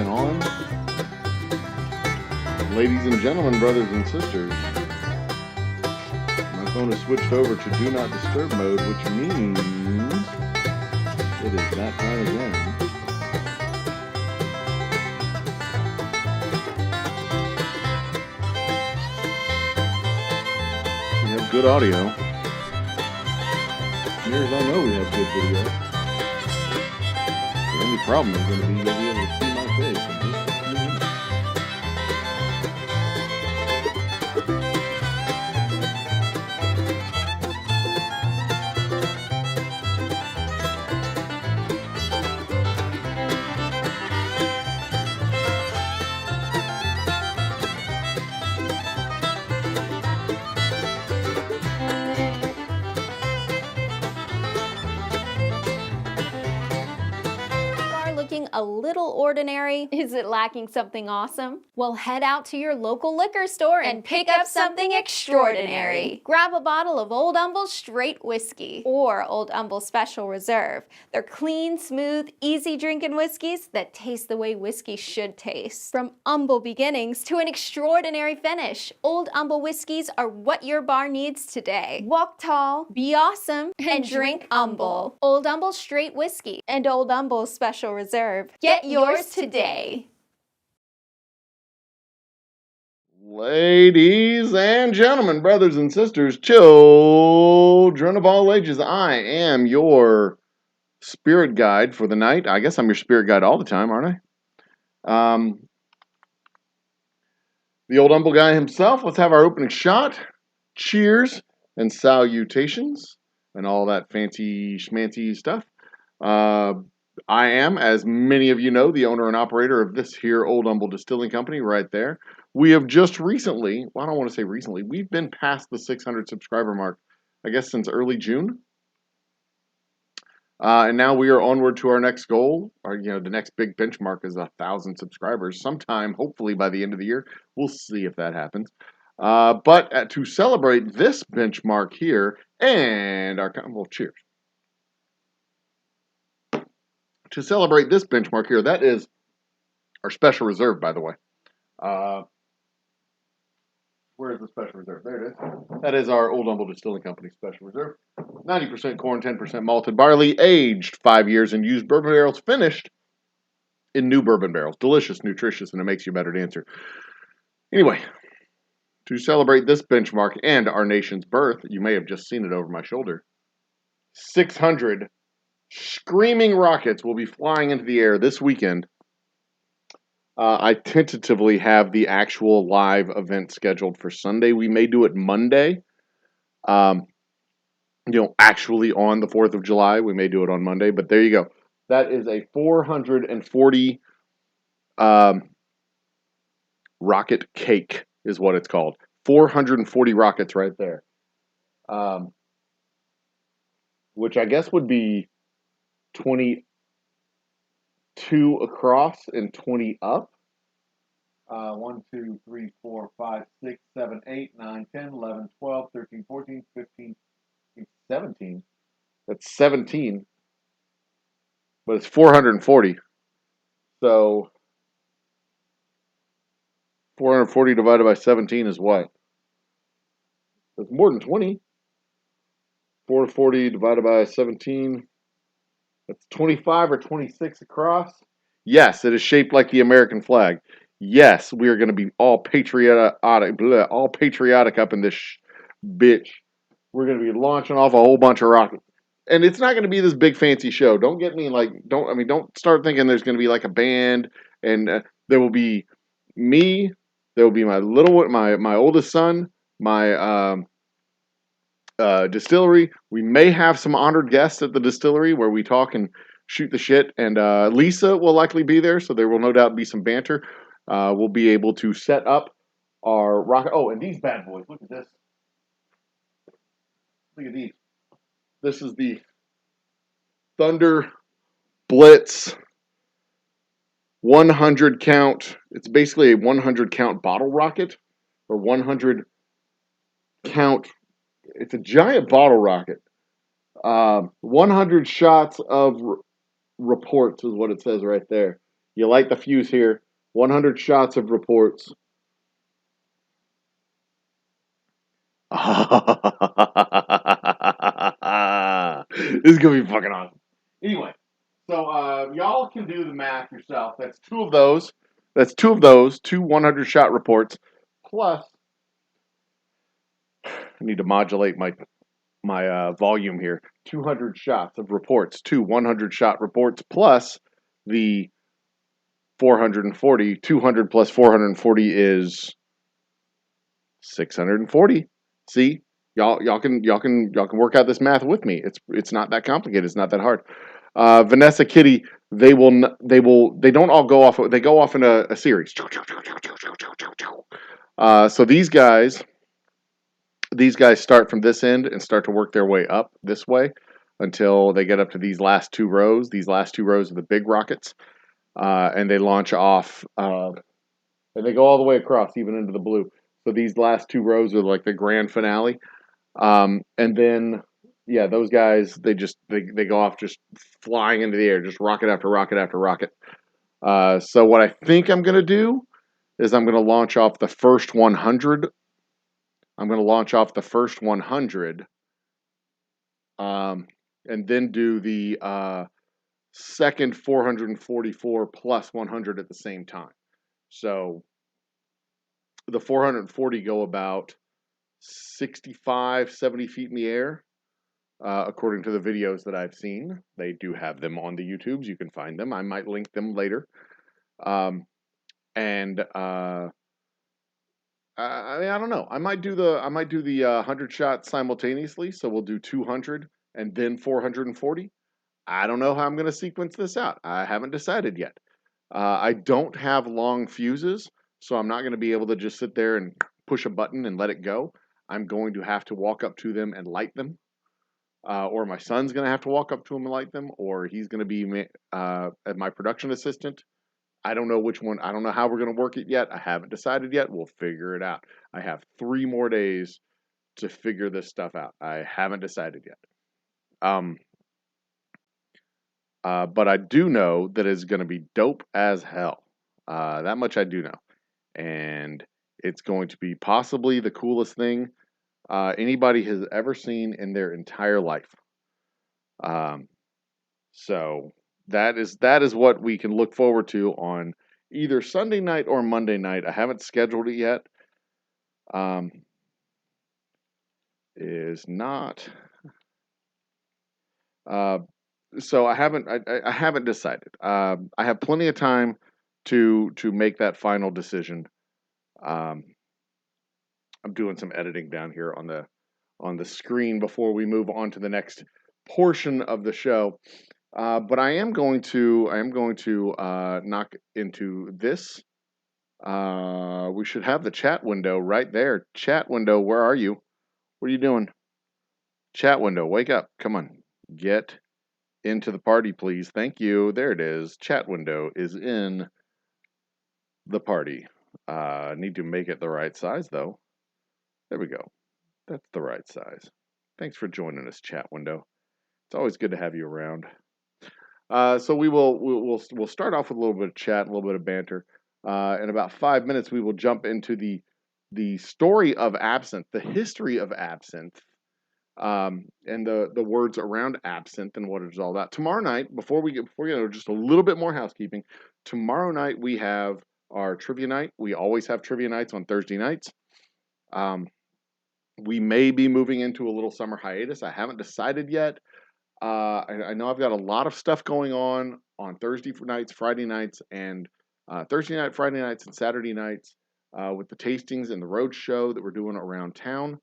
and on. Ladies and gentlemen, brothers and sisters, my phone is switched over to Do Not Disturb mode, which means it is that time again. We have good audio. Near as I know, we have good video. The only problem is going to be you'll be able to see my face in just a few minutes. A little ordinary? Is it lacking something awesome? Well, head out to your local liquor store and pick up something extraordinary. Grab a bottle of Old Humble Straight Whiskey or Old Humble Special Reserve. They're clean, smooth, easy drinking whiskeys that taste the way whiskey should taste. From humble beginnings to an extraordinary finish, Old Humble whiskeys are what your bar needs today. Walk tall, be awesome, and drink humble. Old Humble Straight Whiskey and Old Humble Special Reserve. Get yours today. Ladies and gentlemen, brothers and sisters, children of all ages, I am your spirit guide for the night. I guess I'm your spirit guide all the time, aren't I? The Old Humble guy himself. Let's have our opening shot. Cheers and salutations and all that fancy schmancy stuff. I am, as many of you know, the owner and operator of this here Old Humble Distilling Company right there. We have just recently, well, I don't want to say recently, we've been past the 600 subscriber mark, I guess since early June. And now we are onward to our next goal. The next big benchmark is 1,000 subscribers. Sometime, hopefully by the end of the year. We'll see if that happens. But to celebrate this benchmark here and our, well, cheers. To celebrate this benchmark here, that is our special reserve, by the way. Where is the special reserve? There it is. That is our Old Humble Distilling Company special reserve. 90% corn, 10% malted barley, aged 5 years in used bourbon barrels, finished in new bourbon barrels. Delicious, nutritious, and it makes you a better dancer. Anyway, to celebrate this benchmark and our nation's birth, you may have just seen it over my shoulder, 600 screaming rockets will be flying into the air this weekend. I tentatively have the actual live event scheduled for Sunday. We may do it Monday. Actually on the 4th of July. We may do it on Monday, but there you go. That is a 440 rocket cake is what it's called. 440 rockets right there. Which I guess would be 22 across and 20 up. 1, 2, 3, 4, 5, 6, 7, 8, 9, 10, 11, 12, 13, 14, 15, 17. That's 17. But it's 440. So 440 divided by 17 is what? That's more than 20. 440 divided by 17. That's 25 or 26 across. Yes, it is shaped like the American flag. Yes, we are going to be all patriotic up in this bitch. We're going to be launching off a whole bunch of rockets. And it's not going to be this big fancy show. Don't get me don't start thinking there's going to be like a band and there will be me, there will be my oldest son, my distillery. We may have some honored guests at the distillery where we talk and shoot the shit. And Lisa will likely be there, so there will no doubt be some banter. We'll be able to set up our rocket. Oh, and these bad boys. Look at this. Look at these. This is the Thunder Blitz 100 count. It's basically a 100 count bottle rocket or 100 count. It's a giant bottle rocket. 100 shots of reports is what it says right there. You light the fuse here. 100 shots of reports. This is gonna be fucking awesome. Anyway, so y'all can do the math yourself. That's two of those. That's two of those. Two 100 shot reports. Plus, I need to modulate my volume here. 200 shots of reports. Two 100 shot reports plus the 440. 200 plus 440 is 640. See, y'all can work out this math with me. It's not that complicated. It's not that hard. Vanessa, Kitty, they don't all go off. They go off in a series. So these guys start from this end and start to work their way up this way until they get up to these last two rows. These last two rows are the big rockets, and they launch off, and they go all the way across, even into the blue. So these last two rows are like the grand finale. And then, yeah, those guys, they go off just flying into the air, just rocket after rocket after rocket. So what I think I'm going to do is I'm going to launch off the first 100. I'm going to launch off the first 100, and then do the second 444 plus 100 at the same time. So the 440 go about 65, 70 feet in the air, according to the videos that I've seen. They do have them on the YouTubes. You can find them. I might link them later. And I mean, I don't know. I might do the 100 shots simultaneously. So we'll do 200 and then 440. I don't know how I'm going to sequence this out. I haven't decided yet. I don't have long fuses, so I'm not going to be able to just sit there and push a button and let it go. I'm going to have to walk up to them and light them. Or my son's going to have to walk up to them and light them, or he's going to be my production assistant. I don't know which one. I don't know how we're going to work it yet. I haven't decided yet. We'll figure it out. I have 3 more days to figure this stuff out. I haven't decided yet. But I do know that it's going to be dope as hell. That much I do know. And it's going to be possibly the coolest thing anybody has ever seen in their entire life. So that is what we can look forward to on either Sunday night or Monday night. I haven't scheduled it yet. Is not. So I haven't decided. I have plenty of time to make that final decision. I'm doing some editing down here on the screen before we move on to the next portion of the show. But I am going to knock into this. We should have the chat window right there. Chat window, where are you? What are you doing? Chat window, wake up. Come on. Get into the party, please. Thank you. There it is. Chat window is in the party. Need to make it the right size, though. There we go. That's the right size. Thanks for joining us, chat window. It's always good to have you around. So we'll start off with a little bit of chat, a little bit of banter. In about 5 minutes, we will jump into the story of absinthe, the history of absinthe, and the words around absinthe and what it's all about. Tomorrow night, before we go, just a little bit more housekeeping. Tomorrow night we have our trivia night. We always have trivia nights on Thursday nights. We may be moving into a little summer hiatus. I haven't decided yet. I know I've got a lot of stuff going on Thursday nights, Friday nights, and Thursday night, Friday nights, and Saturday nights with the tastings and the road show that we're doing around town.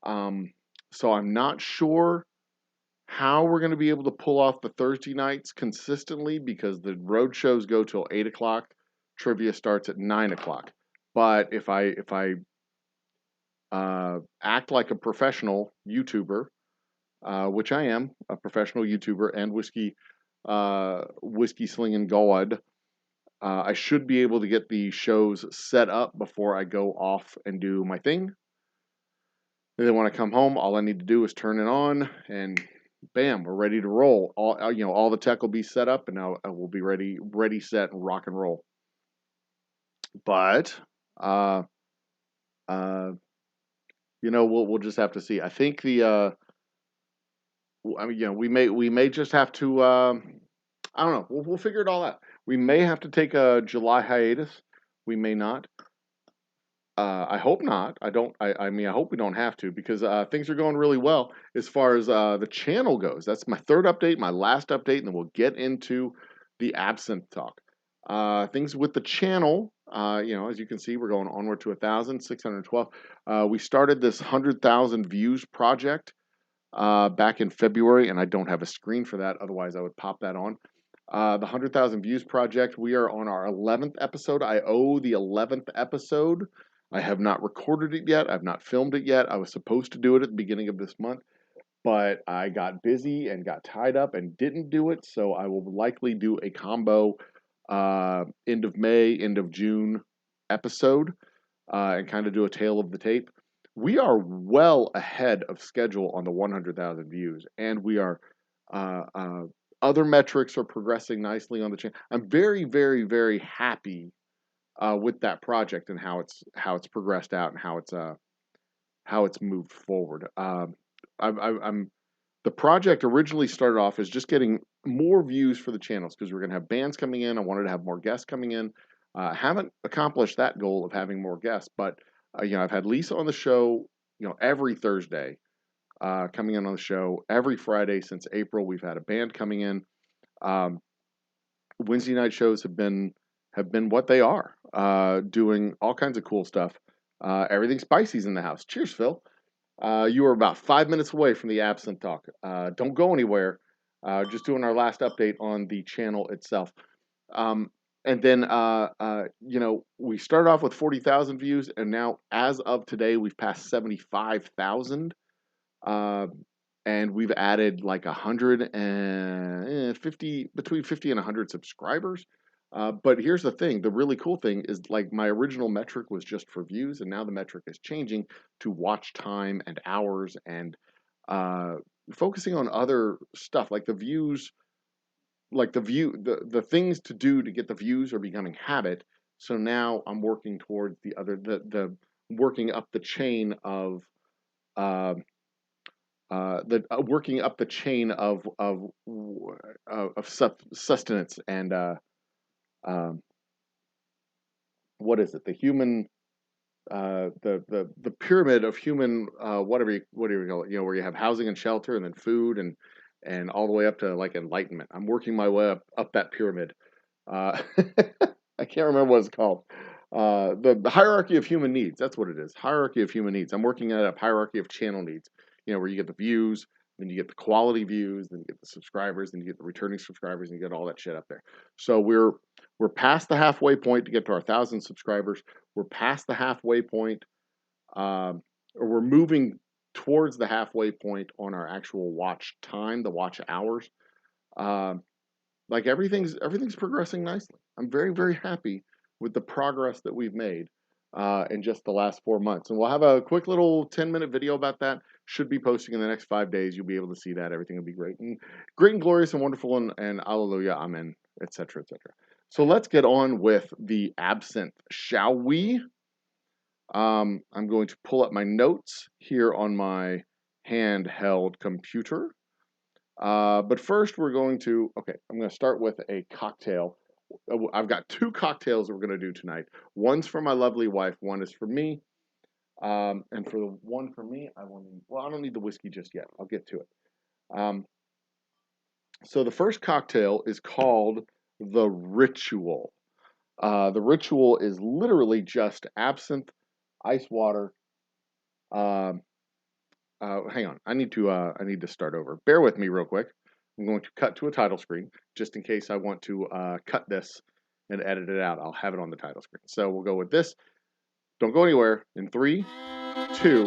So I'm not sure how we're going to be able to pull off the Thursday nights consistently because the road shows go till 8 o'clock. Trivia starts at 9 o'clock. But if I act like a professional YouTuber, which I am, a professional YouTuber and whiskey slinging god, I should be able to get the shows set up before I go off and do my thing. And then when I come home, all I need to do is turn it on and bam, we're ready to roll. All the tech will be set up, and now we'll be ready, set, and rock and roll. But uh, uh, we'll just have to see. I think we may just have to. I don't know. We'll figure it all out. We may have to take a July hiatus. We may not. I hope not. I don't. I mean, I hope we don't have to because things are going really well as far as the channel goes. That's my third update, my last update, and then we'll get into the absinthe talk. Things with the channel. As you can see, we're going onward to 1,612. We started this 100,000 views project back in February, and I don't have a screen for that. Otherwise, I would pop that on. The 100,000 views project. We are on our 11th episode. I owe the 11th episode. I have not recorded it yet. I've not filmed it yet. I was supposed to do it at the beginning of this month, but I got busy and got tied up and didn't do it. So I will likely do a combo end of May, end of June episode and kind of do a tale of the tape. We are well ahead of schedule on the 100,000 views, and we are other metrics are progressing nicely on the channel. I'm very, very, very happy with that project and how it's progressed out and how it's moved forward. I'm the project originally started off as just getting more views for the channels because we're going to have bands coming in. I wanted to have more guests coming in. I haven't accomplished that goal of having more guests, but I've had Lisa on the show, every Thursday, coming in on the show every Friday since April. We've had a band coming in. Wednesday night shows have been what they are, doing all kinds of cool stuff. Everything spicy's in the house. Cheers, Phil. You are about 5 minutes away from the absinthe talk. Don't go anywhere. Just doing our last update on the channel itself. And then, we started off with 40,000 views, and now, as of today, we've passed 75,000. And we've added like 150, between 50 and 100 subscribers. But here's the thing. The really cool thing is, like, my original metric was just for views, and now the metric is changing to watch time and hours and focusing on other stuff like the views. Like the things to do to get the views are becoming habit. So now I'm working towards the working up the chain of working up the chain of sustenance and what is it? The human the pyramid of human whatever you call it, where you have housing and shelter and then food and all the way up to like enlightenment. I'm working my way up that pyramid. I can't remember what it's called. The hierarchy of human needs. That's what it is. Hierarchy of human needs. I'm working at a hierarchy of channel needs. Where you get the views, then you get the quality views, then you get the subscribers, then you get the returning subscribers, and you get all that shit up there. So we're past the halfway point to get to our 1,000 subscribers. We're past the halfway point, or we're moving towards the halfway point on our actual watch time, the watch hours. Like everything's progressing nicely. I'm very, very happy with the progress that we've made in just the last 4 months. And we'll have a quick little 10-minute video about that. Should be posting in the next 5 days. You'll be able to see that. Everything will be great and glorious and wonderful and hallelujah, amen, etc., etc. So let's get on with the absinthe, shall we? I'm going to pull up my notes here on my handheld computer. But first I'm going to start with a cocktail. I've got 2 cocktails that we're going to do tonight. One's for my lovely wife. One is for me. And for the one for me, I don't need the whiskey just yet. I'll get to it. So the first cocktail is called the Ritual. The Ritual is literally just absinthe, ice water. Hang on. I need to start over. Bear with me real quick. I'm going to cut to a title screen just in case I want to cut this and edit it out. I'll have it on the title screen. So we'll go with this. Don't go anywhere. In 3, 2.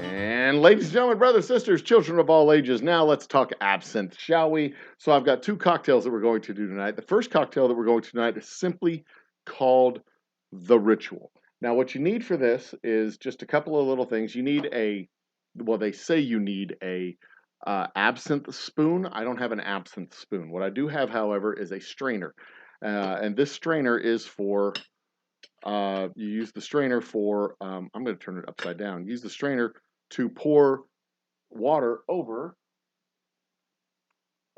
And ladies and gentlemen, brothers, sisters, children of all ages, now let's talk absinthe, shall we? So I've got 2 cocktails that we're going to do tonight. The first cocktail that we're going to tonight is simply called the Ritual. Now, what you need for this is just a couple of little things. You need well, they say you need a absinthe spoon. I don't have an absinthe spoon. What I do have, however, is a strainer. And this strainer is for, you use the strainer for, I'm going to turn it upside down. Use the strainer to pour water over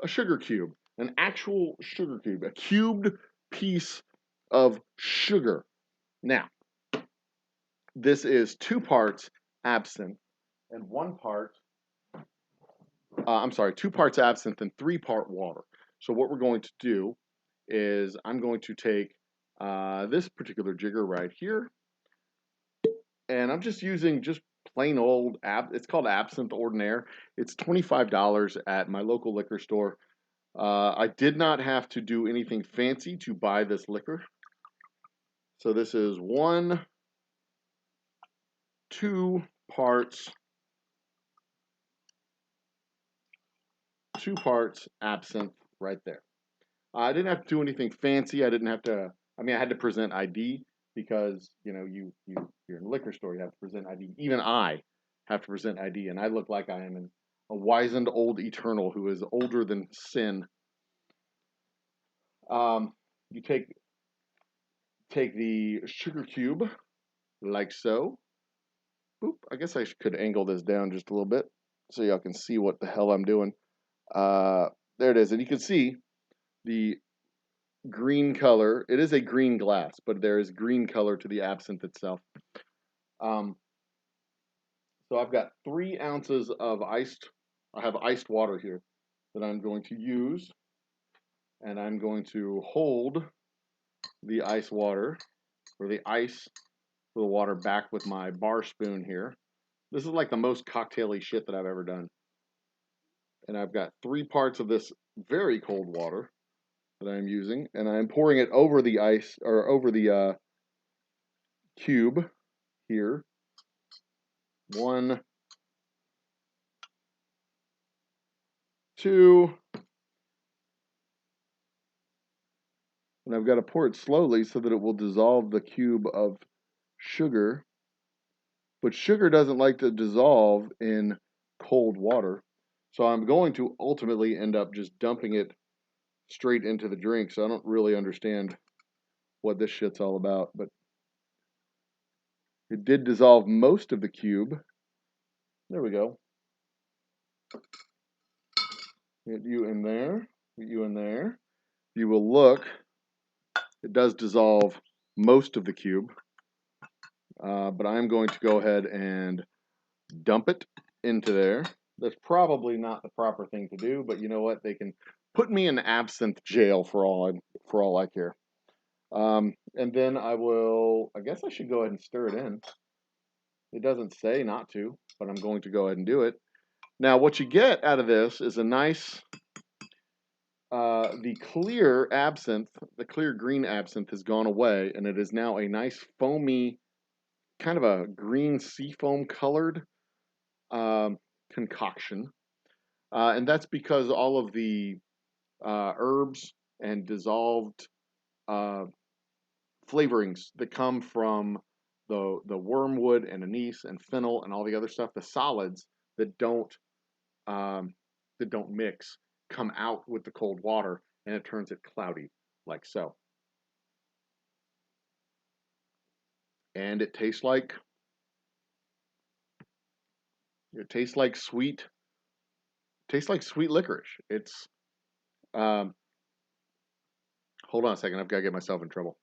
a sugar cube, an actual sugar cube, a cubed piece of sugar. Now, this is 2 parts absinthe and 1 part, I'm sorry, 2 parts absinthe and 3-part water. So what we're going to do is I'm going to take this particular jigger right here, and I'm just using just plain old, it's called Absinthe Ordinaire. It's $25 at my local liquor store. I did not have to do anything fancy to buy this liquor. So this is 2 parts absinthe right there. I didn't have to do anything fancy. I didn't have to, I mean, I had to present ID because, you know, you're in a liquor store, you have to present ID. Even I have to present ID, and I look like I am a wizened old eternal who is older than sin. You take the sugar cube like so. Boop. I guess I could angle this down just a little bit so y'all can see what the hell I'm doing. There it is, and you can see the green color. It is a green glass, but there is green color to the absinthe itself. So I've got 3 ounces of I have iced water here that I'm going to use, and I'm going to hold the ice water, or the ice for the water, back with my bar spoon here. This is like the most cocktaily shit that I've ever done. And I've got 3 parts of this very cold water that I'm using, and I'm pouring it over the ice, or over the cube here. 1, 2, and I've got to pour it slowly so that it will dissolve the cube of sugar. But sugar doesn't like to dissolve in cold water, so I'm going to ultimately end up just dumping it straight into the drink. So I don't really understand what this shit's all about, but it did dissolve most of the cube. There we go. Get you in there. Get you in there. You will look. It does dissolve most of the cube, but I'm going to go ahead and dump it into there. That's probably not the proper thing to do, but you know what? They can put me in absinthe jail for all I care. And then I guess I should go ahead and stir it in. It doesn't say not to, but I'm going to go ahead and do it. Now, what you get out of this is a nice, the clear absinthe, the clear green absinthe has gone away, and it is now a nice foamy, kind of a green seafoam colored concoction. And that's because all of the herbs and dissolved flavorings that come from the wormwood and anise and fennel and all the other stuff, the solids that don't mix, come out with the cold water, and it turns it cloudy like so. And it tastes like sweet. Tastes like sweet licorice. It's hold on a second. I've got to get myself in trouble.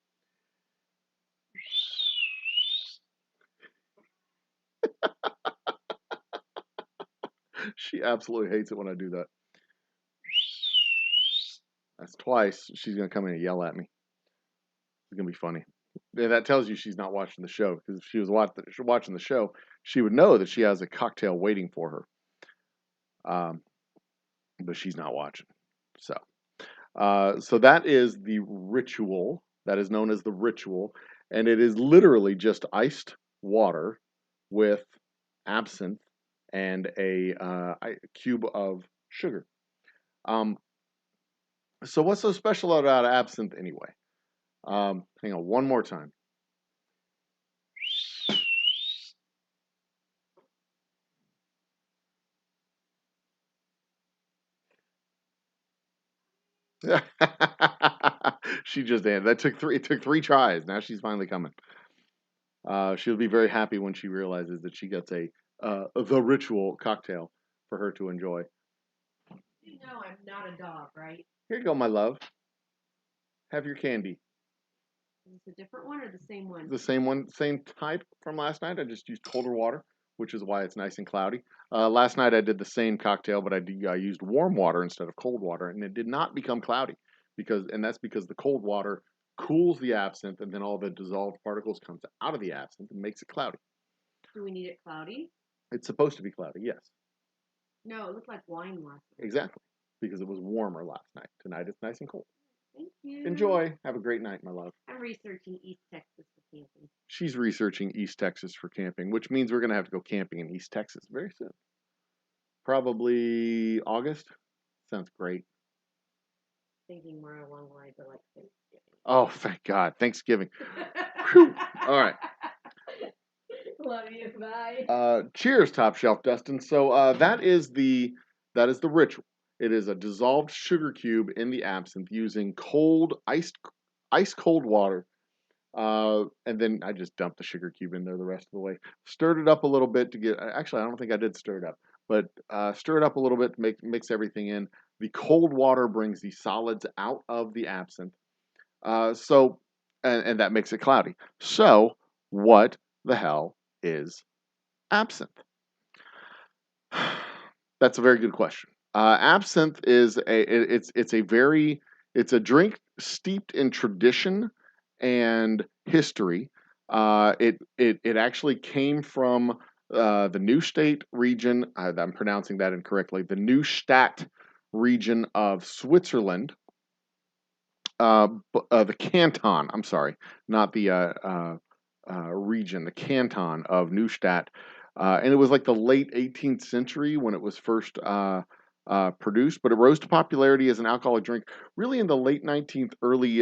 She absolutely hates it when I do that. That's twice. She's going to come in and yell at me. It's going to be funny. And that tells you she's not watching the show, because if she was watching the show, she would know that she has a cocktail waiting for her. But she's not watching. So that is the ritual. That is known as the ritual. And it is literally just iced water with absinthe and a cube of sugar. So what's so special about absinthe anyway? Hang on one more time. She just did. That took three. It took 3 tries. Now she's finally coming. She'll be very happy when she realizes that she gets the ritual cocktail for her to enjoy. You know I'm not a dog, right? Here you go, my love. Have your candy. Is this a different one or the same one? The same one, same type from last night. I just used colder water, which is why it's nice and cloudy. Last night I did the same cocktail, but I used warm water instead of cold water, and it did not become cloudy and that's because the cold water cools the absinthe, and then all the dissolved particles comes out of the absinthe and makes it cloudy. Do we need it cloudy? It's supposed to be cloudy, yes. No, it looked like wine last night. Exactly, because it was warmer last night. Tonight it's nice and cold. Thank you. Enjoy. Have a great night, my love. I'm researching East Texas for camping. She's researching East Texas for camping, which means we're going to have to go camping in East Texas very soon. Probably August. Sounds great. Thinking more along the lines of like Thanksgiving. Oh, thank God. Thanksgiving. Whew. All right. Love you. Bye. Cheers, Top Shelf Dustin. So that is the ritual. It is a dissolved sugar cube in the absinthe using ice cold water. And then I just dumped the sugar cube in there the rest of the way. Stirred it up a little bit to get. Actually, I don't think I did stir it up, but stir it up a little bit to mix everything in. The cold water brings the solids out of the absinthe. And that makes it cloudy. So, what the hell is absinthe? That's a very good question. Absinthe is it's a drink steeped in tradition and history. It actually came from the Neustadt region. I'm pronouncing that incorrectly. The Neustadt region of Switzerland. The canton. I'm sorry, not the region. The canton of Neustadt. And it was like the late 18th century when it was first produced, but it rose to popularity as an alcoholic drink really in the late 19th, early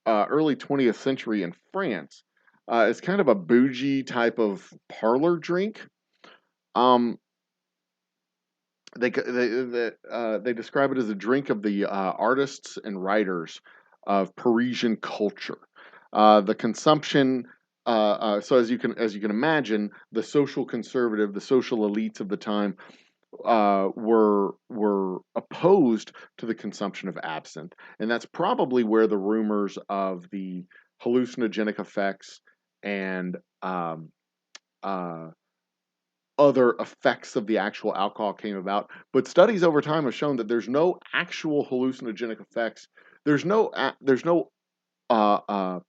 20th century in France. It's kind of a bougie type of parlor drink. Um, they describe it as a drink of the artists and writers of Parisian culture. The consumption, so as you can imagine, the social conservative, the social elites of the time were opposed to the consumption of absinthe, and that's probably where the rumors of the hallucinogenic effects and other effects of the actual alcohol came about. But studies over time have shown that there's no actual hallucinogenic effects. There's no uh,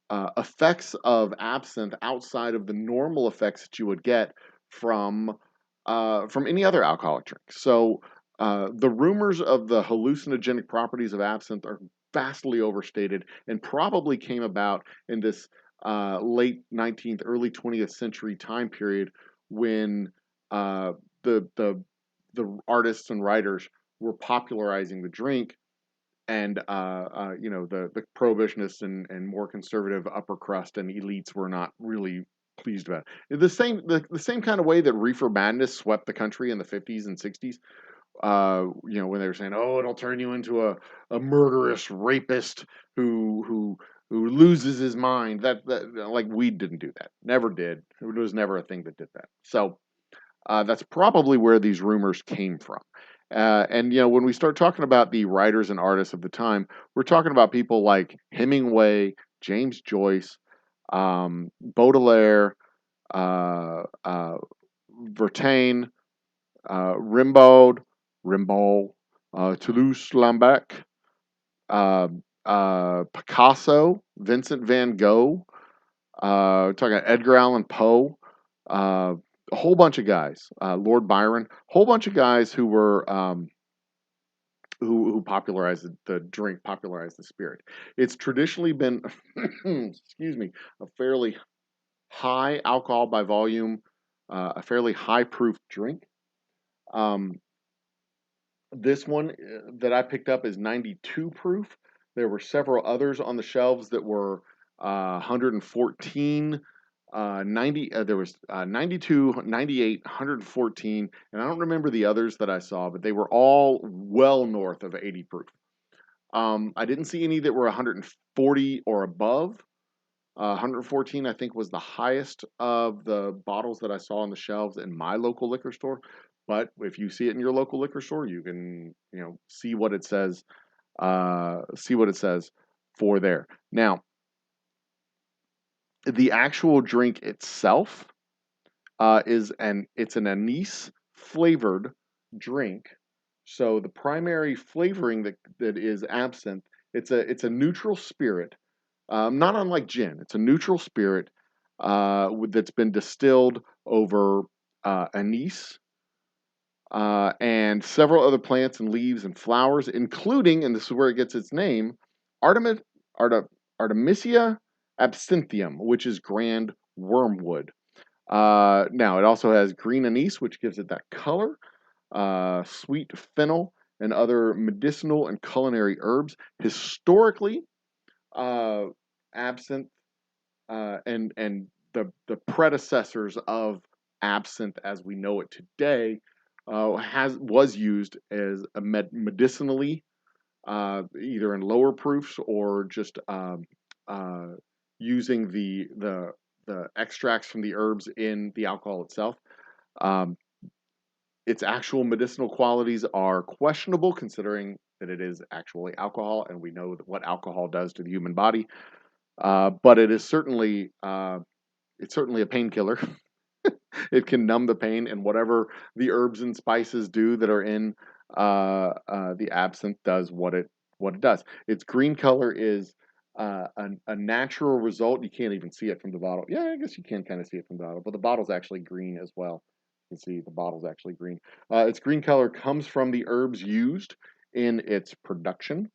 uh, effects of absinthe outside of the normal effects that you would get from any other alcoholic drink. So the rumors of the hallucinogenic properties of absinthe are vastly overstated and probably came about in this late 19th, early 20th century time period when the artists and writers were popularizing the drink, and the prohibitionists and more conservative upper crust and elites were not really pleased about it. The same kind of way that reefer madness swept the country in the 50s and 60s. When they were saying, "Oh, it'll turn you into a murderous rapist who loses his mind." That like weed didn't do that. Never did. It was never a thing that did that. So that's probably where these rumors came from. And when we start talking about the writers and artists of the time, we're talking about people like Hemingway, James Joyce, Baudelaire, Verlaine, Rimbaud, Toulouse-Lautrec, Picasso, Vincent van Gogh, talking about Edgar Allan Poe, a whole bunch of guys, Lord Byron, a whole bunch of guys who were who popularized the drink, popularized the spirit. It's traditionally been, excuse me, a fairly high alcohol by volume, a fairly high proof drink. This one that I picked up is 92 proof. There were several others on the shelves that were 114 There was 92, 98, 114, and I don't remember the others that I saw, but they were all well north of 80 proof. I didn't see any that were 140 or above. 114, I think, was the highest of the bottles that I saw on the shelves in my local liquor store. But if you see it in your local liquor store, you can, see what it says. See what it says for there. Now, the actual drink itself it's an anise flavored drink. So the primary flavoring that is absinthe, it's a neutral spirit, not unlike gin. It's a neutral spirit that's been distilled over anise and several other plants and leaves and flowers, including, and this is where it gets its name, Artemis, Artemisia absinthium, which is grand wormwood. Now, it also has green anise, which gives it that color, sweet fennel, and other medicinal and culinary herbs. Historically, absinthe and the predecessors of absinthe as we know it today was used as a medicinally, either in lower proofs or just using the extracts from the herbs in the alcohol itself. Um, its actual medicinal qualities are questionable, considering that it is actually alcohol, and we know what alcohol does to the human body. But it's certainly a painkiller. It can numb the pain, and whatever the herbs and spices do that are in the absinthe does what it does. Its green color is a natural result. You can't even see it from the bottle. Yeah, I guess you can kind of see it from the bottle, but the bottle's actually green as well. You can see the bottle's actually green. Its green color comes from the herbs used in its production.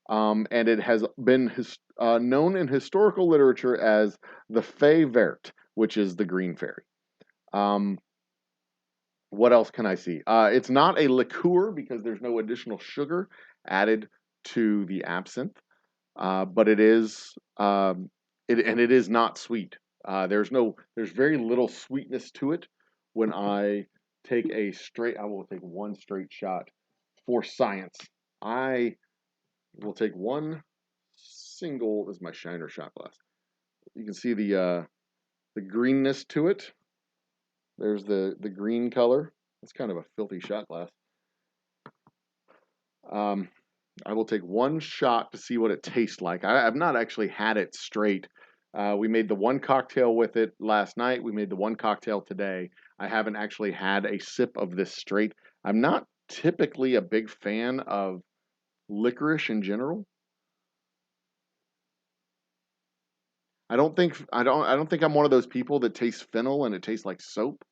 And it has been known in historical literature as the Fée Verte, which is the green fairy. Um, what else can I see? It's not a liqueur because there's no additional sugar added to the absinthe, but it is it is not sweet. There's very little sweetness to it. When I I will take one straight shot for science. I will take one single. This is my Shiner shot glass. You can see the greenness to it. There's the green color. It's kind of a filthy shot glass. I will take one shot to see what it tastes like. I've not actually had it straight. We made the one cocktail with it last night. We made the one cocktail today. I haven't actually had a sip of this straight. I'm not typically a big fan of licorice in general. I don't think I'm one of those people that tastes fennel and it tastes like soap.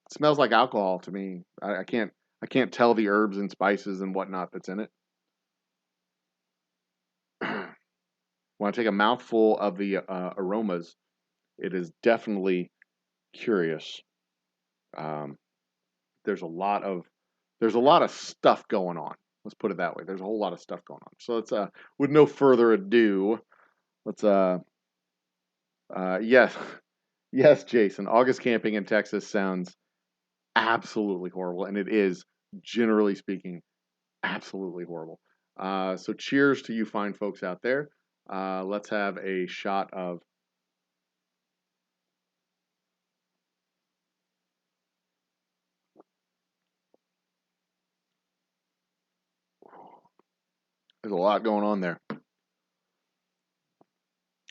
It smells like alcohol to me. I can't tell the herbs and spices and whatnot that's in it. When I take a mouthful of the aromas, it is definitely curious. Um, there's a lot of stuff going on. Let's put it that way. There's a whole lot of stuff going on. So let's with no further ado, let's yes, yes, Jason. August camping in Texas sounds absolutely horrible, and it is, generally speaking, absolutely horrible. So cheers to you fine folks out there. Let's have a shot of. There's a lot going on there.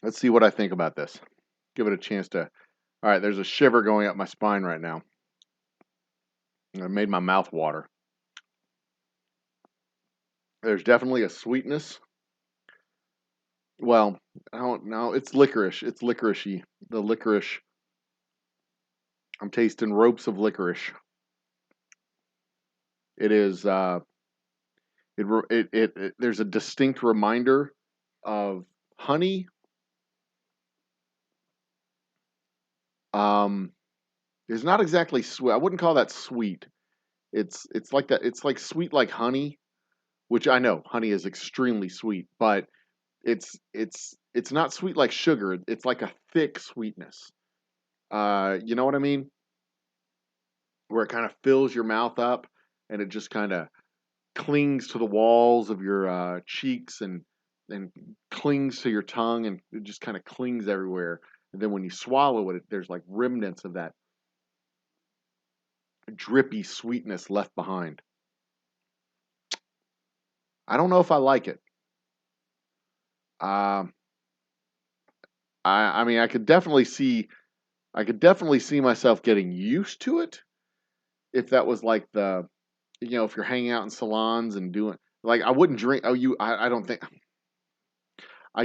Let's see what I think about this. Give it a chance to. All right, there's a shiver going up my spine right now. It made my mouth water. There's definitely a sweetness. Well, I don't know. It's licorice. It's licoricey. The licorice. I'm tasting ropes of licorice. It is. There's a distinct reminder of honey. It's not exactly sweet. I wouldn't call that sweet. It's like that. It's like sweet like honey, which I know honey is extremely sweet, but It's not sweet like sugar. It's like a thick sweetness. You know what I mean? Where it kind of fills your mouth up and it just kind of clings to the walls of your cheeks and clings to your tongue and it just kind of clings everywhere. And then when you swallow it, there's like remnants of that drippy sweetness left behind. I don't know if I like it. Um, I mean, I could definitely see myself getting used to it if that was like if you're hanging out in salons and doing like I wouldn't drink. I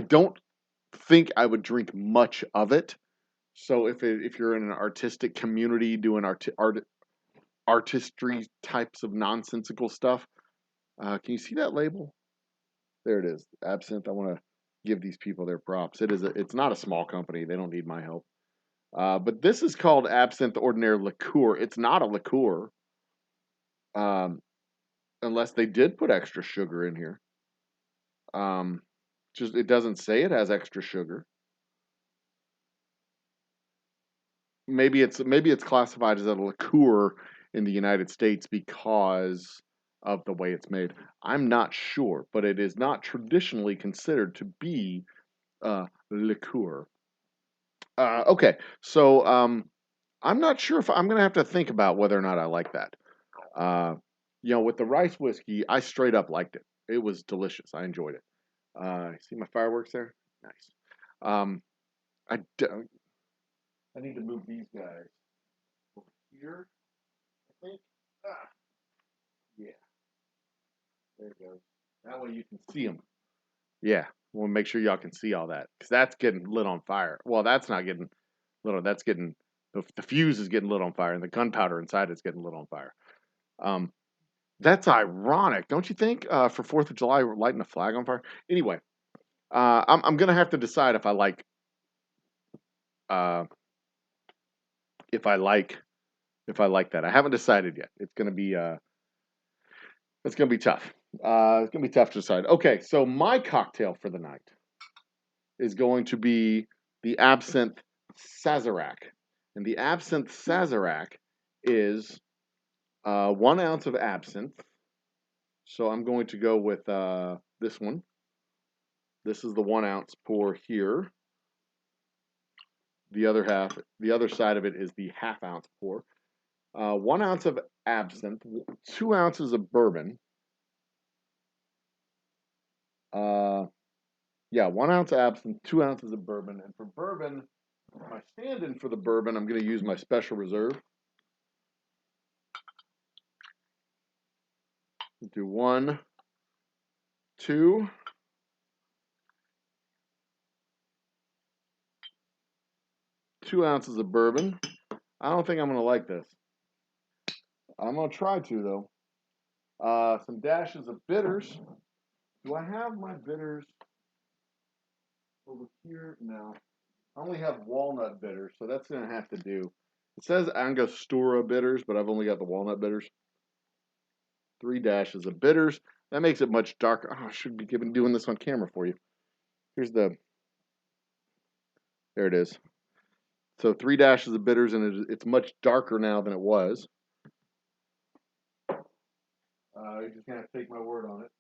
don't think I would drink much of it. So if you're in an artistic community doing artistry types of nonsensical stuff, can you see that label? There it is, Absinthe. I want to give these people their props. It's not a small company. They don't need my help. But this is called Absinthe Ordinaire Liqueur. It's not a liqueur, um, unless they did put extra sugar in here. Just it doesn't say it has extra sugar. Maybe it's classified as a liqueur in the United States because of the way it's made. I'm not sure, but it is not traditionally considered to be liqueur. Okay, so I'm not sure if I'm gonna have to think about whether or not I like that. Uh, with the rice whiskey, I straight up liked it. It was delicious. I enjoyed it. See my fireworks there? Nice. Um, I, d- I need to move these guys over here, I think. Ah, yeah, there it goes. That way you can see them. Yeah, we'll make sure y'all can see all that because that's getting lit on fire. Well, that's not getting lit on. That's getting the fuse is getting lit on fire, and the gunpowder inside is getting lit on fire. Um, that's ironic, don't you think? For July, we're lighting a flag on fire. Anyway, I'm gonna have to decide uh, if I like if I like that. I haven't decided yet. It's gonna be tough. It's gonna be tough to decide. Okay, so my cocktail for the night is going to be the Absinthe Sazerac, and the Absinthe Sazerac is 1 ounce of absinthe. So I'm going to go with this one. This is the 1 ounce pour here. The other side of it is the half-ounce pour. 1 ounce of absinthe, 2 ounces of bourbon. 1 ounce absinthe, 2 ounces of bourbon. And for bourbon, my stand-in for the bourbon, I'm going to use my special reserve. Do 1, 2. 2 ounces of bourbon. I don't think I'm going to like this. I'm going to try to, though. Some dashes of bitters. Do I have my bitters over here? No. I only have walnut bitters, so that's going to have to do. It says Angostura bitters, but I've only got the walnut bitters. 3 dashes of bitters. That makes it much darker. Oh, I should be doing this on camera for you. There it is. So 3 dashes of bitters, and it's much darker now than it was. You're just going to take my word on it,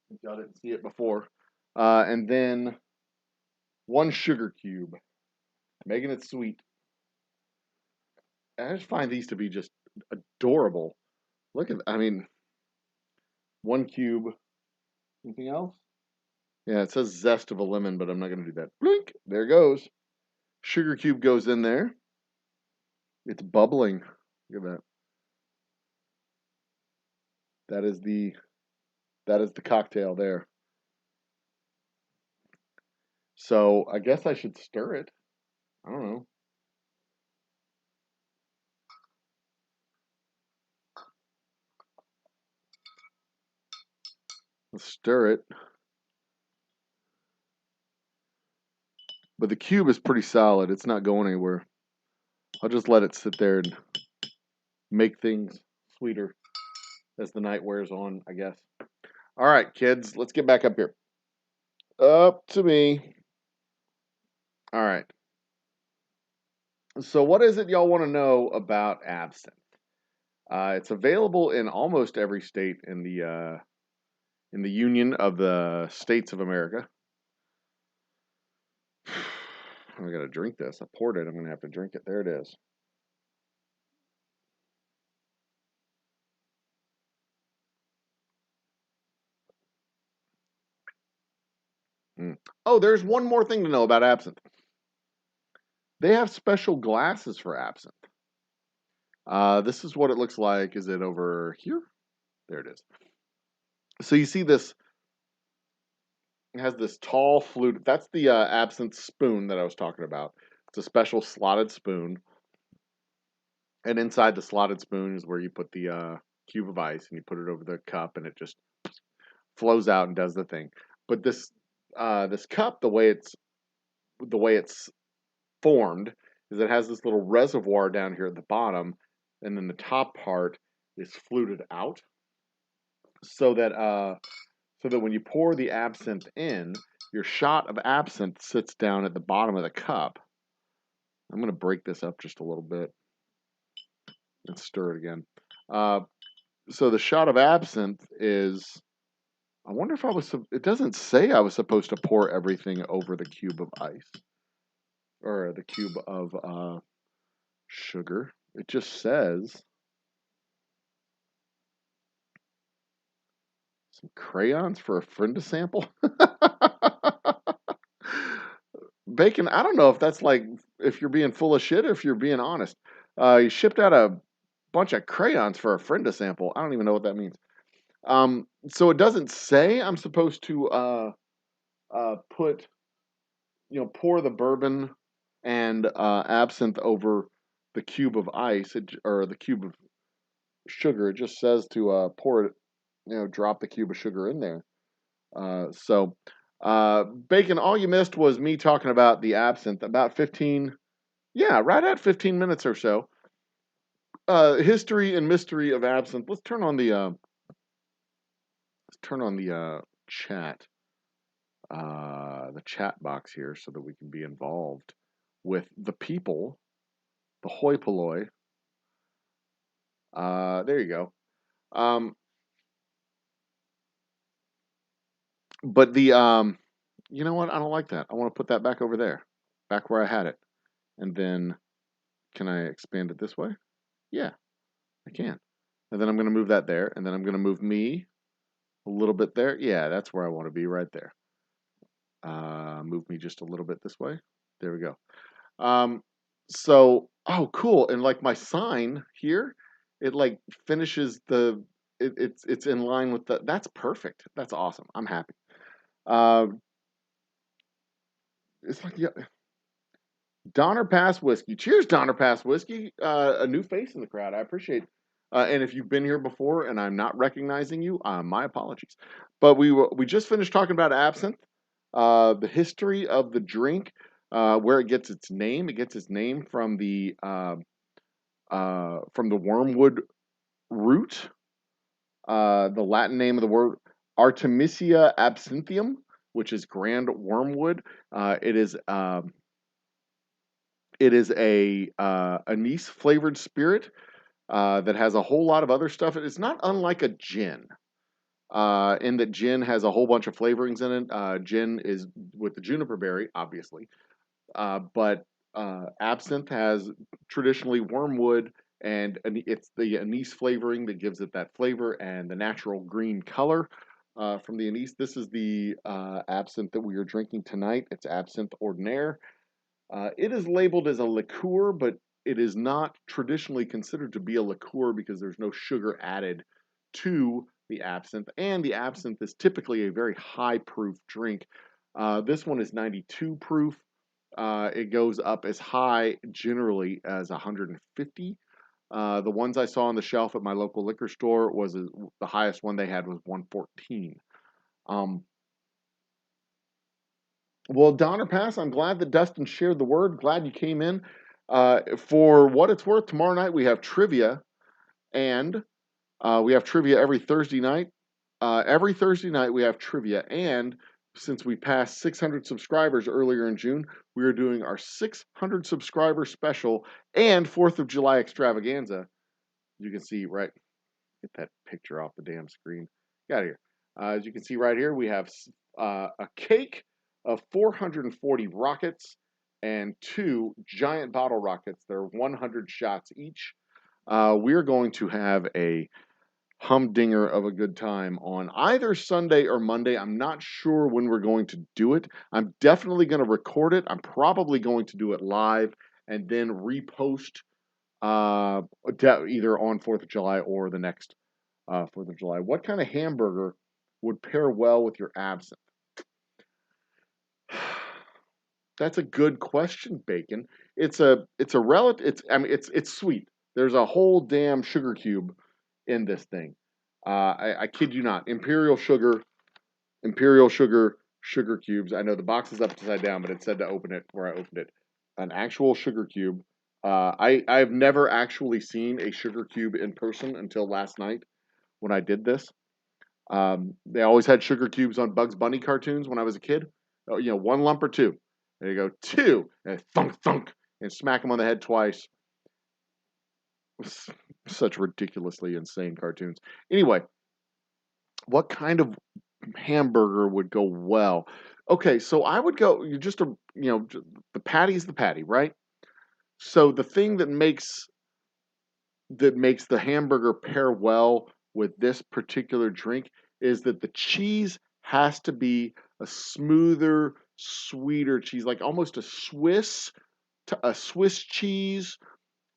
since y'all didn't see it before. And then 1 sugar cube, making it sweet. I just find these to be just adorable. I mean, 1 cube. Anything else? Yeah, it says zest of a lemon, but I'm not going to do that. Blink. There it goes. Sugar cube goes in there. It's bubbling. Look at that. That is the cocktail there. So I guess I should stir it. I don't know. Let's stir it. But the cube is pretty solid. It's not going anywhere. I'll just let it sit there and make things sweeter as the night wears on, I guess. All right, kids, let's get back up here. Up to me. All right. So, what is it y'all want to know about absinthe? It's available in almost every state in the Union of the States of America. I gotta drink this. I poured it. I'm gonna have to drink it. There it is. Mm. Oh, there's one more thing to know about absinthe. They have special glasses for absinthe. This is what it looks like. Is it over here? There it is. So you see this. It has this tall flute. That's the absinthe spoon that I was talking about. It's a special slotted spoon, and inside the slotted spoon is where you put the cube of ice, and you put it over the cup, and it just flows out and does the thing. But this cup, the way it's formed is it has this little reservoir down here at the bottom, and then the top part is fluted out, so that when you pour the absinthe in, your shot of absinthe sits down at the bottom of the cup. I'm going to break this up just a little bit and stir it again. So the shot of absinthe is. I wonder if I was. It doesn't say I was supposed to pour everything over the cube of ice or the cube of sugar. It just says some crayons for a friend to sample. Bacon, I don't know if that's like if you're being full of shit or if you're being honest. You shipped out a bunch of crayons for a friend to sample. I don't even know what that means. So it doesn't say I'm supposed to pour the bourbon and absinthe over the cube of ice or the cube of sugar. It just says to pour it, drop the cube of sugar in there. So, Bacon, all you missed was me talking about the absinthe. About 15, yeah, right at 15 minutes or so. History and mystery of absinthe. Let's turn on the chat box here, so that we can be involved with the people, the hoi polloi. There you go. But you know what? I don't like that. I want to put that back over there, back where I had it, and then can I expand it this way? Yeah, I can. And then I'm going to move that there, and then I'm going to move me a little bit there. Yeah, that's where I want to be, right there. Move me just a little bit this way. There we go. Oh, cool. And like my sign here, it like finishes it's in line with that's perfect. That's awesome. I'm happy. It's like, yeah, Donner Pass Whiskey. Cheers, Donner Pass Whiskey. A new face in the crowd. I appreciate. And if you've been here before and I'm not recognizing you, my apologies. But we just finished talking about absinthe, the history of the drink, where it gets its name. It gets its name from the wormwood root. The Latin name of the word Artemisia absinthium, which is grand wormwood. It is a anise flavored spirit that has a whole lot of other stuff. It's not unlike a gin, in that gin has a whole bunch of flavorings in it. Gin is with the juniper berry, obviously, but absinthe has traditionally wormwood, and it's the anise flavoring that gives it that flavor and the natural green color from the anise. This is the absinthe that we are drinking tonight. It's Absinthe Ordinaire. It is labeled as a liqueur, but it is not traditionally considered to be a liqueur because there's no sugar added to the absinthe, and the absinthe is typically a very high proof drink. This one is 92 proof. It goes up as high generally as 150. The ones I saw on the shelf at my local liquor store was the highest one they had was 114. Well, Donner Pass, I'm glad that Dustin shared the word. Glad you came in. For what it's worth, tomorrow night we have trivia, and we have trivia every Thursday night. Every Thursday night we have trivia, and since we passed 600 subscribers earlier in June, we are doing our 600 subscriber special and 4th of July extravaganza. You can see right, get that picture off the damn screen. Got here. As you can see right here, we have a cake of 440 rockets and 2 giant bottle rockets. They're 100 shots each. We're going to have a humdinger of a good time on either Sunday or Monday. I'm not sure when we're going to do it. I'm definitely going to record it. I'm probably going to do it live and then repost either on 4th of July or the next 4th of July. What kind of hamburger would pair well with your absinthe? That's a good question, Bacon. It's a relative. It's sweet. There's a whole damn sugar cube in this thing. I kid you not. Imperial sugar, sugar cubes. I know the box is upside down, but it said to open it where I opened it. An actual sugar cube. I've never actually seen a sugar cube in person until last night when I did this. They always had sugar cubes on Bugs Bunny cartoons when I was a kid. Oh, 1 lump or 2. There you go, 2, and thunk, thunk, and smack them on the head twice. Such ridiculously insane cartoons. Anyway, what kind of hamburger would go well? Okay, so I would go the patty's the patty, right? So the thing that makes the hamburger pair well with this particular drink is that the cheese has to be a smoother, sweeter cheese, like almost a Swiss cheese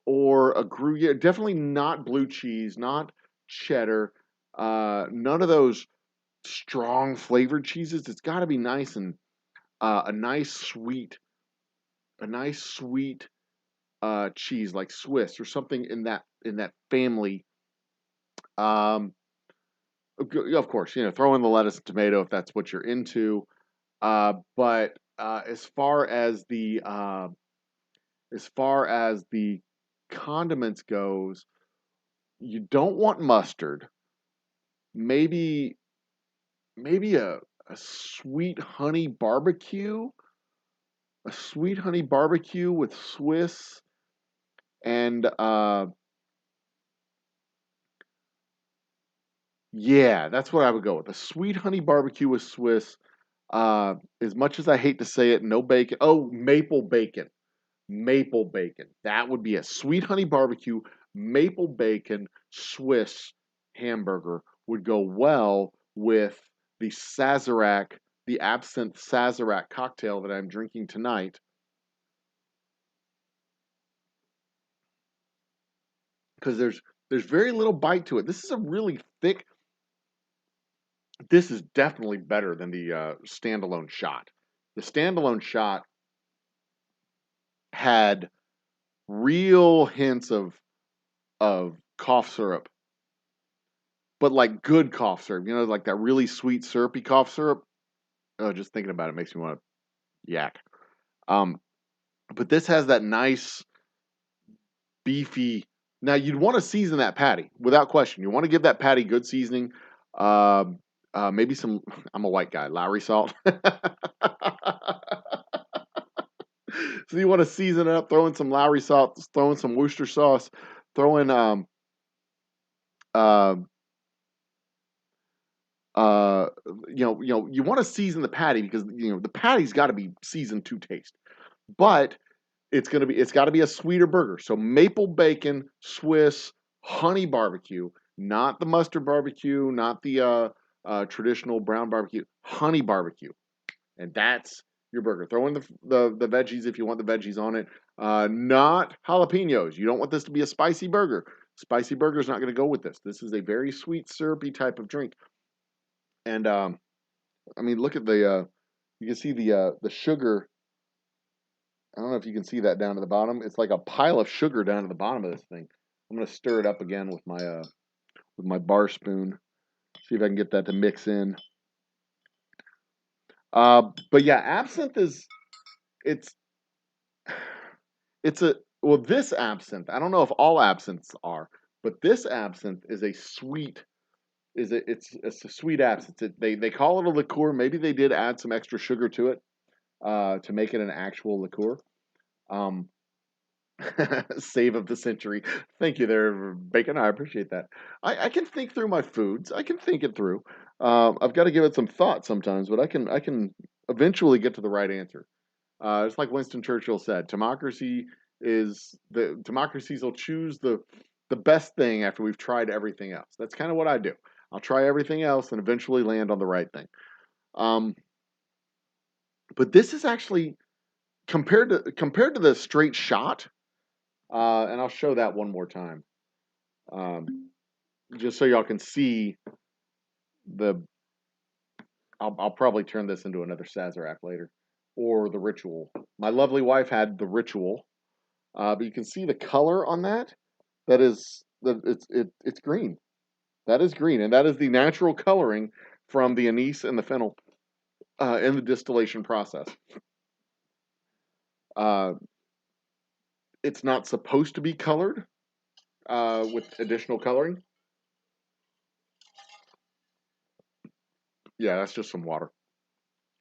or a Gruyere. Definitely not blue cheese, not cheddar. None of those strong flavored cheeses. It's got to be nice and a nice sweet cheese like Swiss or something in that family. Of course, throw in the lettuce and tomato if that's what you're into. But as far as the condiments goes, you don't want mustard. Maybe a sweet honey barbecue. A sweet honey barbecue with Swiss and yeah, that's what I would go with. A sweet honey barbecue with Swiss. As much as I hate to say it, no bacon. Oh, maple bacon. Maple bacon. That would be a sweet honey barbecue, maple bacon, Swiss hamburger would go well with the Sazerac, the Absinthe Sazerac cocktail that I'm drinking tonight. Because there's very little bite to it. This is a really thick. This is definitely better than the standalone shot. The standalone shot had real hints of cough syrup, but like good cough syrup. Like that really sweet syrupy cough syrup. Oh, just thinking about it makes me want to yak. But this has that nice beefy. Now you'd want to season that patty without question. You want to give that patty good seasoning. Maybe some. I'm a white guy. Lowry salt. So you want to season it up, throw in some Lowry salt, throw in some Worcester sauce, throw in you want to season the patty because the patty's got to be seasoned to taste. But it's got to be a sweeter burger. So maple bacon, Swiss, honey barbecue, not the mustard barbecue, not the traditional brown barbecue, honey barbecue. And that's your burger. Throw in the veggies if you want the veggies on it. Not jalapenos. You don't want this to be a spicy burger. Spicy burger is not going to go with this. This is a very sweet, syrupy type of drink. And look at the. You can see the sugar. I don't know if you can see that down to the bottom. It's like a pile of sugar down to the bottom of this thing. I'm going to stir it up again with my bar spoon. See if I can get that to mix in. But yeah, absinthe is this absinthe, I don't know if all absinthes are, but this absinthe is a sweet it's a sweet absinthe. They call it a liqueur. Maybe they did add some extra sugar to it to make it an actual liqueur. Um, Save of the century. Thank you there, Bacon. I appreciate that. I can think through my foods. I can think it through. I've got to give it some thought sometimes, but I can eventually get to the right answer. It's like Winston Churchill said, democracies will choose the best thing after we've tried everything else. That's kind of what I do. I'll try everything else and eventually land on the right thing. Um, but this is actually compared to the straight shot, and I'll show that one more time, just so y'all can see the. I'll probably turn this into another Sazerac later, or the Ritual. My lovely wife had the Ritual, but you can see the color on that. It's green. That is green, and that is the natural coloring from the anise and the fennel in the distillation process. Uh, it's not supposed to be colored with additional coloring. Yeah, that's just some water.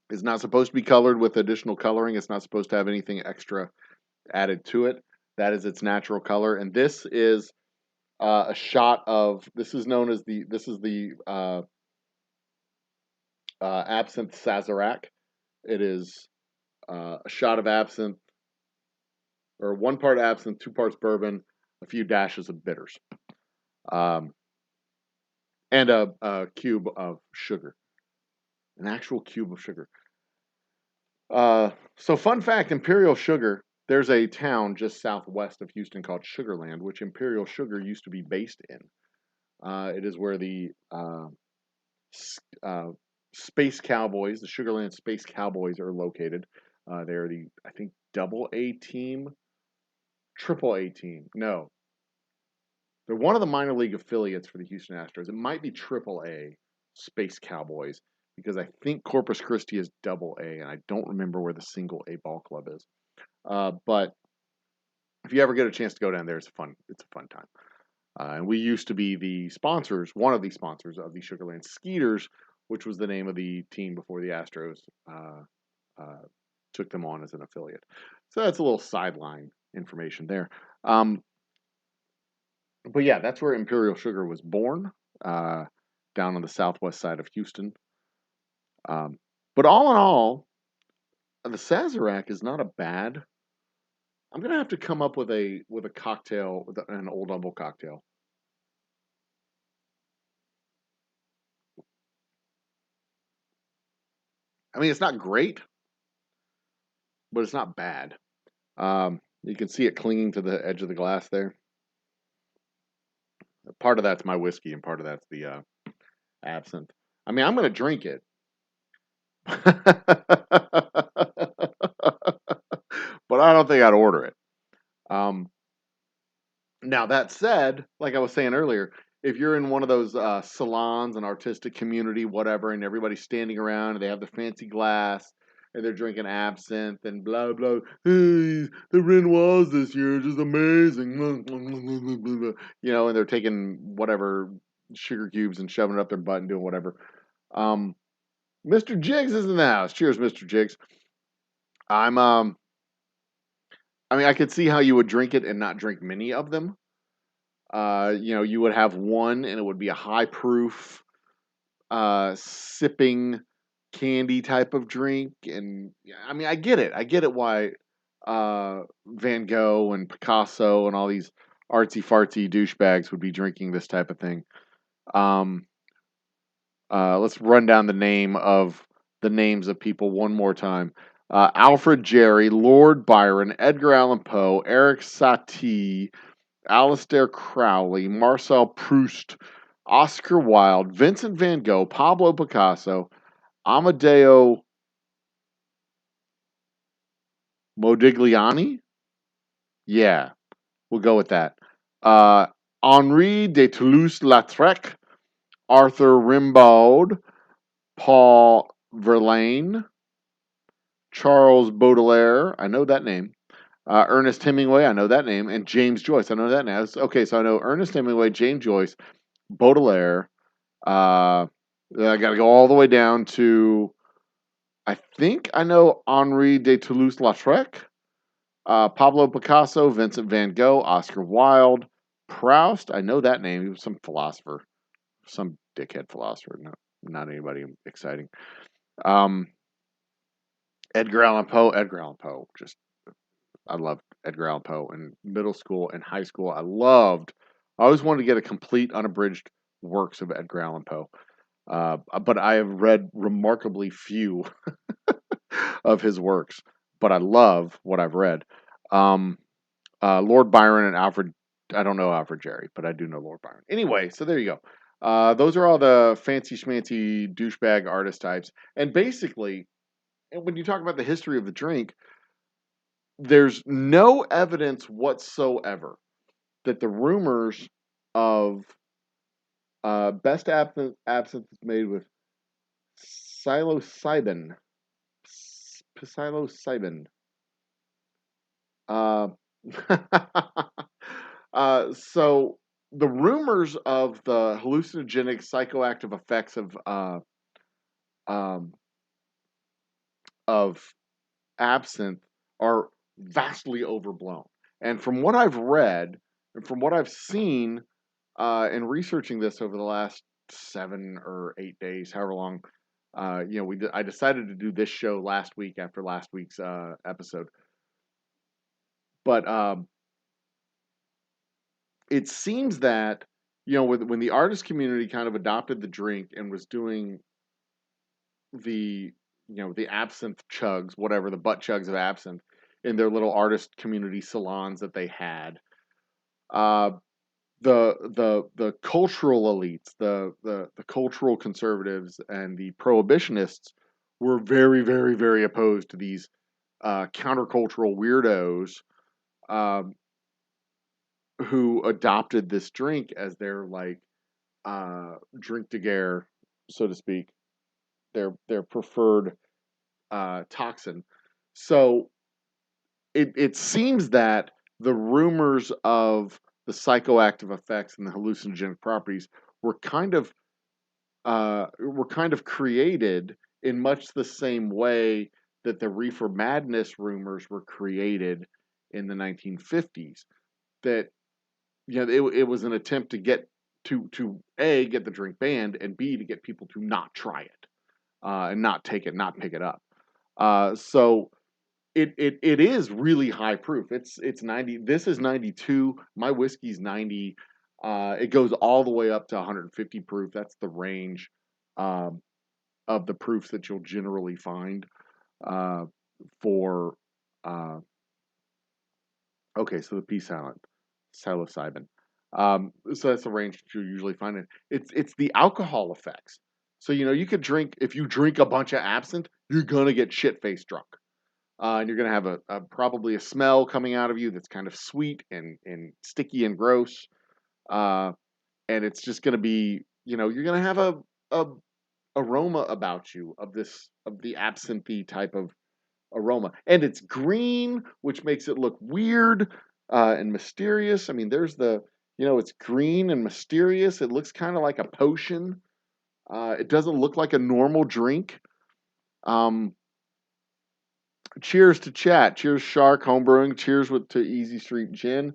It's not supposed to be colored with additional coloring. It's not supposed to have anything extra added to it. That is its natural color, and this is a shot of. This is known as the absinthe Sazerac. It is a shot of absinthe, or 1 part absinthe, 2 parts bourbon, a few dashes of bitters, um, and a cube of sugar, an actual cube of sugar. So fun fact, Imperial Sugar, there's a town just southwest of Houston called Sugarland, which Imperial Sugar used to be based in. It is where the Space Cowboys, the Sugarland Space Cowboys, are located. They're the, I think, double A team, triple A team. No, they're one of the minor league affiliates for the Houston Astros. It might be triple A Space Cowboys because I think Corpus Christi is double A, and I don't remember where the single A ball club is. But if you ever get a chance to go down there, it's a fun time. And we used to be the sponsors, one of the sponsors of the Sugarland Skeeters, which was the name of the team before the Astros took them on as an affiliate. So that's a little sideline information there. But yeah, that's where Imperial Sugar was born, down on the southwest side of Houston. But all in all, the Sazerac is not a bad. I'm gonna have to come up with a cocktail, with an Old Humble cocktail. I mean, it's not great, but it's not bad. You can see it clinging to the edge of the glass there. Part of that's my whiskey, and part of that's the absinthe. I mean, I'm gonna drink it, but I don't think I'd order it. Um, Now that said, like I was saying earlier, if you're in one of those salons and artistic community, whatever, and everybody's standing around and they have the fancy glass and they're drinking absinthe and blah blah, hey, the Renoirs this year is just amazing, and they're taking whatever sugar cubes and shoving it up their butt and doing whatever. Um, Mr. Jiggs is in the house. Cheers, Mr. Jiggs. I'm I mean, I could see how you would drink it and not drink many of them. You would have one, and it would be a high proof, sipping candy type of drink. And yeah, I mean, I get it. I get it why Van Gogh and Picasso and all these artsy fartsy douchebags would be drinking this type of thing. Um, let's run down the names of people one more time. Alfred Jarry, Lord Byron, Edgar Allan Poe, Eric Satie, Aleister Crowley, Marcel Proust, Oscar Wilde, Vincent van Gogh, Pablo Picasso, Amadeo Modigliani. Yeah, we'll go with that. Henri de Toulouse-Lautrec, Arthur Rimbaud, Paul Verlaine, Charles Baudelaire. I know that name. Ernest Hemingway. I know that name. And James Joyce. I know that name. Okay, so I know Ernest Hemingway, James Joyce, Baudelaire, I got to go all the way down to, I think I know Henri de Toulouse-Lautrec, Pablo Picasso, Vincent van Gogh, Oscar Wilde, Proust. I know that name. He was some philosopher, some dickhead philosopher. Not anybody exciting. Edgar Allan Poe. Edgar Allan Poe. I loved Edgar Allan Poe in middle school and high school. I always wanted to get a complete unabridged works of Edgar Allan Poe. But I have read remarkably few of his works, but I love what I've read. Um, Lord Byron and Alfred. I don't know Alfred Jerry, but I do know Lord Byron. Anyway, so there you go. Those are all the fancy schmancy douchebag artist types. And basically, when you talk about the history of the drink, there's no evidence whatsoever that the rumors of best absinthe is made with psilocybin. Psilocybin. Uh, so the rumors of the hallucinogenic psychoactive effects um, of absinthe are vastly overblown. And from what I've read and from what I've seen in researching this over the last 7 or 8 days, however long, I decided to do this show last week after last week's episode. But it seems that when the artist community kind of adopted the drink and was doing the the absinthe chugs, whatever, the butt chugs of absinthe in their little artist community salons that they had, uh, the cultural elites, the cultural conservatives, and the prohibitionists were very, very, very opposed to these countercultural weirdos um, who adopted this drink as their drink de guerre, so to speak, their preferred toxin. So it seems that the rumors of the psychoactive effects and the hallucinogenic properties were kind of created in much the same way that the reefer madness rumors were created in the 1950s. That it was an attempt to get to A, get the drink banned, and B, to get people to not try it and not take it, not pick it up. So it is really high proof. It's 90. This is 92. My whiskey's 90. It goes all the way up to 150 proof. That's the range um, of the proofs that you'll generally find for. Uh, okay, so the P silent, psilocybin. So that's the range that you usually find it. It's the alcohol effects. So you could drink, if you drink a bunch of absinthe, you're gonna get shit faced drunk. And you're going to have probably a smell coming out of you that's kind of sweet and sticky and gross. Uh, and it's just going to be, you're going to have a aroma about you of the absinthe type of aroma. And it's green, which makes it look weird and mysterious. I mean, it's green and mysterious. It looks kind of like a potion. It doesn't look like a normal drink. Cheers to chat. Cheers, Shark Homebrewing. Cheers to Easy Street Gin.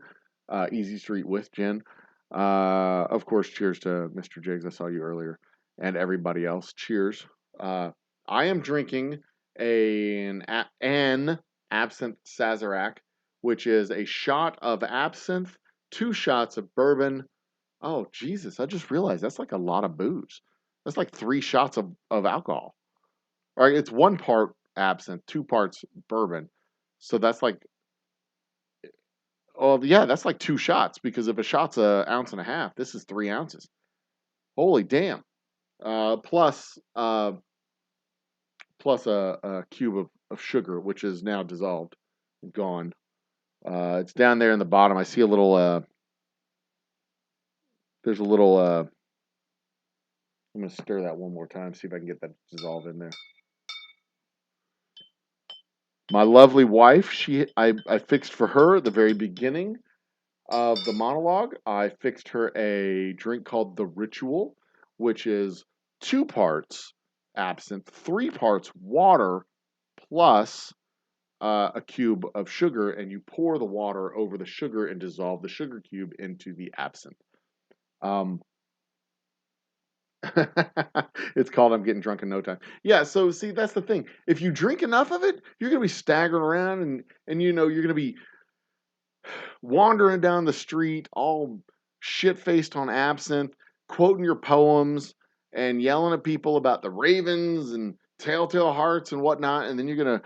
Easy Street with Gin. Of course, cheers to Mr. Jigs. I saw you earlier. And everybody else. Cheers. I am drinking an Absinthe Sazerac, which is a shot of absinthe, 2 shots of bourbon. Oh, Jesus. I just realized that's like a lot of booze. That's like 3 shots of alcohol. All right, it's 1 part absinthe, 2 parts bourbon. So that's like, oh yeah, that's like 2 shots, because if a shot's an ounce and a half, this is 3 ounces. Holy damn! Plus a cube of sugar, which is now dissolved, gone. It's down there in the bottom. I see a little. There's a little. I'm gonna stir that one more time, see if I can get that dissolved in there. My lovely wife, I fixed for her at the very beginning of the monologue. I fixed her a drink called The Ritual, which is 2 parts absinthe, 3 parts water, plus a cube of sugar, and you pour the water over the sugar and dissolve the sugar cube into the absinthe. Um, it's called I'm Getting Drunk in No Time. Yeah, so see, that's the thing. If you drink enough of it, you're gonna be staggering around, and you're gonna be wandering down the street all shit faced on absinthe, quoting your poems and yelling at people about the ravens and telltale hearts and whatnot, and then you're gonna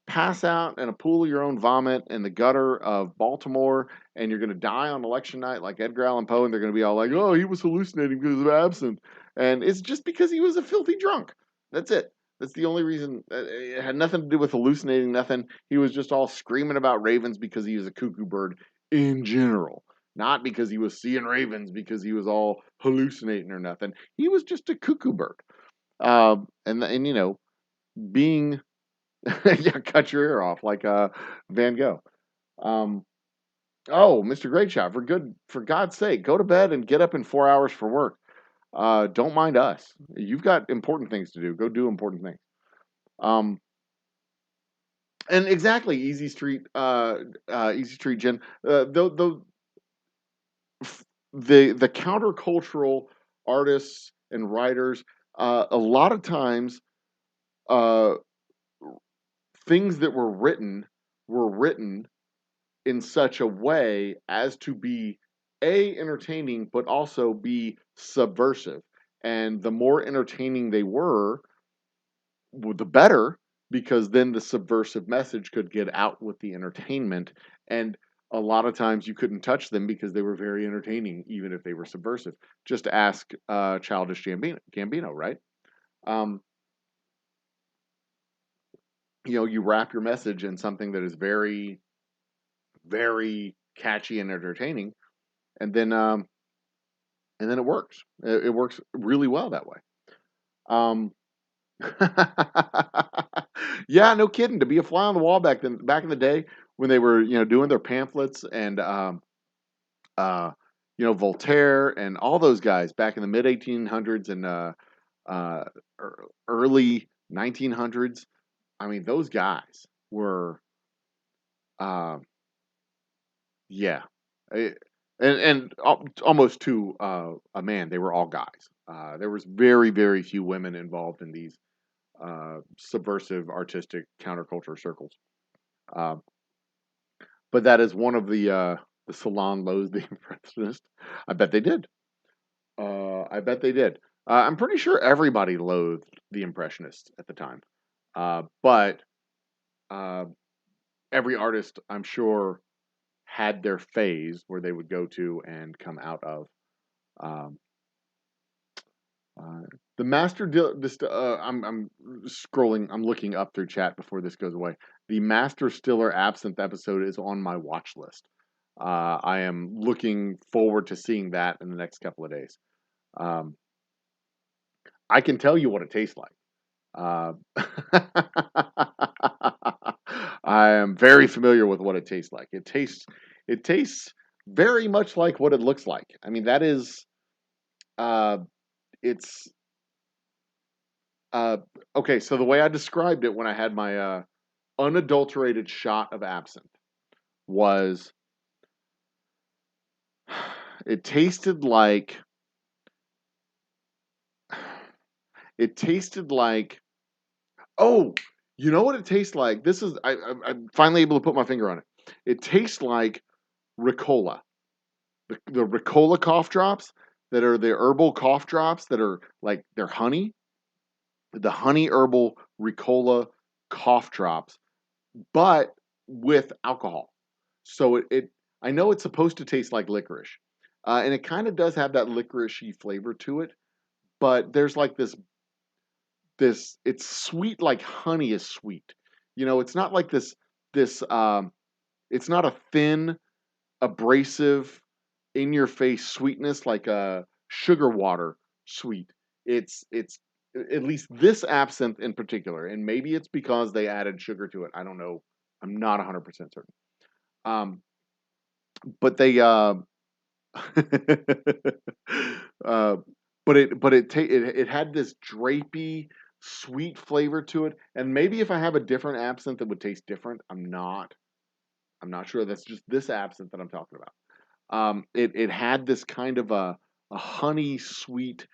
pass out in a pool of your own vomit in the gutter of Baltimore, and you're gonna die on election night like Edgar Allan Poe, and they're gonna be all like, "Oh, he was hallucinating because of absinthe," and it's just because he was a filthy drunk. That's it. That's the only reason. It had nothing to do with hallucinating, nothing. He was just all screaming about ravens because he was a cuckoo bird in general, not because he was seeing ravens because he was all hallucinating or nothing. He was just a cuckoo bird. And being yeah, cut your ear off like Van Gogh. Um, oh, Mr. Great Shot, for God's sake, go to bed and get up in 4 hours for work. Don't mind us. You've got important things to do. Go do important things. Um, and exactly, Easy Street Gin. The countercultural artists and writers, a lot of times, uh, things that were written in such a way as to be entertaining, but also be subversive. And the more entertaining they were, the better, because then the subversive message could get out with the entertainment. And a lot of times you couldn't touch them because they were very entertaining, even if they were subversive. Just ask Childish Gambino, right? Um, you wrap your message in something that is very, very catchy and entertaining, and then it works. It works really well that way. Um, yeah, no kidding. To be a fly on the wall back in the day when they were, doing their pamphlets and uh, Voltaire and all those guys back in the mid 1800s and uh, early 1900s. I mean, those guys were, uh, yeah, Eh, and almost to a man, they were all guys. There was very, very few women involved in these subversive, artistic counterculture circles. Uh, but that is one of the salon lows, the impressionist. I bet they did. I bet they did. I'm pretty sure everybody loathed the impressionists at the time. But uh, every artist, I'm sure, had their phase where they would go to and come out of. Um, uh, the I'm scrolling. I'm looking up through chat before this goes away. The Master Stiller Absinthe episode is on my watch list. I am looking forward to seeing that in the next couple of days. Um, I can tell you what it tastes like. Uh, I am very familiar with what it tastes like. It tastes very much like what it looks like. I mean, that is, uh, it's, uh, okay. So the way I described it when I had my unadulterated shot of absinthe was, it tasted like, it tasted like, oh, you know what it tastes like? I'm finally able to put my finger on it. It tastes like Ricola. The Ricola cough drops that are the herbal cough drops that are like they're honey, the honey herbal Ricola cough drops, but with alcohol. So I know it's supposed to taste like licorice, and it kind of does have that licoricey flavor to it. But there's like this it's sweet like honey is sweet. It's not like this. It's not a thin, abrasive, in your face sweetness like a sugar water sweet. It's at least this absinthe in particular, and maybe it's because they added sugar to it. I don't know. I'm not 100% certain. Um, but they uh, but it had this drapey, sweet flavor to it. And maybe if I have a different absinthe, it would taste different. I'm not sure. That's just this absinthe that I'm talking about. It had this kind of a honey sweet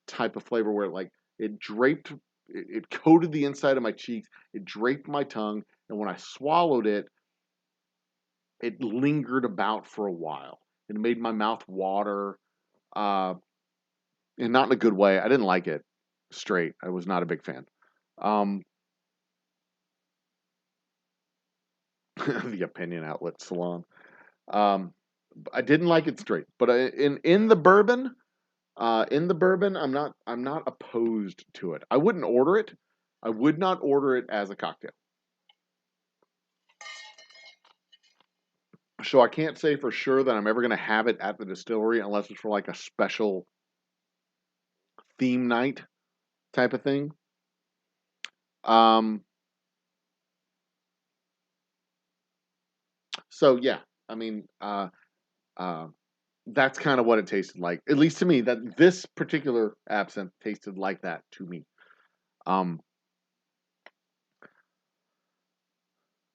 type of flavor where it draped, it coated the inside of my cheeks, it draped my tongue, and when I swallowed it, it lingered about for a while. It made my mouth water, and not in a good way. I didn't like it straight. I was not a big fan. Um, the opinion outlet salon. Um, I didn't like it straight, but in the bourbon, I'm not opposed to it. I wouldn't order it. I would not order it as a cocktail. So I can't say for sure that I'm ever going to have it at the distillery unless it's for like a special theme night type of thing. Um, so yeah, I mean, uh, that's kind of what it tasted like, at least to me. That this particular absinthe tasted like that to me. Um,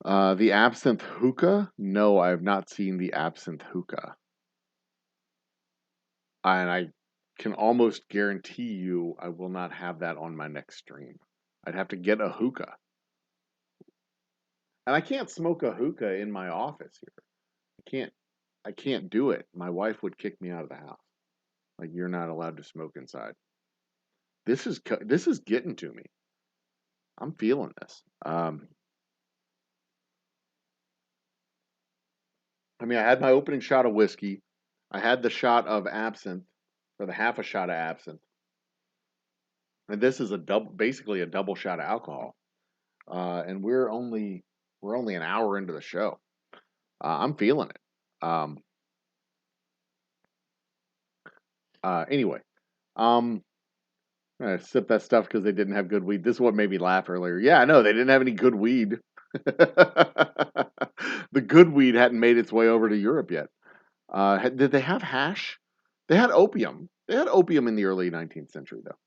the absinthe hookah? No, I have not seen the absinthe hookah, and I can almost guarantee you I will not have that on my next stream. I'd have to get a hookah, and I can't smoke a hookah in my office here. I can't do it. My wife would kick me out of the house. Like, you're not allowed to smoke inside. This is getting to me. I'm feeling this. I mean, I had my opening shot of whiskey. I had the shot of absinthe, or the half a shot of absinthe, and this is basically a double shot of alcohol. And we're only an hour into the show. I'm feeling it. Um, anyway, um, I sip that stuff because they didn't have good weed. This is what made me laugh earlier. Yeah, I know they didn't have any good weed. The good weed hadn't made its way over to Europe yet. Did they have hash? They had opium. They had opium in the early 19th century, though,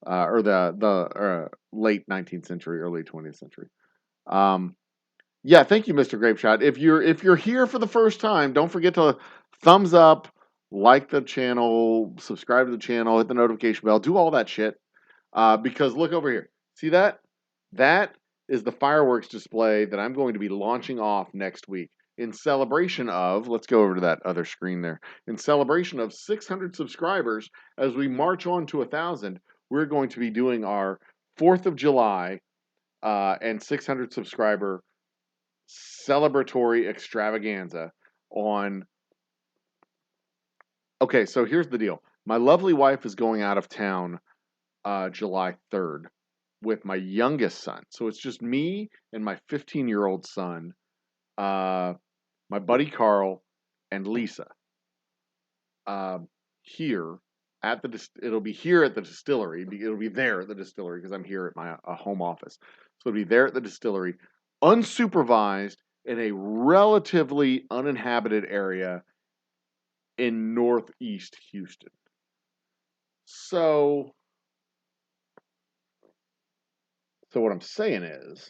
or the late 19th century, early 20th century. Um, yeah, thank you, Mr. Grapeshot. If you're here for the first time, don't forget to thumbs up, like the channel, subscribe to the channel, hit the notification bell, do all that shit. Because look over here. See that? That is the fireworks display that I'm going to be launching off next week in celebration of, let's go over to that other screen there. In celebration of 600 subscribers, as we march on to 1,000, we're going to be doing our 4th of July and 600 subscriber celebratory extravaganza on. Okay, so here's the deal. My lovely wife is going out of town July 3rd with my youngest son. So it's just me and my 15-year-old son, my buddy Carl, and Lisa. Here at it'll be here at the distillery. It'll be there at the distillery because I'm here at my home office. So it'll be there at the distillery, unsupervised in a relatively uninhabited area in northeast Houston. So what I'm saying is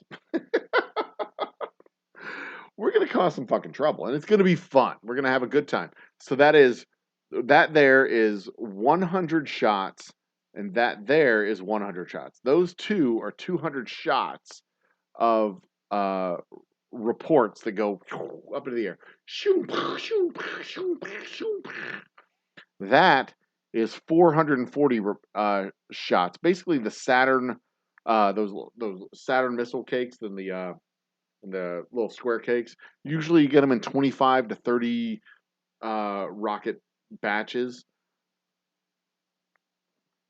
we're going to cause some fucking trouble, and it's going to be fun. We're going to have a good time. So that there is 100 shots, and that there is 100 shots. Those two are 200 shots of reports that go up into the air. That is 440 shots. Basically, the Saturn, those Saturn missile cakes and the little square cakes. Usually, you get them in 25 to 30 rocket batches.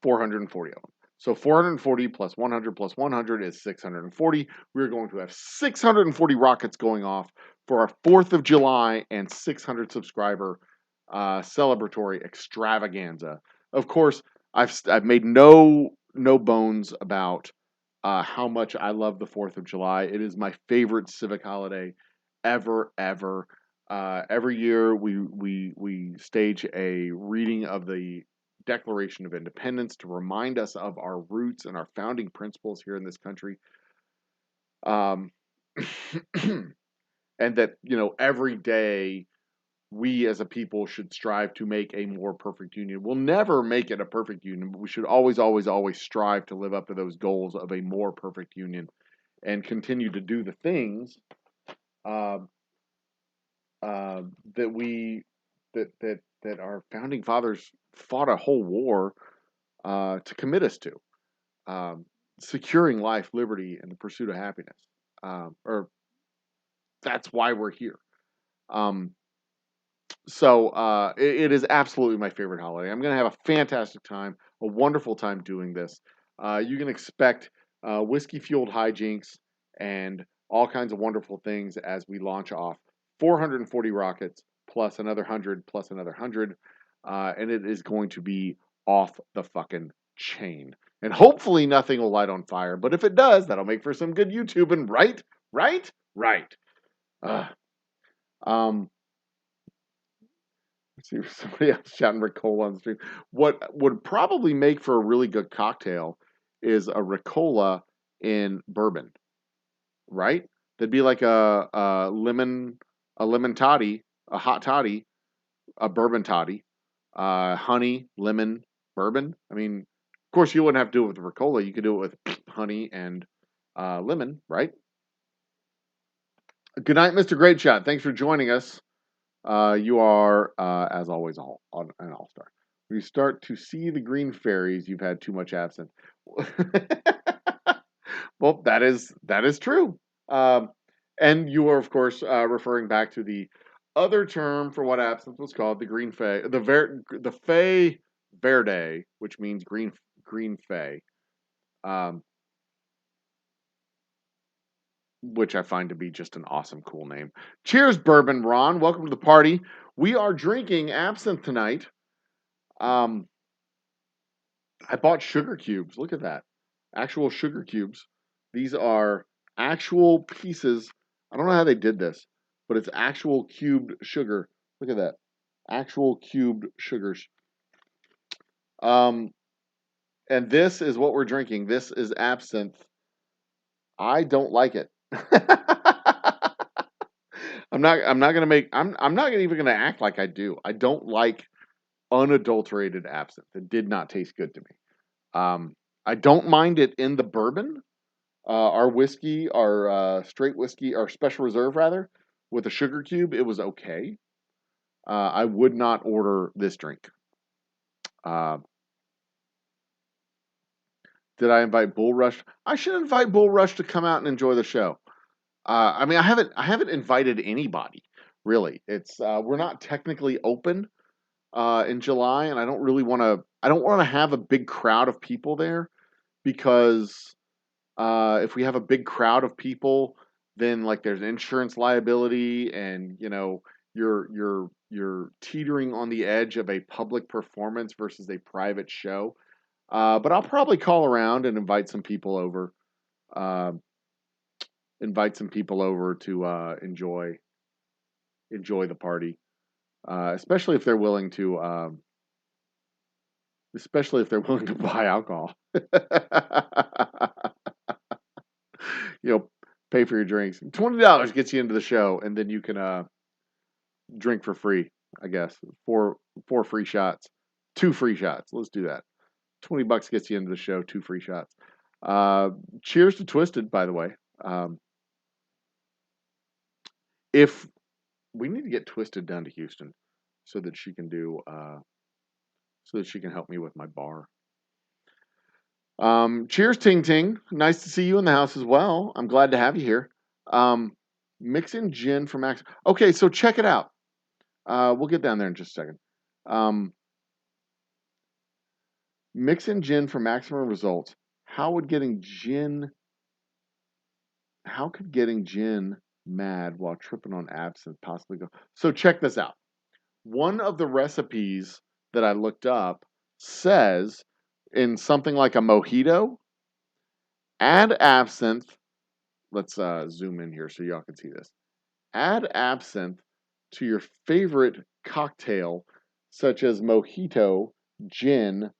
440 of them. So 440 plus 100 plus 100 is 640. We're going to have 640 rockets going off for our 4th of July and 600 subscriber celebratory extravaganza. Of course, I've made no bones about how much I love the 4th of July. It is my favorite civic holiday ever. Every year we stage a reading of the Declaration of Independence to remind us of our roots and our founding principles here in this country. Um, and that, every day we as a people should strive to make a more perfect union. We'll never make it a perfect union, but we should always, always, always strive to live up to those goals of a more perfect union and continue to do the things uh, that we that our founding fathers fought a whole war to commit us to, securing life, liberty, and the pursuit of happiness. Or that's why we're here. So it is absolutely my favorite holiday. I'm going to have a fantastic time, a wonderful time doing this. You can expect whiskey-fueled hijinks and all kinds of wonderful things as we launch off 440 rockets plus another 100 plus another 100. And it is going to be off the fucking chain. And hopefully nothing will light on fire. But if it does, that'll make for some good YouTubing, right? Right. See somebody else shouting Ricola on the stream. What would probably make for a really good cocktail is a Ricola in bourbon, right? That'd be like a lemon toddy, a hot toddy, a bourbon toddy, honey, lemon, bourbon. I mean, of course, you wouldn't have to do it with Ricola. You could do it with honey and lemon, right? Good night, Mr. Great Shot. Thanks for joining us. You are, as always, an all-star. When you start to see the green fairies, you've had too much absinthe. Well, that is true. And you are, of course, referring back to the other term for what absinthe was called, the green fay, the fay verde, which means green fay. Which I find to be just an awesome, cool name. Cheers, Bourbon Ron. Welcome to the party. We are drinking absinthe tonight. I bought sugar cubes. Look at that. Actual sugar cubes. These are actual pieces. I don't know how they did this, but it's actual cubed sugar. Look at that. Actual cubed sugars. And this is what we're drinking. This is absinthe. I don't like it. I'm not even gonna act like I do. I don't like unadulterated absinthe. It did not taste good to me. I don't mind it in the bourbon. Our whiskey, our straight whiskey, our special reserve rather, with a sugar cube, it was okay. I would not order this drink. Did I invite Bull Rush? I should invite Bull Rush to come out and enjoy the show. I mean, I haven't invited anybody really. It's we're not technically open in July, and I don't want to have a big crowd of people there because if we have a big crowd of people, then like there's insurance liability, and you're teetering on the edge of a public performance versus a private show. But I'll probably call around and invite some people over. To enjoy the party, especially if they're willing to buy alcohol. Pay for your drinks. $20 gets you into the show, and then you can drink for free. I guess four free shots, 2 free shots. Let's do that. $20 gets you into the show, 2 free shots. Cheers to Twisted, by the way. If we need to get Twisted down to Houston so that she can help me with my bar. Cheers, Ting Ting. Nice to see you in the house as well. I'm glad to have you here. Mixing gin for Max. Okay, so check it out. We'll get down there in just a second. Mixing gin for maximum results. How could getting gin mad while tripping on absinthe possibly go? So check this out. One of the recipes that I looked up says in something like a mojito, add absinthe. Let's zoom in here so y'all can see this. Add absinthe to your favorite cocktail, such as mojito, gin,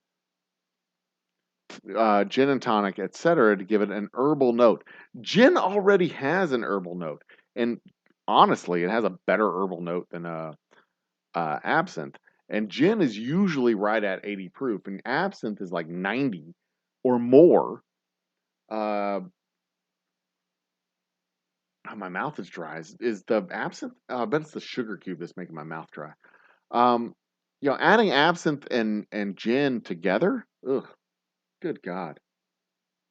gin and tonic, etc., to give it an herbal note. Gin already has an herbal note, and honestly, it has a better herbal note than absinthe. And gin is usually right at 80 proof, and absinthe is like 90 or more. My mouth is dry. Is the absinthe? I bet it's the sugar cube that's making my mouth dry. Um, adding absinthe and gin together. Ugh, good God.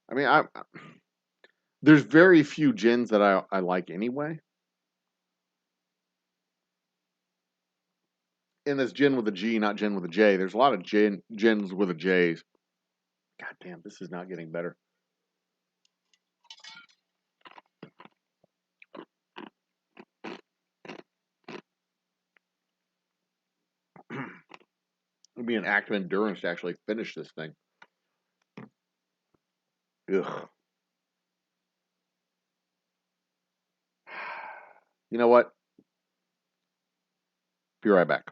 I mean, there's very few gins that I like anyway. And it's gin with a G, not gin with a J. There's a lot of gins with a J's. God damn, this is not getting better. It'd be an act of endurance to actually finish this thing. Ugh. You know what? Be right back.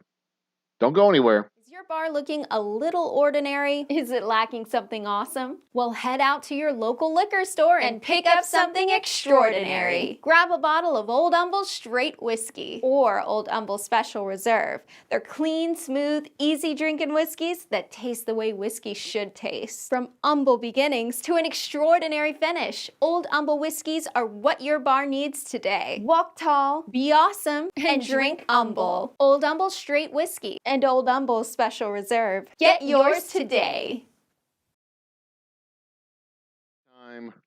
Don't go anywhere. Is your bar looking a little ordinary? Is it lacking something awesome? Well, head out to your local liquor store and pick up something extraordinary. Grab a bottle of Old Humble Straight Whiskey or Old Humble Special Reserve. They're clean, smooth, easy drinking whiskeys that taste the way whiskey should taste. From humble beginnings to an extraordinary finish, Old Humble whiskeys are what your bar needs today. Walk tall, be awesome, and drink humble. Old Humble Straight Whiskey and Old Humble Special Reserve. Get yours today.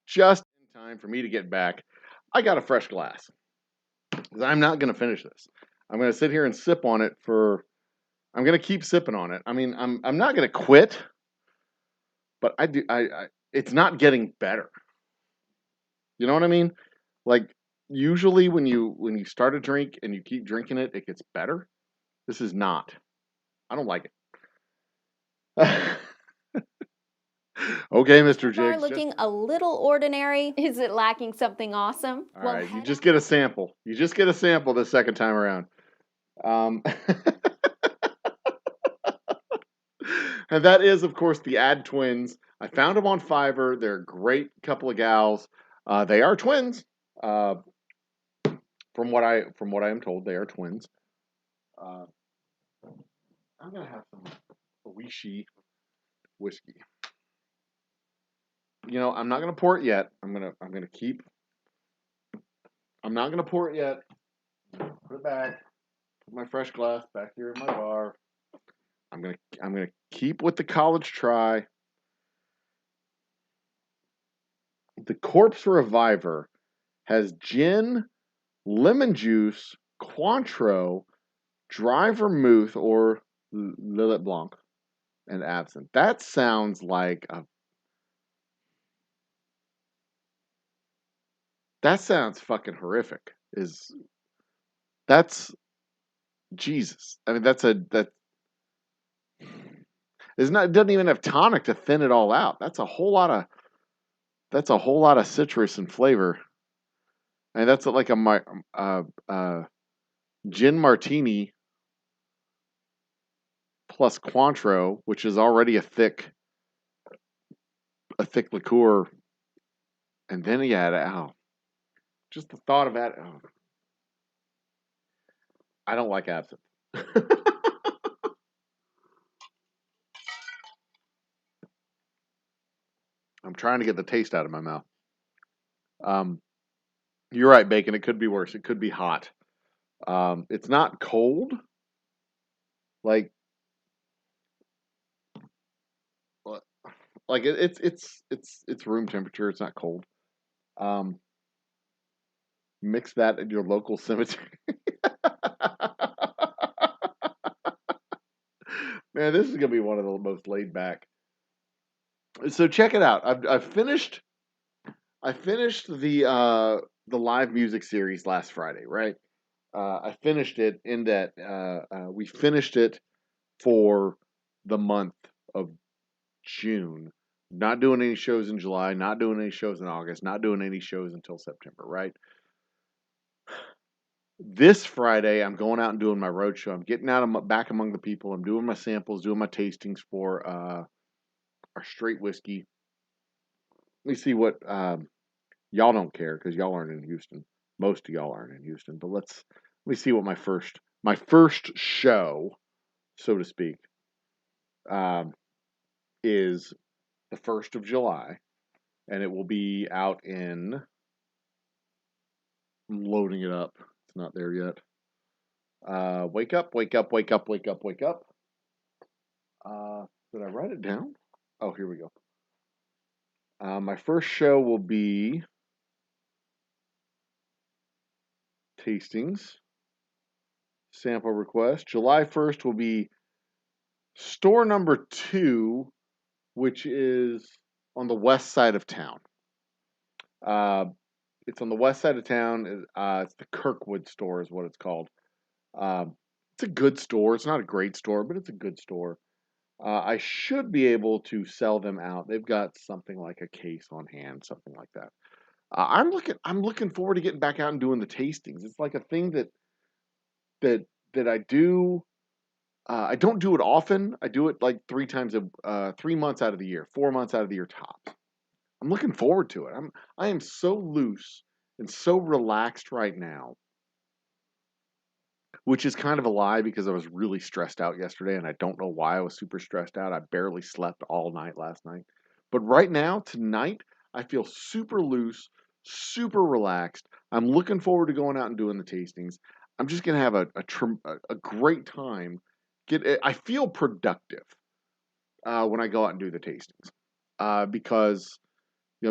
Just in time for me to get back. I got a fresh glass. I'm not going to finish this. I'm going to sit here and sip on it I'm going to keep sipping on it. I mean, I'm not going to quit, but it's not getting better. You know what I mean? Like usually when you start a drink and you keep drinking it, it gets better. This is not. I don't like it. Okay, Mr. Bar Jiggs. looking a little ordinary. Is it lacking something awesome? All right, you just get a sample. You just get a sample the second time around. And that is, of course, the Ad Twins. I found them on Fiverr. They're a great couple of gals. They are twins. From what I am told, they are twins. I'm gonna have some Oishi whiskey. I'm not gonna pour it yet. I'm gonna keep. I'm not gonna pour it yet. Put it back. Put my fresh glass back here in my bar. I'm gonna keep with the college try. The Corpse Reviver has gin, lemon juice, Cointreau, dry vermouth or Lillet Blanc, and absinthe. That sounds like that sounds fucking horrific. That's Jesus. I mean, it doesn't even have tonic to thin it all out. That's a whole lot of citrus and flavor. And that's like a gin martini plus Cointreau, which is already a thick liqueur, and then you add just the thought of that. Oh, I don't like absinthe. I'm trying to get the taste out of my mouth. You're right, Bacon. It could be worse. It could be hot. It's not cold. Like it's room temperature. It's not cold. Mix that in your local cemetery. Man, this is gonna be one of the most laid back. So check it out. I've finished. I finished the live music series last Friday. Right. I finished it in that we finished it for the month of June. Not doing any shows in July. Not doing any shows in August. Not doing any shows until September. Right. This Friday, I'm going out and doing my road show. I'm getting out back among the people. I'm doing my samples, doing my tastings for our straight whiskey. Let me see what y'all don't care because y'all aren't in Houston. Most of y'all aren't in Houston. But let me see what my first show, so to speak, um, is the 1st of July, and it will be out in. I'm loading it up. It's not there yet. Wake up, wake up, wake up, wake up, wake up. Did I write it down? Oh, here we go. My first show will be tastings, sample request. July 1st will be store number 2, which is on the west side of town. It's on the west side of town. It's the Kirkwood store is what it's called. It's a good store. It's not a great store, but it's a good store. I should be able to sell them out. They've got something like a case on hand, something like that. I'm looking forward to getting back out and doing the tastings. It's like a thing that I do. I don't do it often. I do it like 3 months out of the year, 4 months out of the year tops. I'm looking forward to it. I am so loose and so relaxed right now, which is kind of a lie because I was really stressed out yesterday, and I don't know why I was super stressed out. I barely slept all night last night. But right now, tonight, I feel super loose, super relaxed. I'm looking forward to going out and doing the tastings. I'm just gonna have a great time. I feel productive when I go out and do the tastings because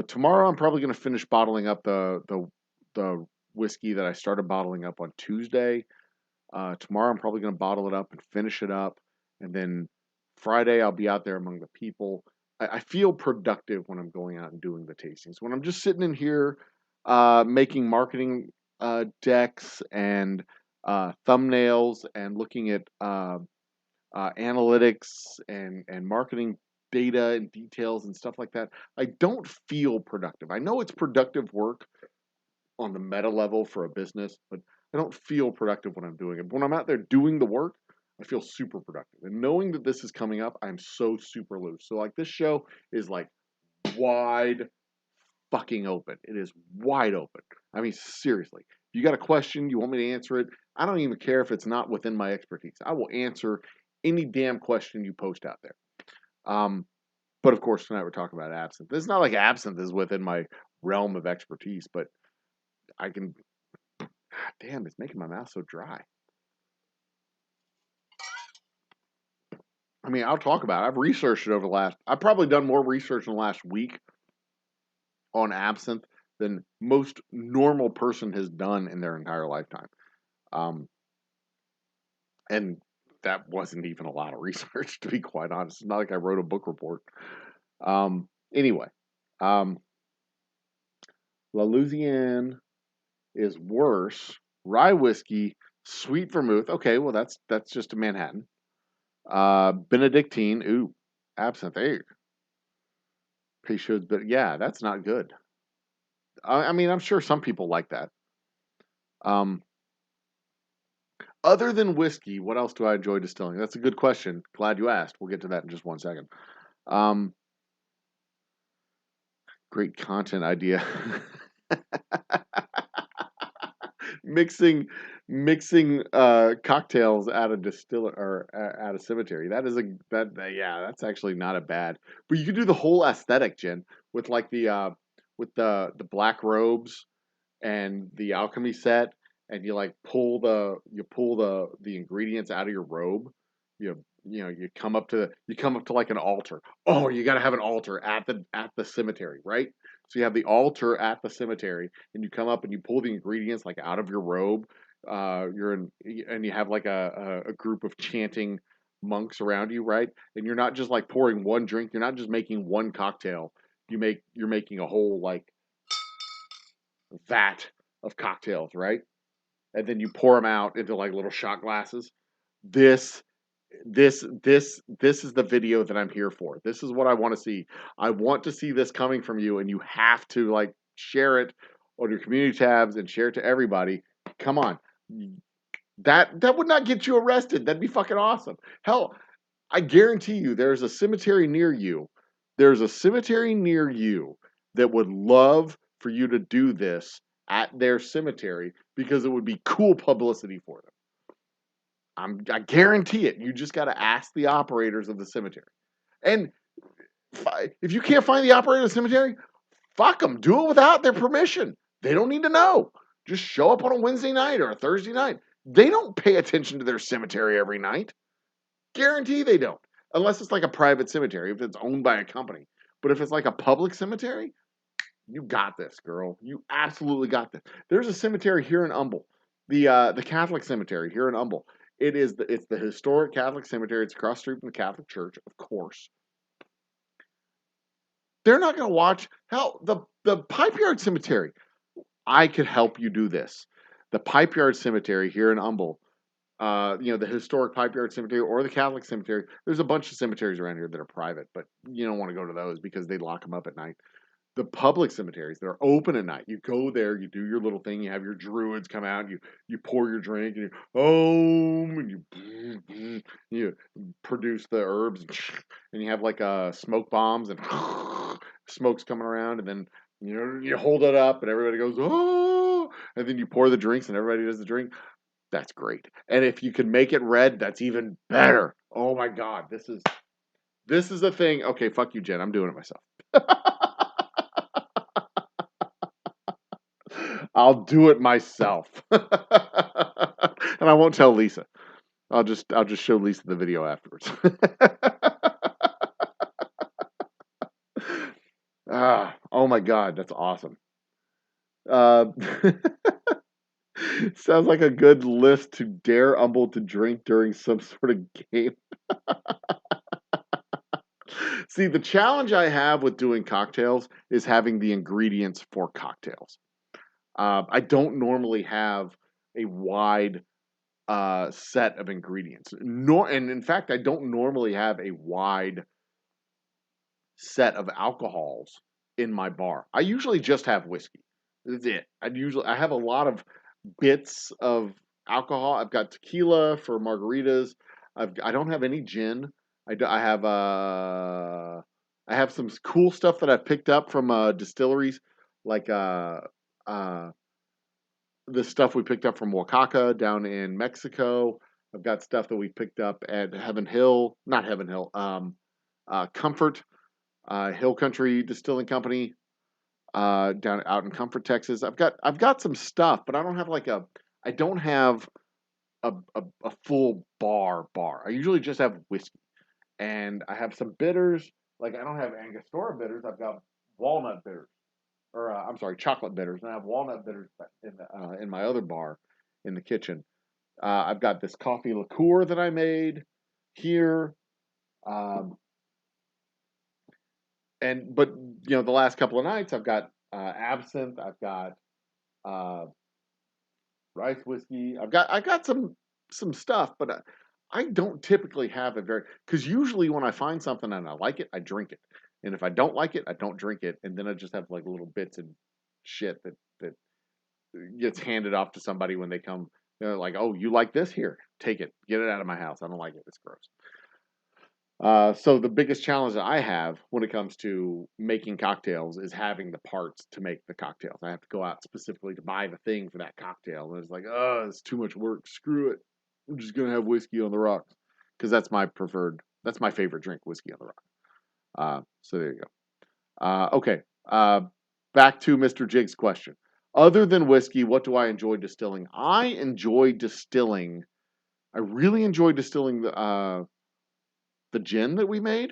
tomorrow I'm probably gonna finish bottling up the whiskey that I started bottling up on Tuesday. Tomorrow I'm probably going to bottle it up and finish it up, and then Friday I'll be out there among the people. I feel productive when I'm going out and doing the tastings. When I'm just sitting in here making marketing decks and thumbnails and looking at analytics and marketing data and details and stuff like that, I don't feel productive. I know it's productive work on the meta level for a business, but I don't feel productive when I'm doing it. When I'm out there doing the work, I feel super productive. And knowing that this is coming up, I'm so super loose. So like this show is like wide fucking open. It is wide open. I mean, seriously. If you got a question, you want me to answer it, I don't even care if it's not within my expertise. I will answer any damn question you post out there. But of course, tonight we're talking about absinthe. It's not like absinthe is within my realm of expertise, but I can. Damn, it's making my mouth so dry. I mean, I'll talk about it. I've researched it over the last. I've probably done more research in the last week on absinthe than most normal person has done in their entire lifetime. Um, and that wasn't even a lot of research, to be quite honest. It's not like I wrote a book report. Anyway, La Louisiane is worse. Rye whiskey, sweet vermouth. Okay, well that's just a Manhattan. Benedictine. Ooh, absinthe. Hey, Peychaud's, but yeah, that's not good. I mean, I'm sure some people like that. Um, Other than whiskey, what else do I enjoy distilling? That's a good question. Glad you asked. We'll get to that in just one second. Um, Great content idea. mixing mixing cocktails at a distiller or at a cemetery. Yeah, that's actually not a bad. But you could do the whole aesthetic, Jen, with like the black robes and the alchemy set, and you pull the ingredients out of your robe. You come up to like an altar. Oh, you got to have an altar at the cemetery, right? So you have the altar at the cemetery, and you come up and you pull the ingredients like out of your robe. And you have like a group of chanting monks around you, right? And you're not just like pouring one drink. You're not just making one cocktail. You're making a whole like vat of cocktails, right? And then you pour them out into like little shot glasses. This this is the video that I'm here for. This is what I want to see. I want to see this coming from you, and you have to like share it on your community tabs and share it to everybody. Come on. That would not get you arrested. That'd be fucking awesome. Hell, I guarantee you there's a cemetery near you. There's a cemetery near you that would love for you to do this at their cemetery because it would be cool publicity for them. I guarantee it. You just got to ask the operators of the cemetery. And if you can't find the operator of the cemetery, fuck them. Do it without their permission. They don't need to know. Just show up on a Wednesday night or a Thursday night. They don't pay attention to their cemetery every night. Guarantee they don't. Unless it's like a private cemetery, if it's owned by a company. But if it's like a public cemetery, you got this, girl. You absolutely got this. There's a cemetery here in Humble, the Catholic cemetery here in Humble. It's the historic Catholic cemetery. It's across the street from the Catholic Church, of course. They're not going to watch. Hell, the Pipe Yard Cemetery. I could help you do this. The Pipe Yard Cemetery here in Humble, the historic Pipe Yard Cemetery or the Catholic Cemetery. There's a bunch of cemeteries around here that are private, but you don't want to go to those because they lock them up at night. The public cemeteries, they're open at night. You go there, you do your little thing, you have your druids come out, you pour your drink, and you produce the herbs, and you have like smoke bombs and smoke's coming around, and then you hold it up, and everybody goes oh, and then you pour the drinks, and everybody does the drink. That's great. And if you can make it red, that's even better. Oh my God, this is a thing. Okay, fuck you, Jen. I'm doing it myself. I'll do it myself. And I won't tell Lisa. I'll just show Lisa the video afterwards. Oh my God, that's awesome. Sounds like a good list to dare Humble to drink during some sort of game. See, the challenge I have with doing cocktails is having the ingredients for cocktails. I don't normally have a wide set of ingredients. And in fact, I don't normally have a wide set of alcohols in my bar. I usually just have whiskey. That's it. I have a lot of bits of alcohol. I've got tequila for margaritas. I don't have any gin. I have some cool stuff that I picked up from distilleries, like uh, the stuff we picked up from Oaxaca down in Mexico. I've got stuff that we picked up at not Heaven Hill, Comfort, Hill Country Distilling Company, down out in Comfort, Texas. I've got some stuff, but I don't have I don't have a full bar. I usually just have whiskey, and I have some bitters. Like I don't have Angostura bitters. I've got walnut bitters, or I'm sorry, chocolate bitters, and I have walnut bitters in my other bar in the kitchen. I've got this coffee liqueur that I made here. Um, but the last couple of nights I've got absinthe, I've got uh, rice whiskey, I got some stuff, but I don't typically have a very because usually when I find something and I like it, I drink it, and if I don't like it, I don't drink it, and then I just have like little bits and shit that gets handed off to somebody when they come. They're like, "Oh, you like this? Here, take it. Get it out of my house. I don't like it. It's gross." So the biggest challenge that I have when it comes to making cocktails is having the parts to make the cocktails. I have to go out specifically to buy the thing for that cocktail, and it's like, oh, it's too much work. Screw it. I'm just gonna have whiskey on the rocks because that's my preferred. That's my favorite drink, whiskey on the rocks. So there you go. Okay. Back to Mr. Jig's question. Other than whiskey, what do I enjoy distilling? I enjoy distilling. I really enjoy distilling the gin that we made,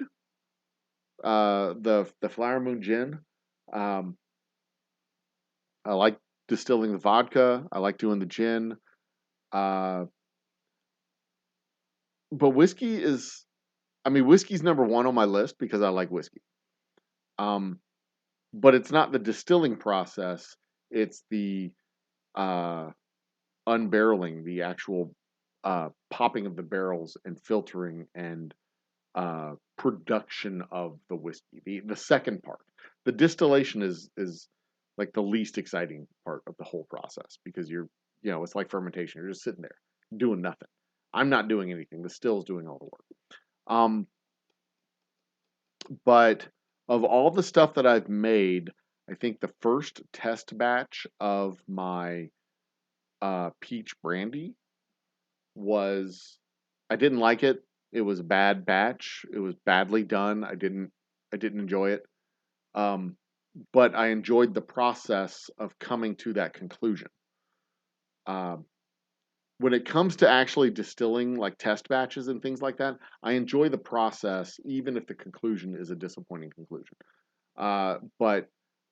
the Flower Moon gin. Um, I like distilling the vodka. I like doing the gin. Uh, but whiskey's number one on my list because I like whiskey. But it's not the distilling process. It's the uh, unbarreling, the actual popping of the barrels and filtering and production of the whiskey. The second part, the distillation is like the least exciting part of the whole process because it's like fermentation. You're just sitting there doing nothing. I'm not doing anything. The still's doing all the work. Um, but of all the stuff that I've made, I think the first test batch of my peach brandy was, I didn't like it. It was a bad batch. It was badly done. I didn't enjoy it. Um, but I enjoyed the process of coming to that conclusion. Um, when it comes to actually distilling like test batches and things like that, I enjoy the process, even if the conclusion is a disappointing conclusion. But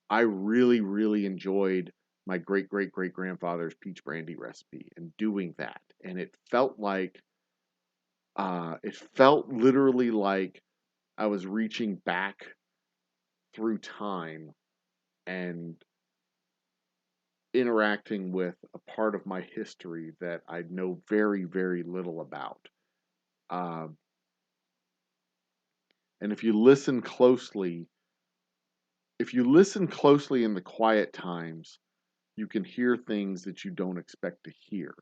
I really, really enjoyed my great great great grandfather's peach brandy recipe and doing that. And it felt literally like I was reaching back through time and interacting with a part of my history that I know very, very little about. Um, and if you listen closely in the quiet times, you can hear things that you don't expect to hear.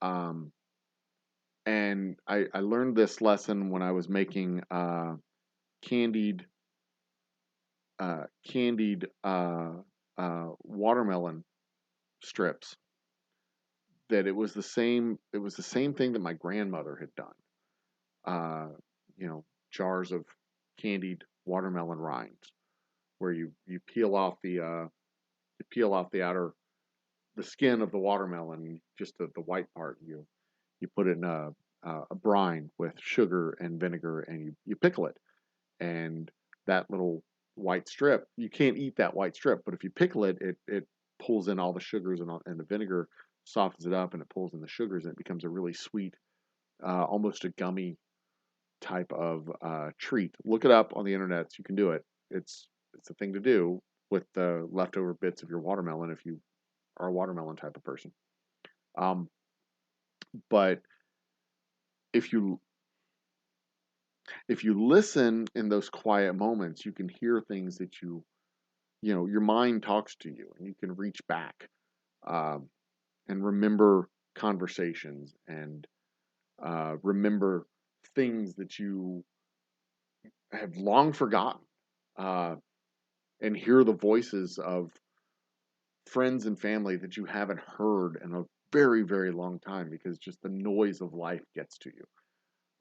Um, and I learned this lesson when I was making candied candied watermelon strips. That it was the same thing that my grandmother had done. Uh, Jars of candied watermelon rinds, where you peel off the skin of the watermelon, just the white part. You put it in a brine with sugar and vinegar, and you pickle it. And that little white strip, you can't eat that white strip, but if you pickle it, it pulls in all the sugars, and the vinegar softens it up, and it pulls in the sugars, and it becomes a really sweet, almost a gummy type of treat. Look it up on the internet. So you can do it. It's a thing to do with the leftover bits of your watermelon if you are a watermelon type of person. Um, but if you if you listen in those quiet moments, you can hear things that your mind talks to you, and you can reach back, um, and remember conversations, and remember things that you have long forgotten, uh, and hear the voices of friends and family that you haven't heard in a very, very long time, because just the noise of life gets to you.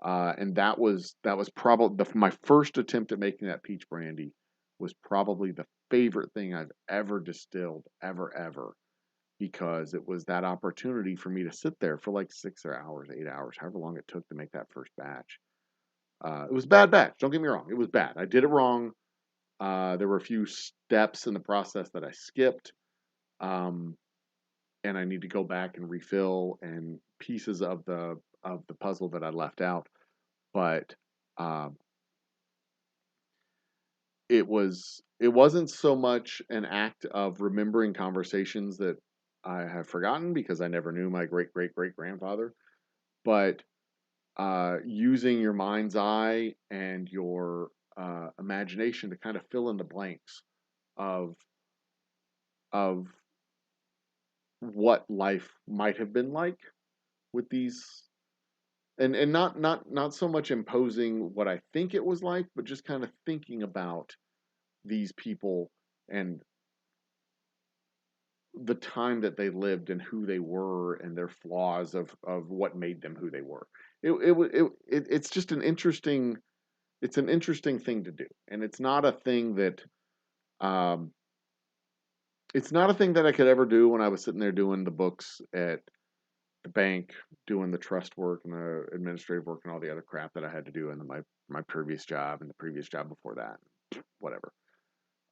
And that was probably my first attempt at making that peach brandy was probably the favorite thing I've ever distilled, ever, because it was that opportunity for me to sit there for like 6 hours, 8 hours, however long it took to make that first batch. It was a bad batch. Don't get me wrong. It was bad. I did it wrong. There were a few steps in the process that I skipped. Um, and I need to go back and refill and pieces of the puzzle that I left out. But um, it wasn't so much an act of remembering conversations that I have forgotten because I never knew my great great great grandfather, but using your mind's eye and your imagination to kind of fill in the blanks of of what life might have been like with these, and not so much imposing what I think it was like, but just kind of thinking about these people and the time that they lived and who they were and their flaws of what made them who they were. It's just an interesting thing to do, and um it's not a thing that I could ever do when I was sitting there doing the books at the bank, doing the trust work and the administrative work and all the other crap that I had to do in my previous job and the previous job before that, whatever.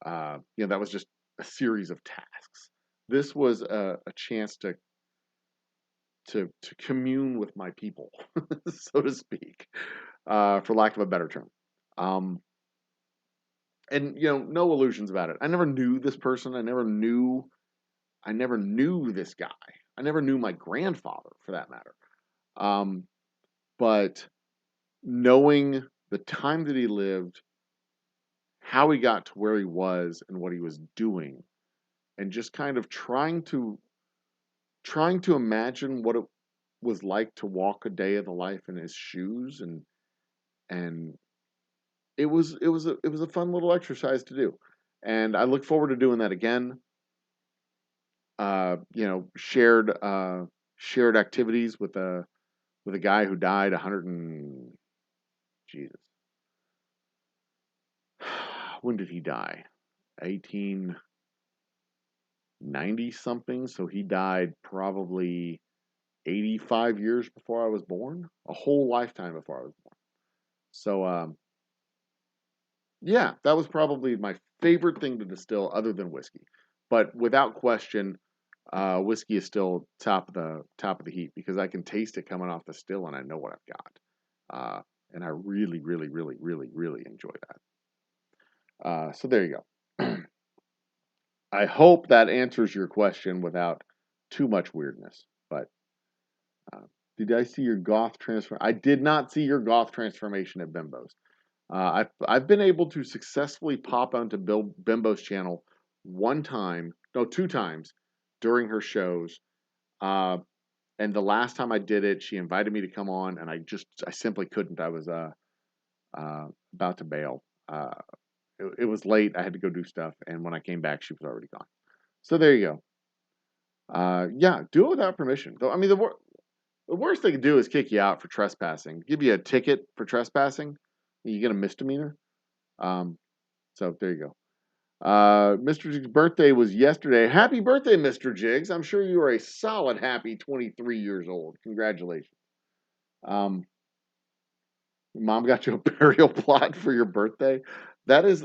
That was just a series of tasks. This was a chance to commune with my people, so to speak, for lack of a better term. Um, and no illusions about it. I never knew this person. I never knew this guy. I never knew my grandfather, for that matter. Um, but knowing the time that he lived, how he got to where he was, and what he was doing, and just kind of trying to trying to imagine what it was like to walk a day of the life in his shoes, and it was a fun little exercise to do, and I look forward to doing that again. Shared activities with a guy who died 100 and Jesus. When did he die? 1890 something. So he died probably 85 years before I was born, a whole lifetime before I was born. So yeah, that was probably my favorite thing to distill other than whiskey. But without question, whiskey is still top of the heap because I can taste it coming off the still and I know what I've got. And I really, really, really, really, really enjoy that. So there you go. I hope that answers your question without too much weirdness. But did I see your goth transfer? I did not see your goth transformation at Bimbo's. I've been able to successfully pop onto Bimbo's channel two times during her shows. And the last time I did it, she invited me to come on, and I simply couldn't. I was about to bail. It was late. I had to go do stuff, and when I came back, she was already gone. So there you go. Yeah, do it without permission. Though I mean, the worst they could do is kick you out for trespassing. Give you a ticket for trespassing. You get a misdemeanor. So there you go. Mr. Jiggs' birthday was yesterday. Happy birthday, Mr. Jiggs. I'm sure you are a solid, happy 23 years old. Congratulations. Mom got you a burial plot for your birthday. That is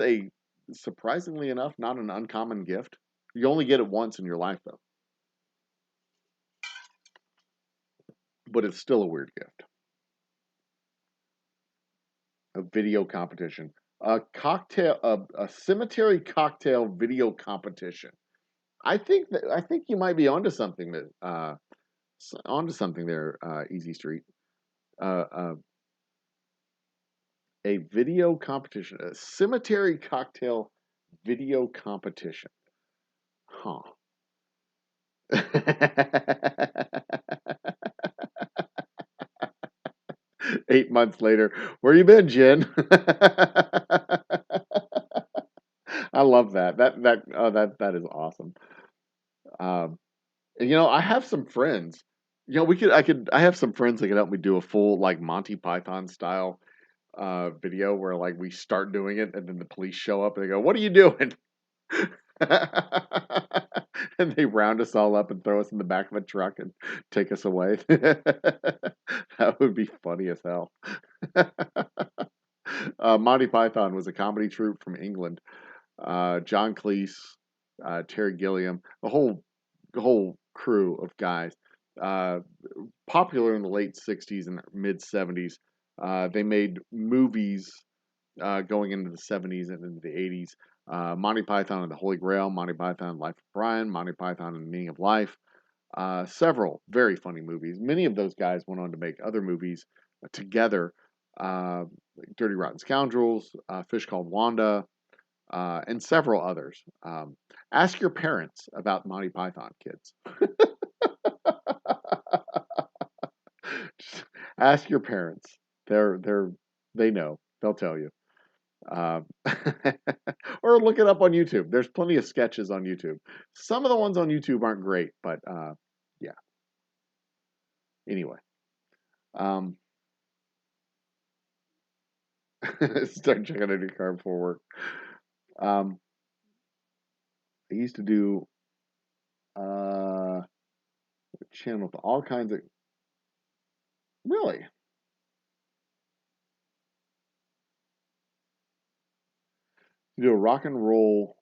a surprisingly enough not an uncommon gift. You only get it once in your life though. But it's still a weird gift. A video competition. A cemetery cocktail video competition. I think you might be onto something there, Easy Street. A video competition, a cemetery cocktail video competition. Huh. 8 months later, where you been, Jen? I love that. That is awesome. And I have some friends. I have some friends that could help me do a full like Monty Python style video where like we start doing it and then the police show up and they go, "What are you doing?" And they round us all up and throw us in the back of a truck and take us away. That would be funny as hell. Monty Python was a comedy troupe from England. John Cleese, Terry Gilliam, the whole crew of guys. Popular in the late 60s and mid 70s. They made movies going into the 70s and into the 80s. Monty Python and the Holy Grail, Monty Python and Life of Brian, Monty Python and the Meaning of Life. Several very funny movies. Many of those guys went on to make other movies together. Like Dirty Rotten Scoundrels, Fish Called Wanda, and several others. Ask your parents about Monty Python, kids. Just ask your parents. They know. They'll tell you. Or look it up on YouTube. There's plenty of sketches on YouTube. Some of the ones on YouTube aren't great, but yeah. Anyway, start checking out your car before work. I used to do a channel with all kinds of really. You do a rock and roll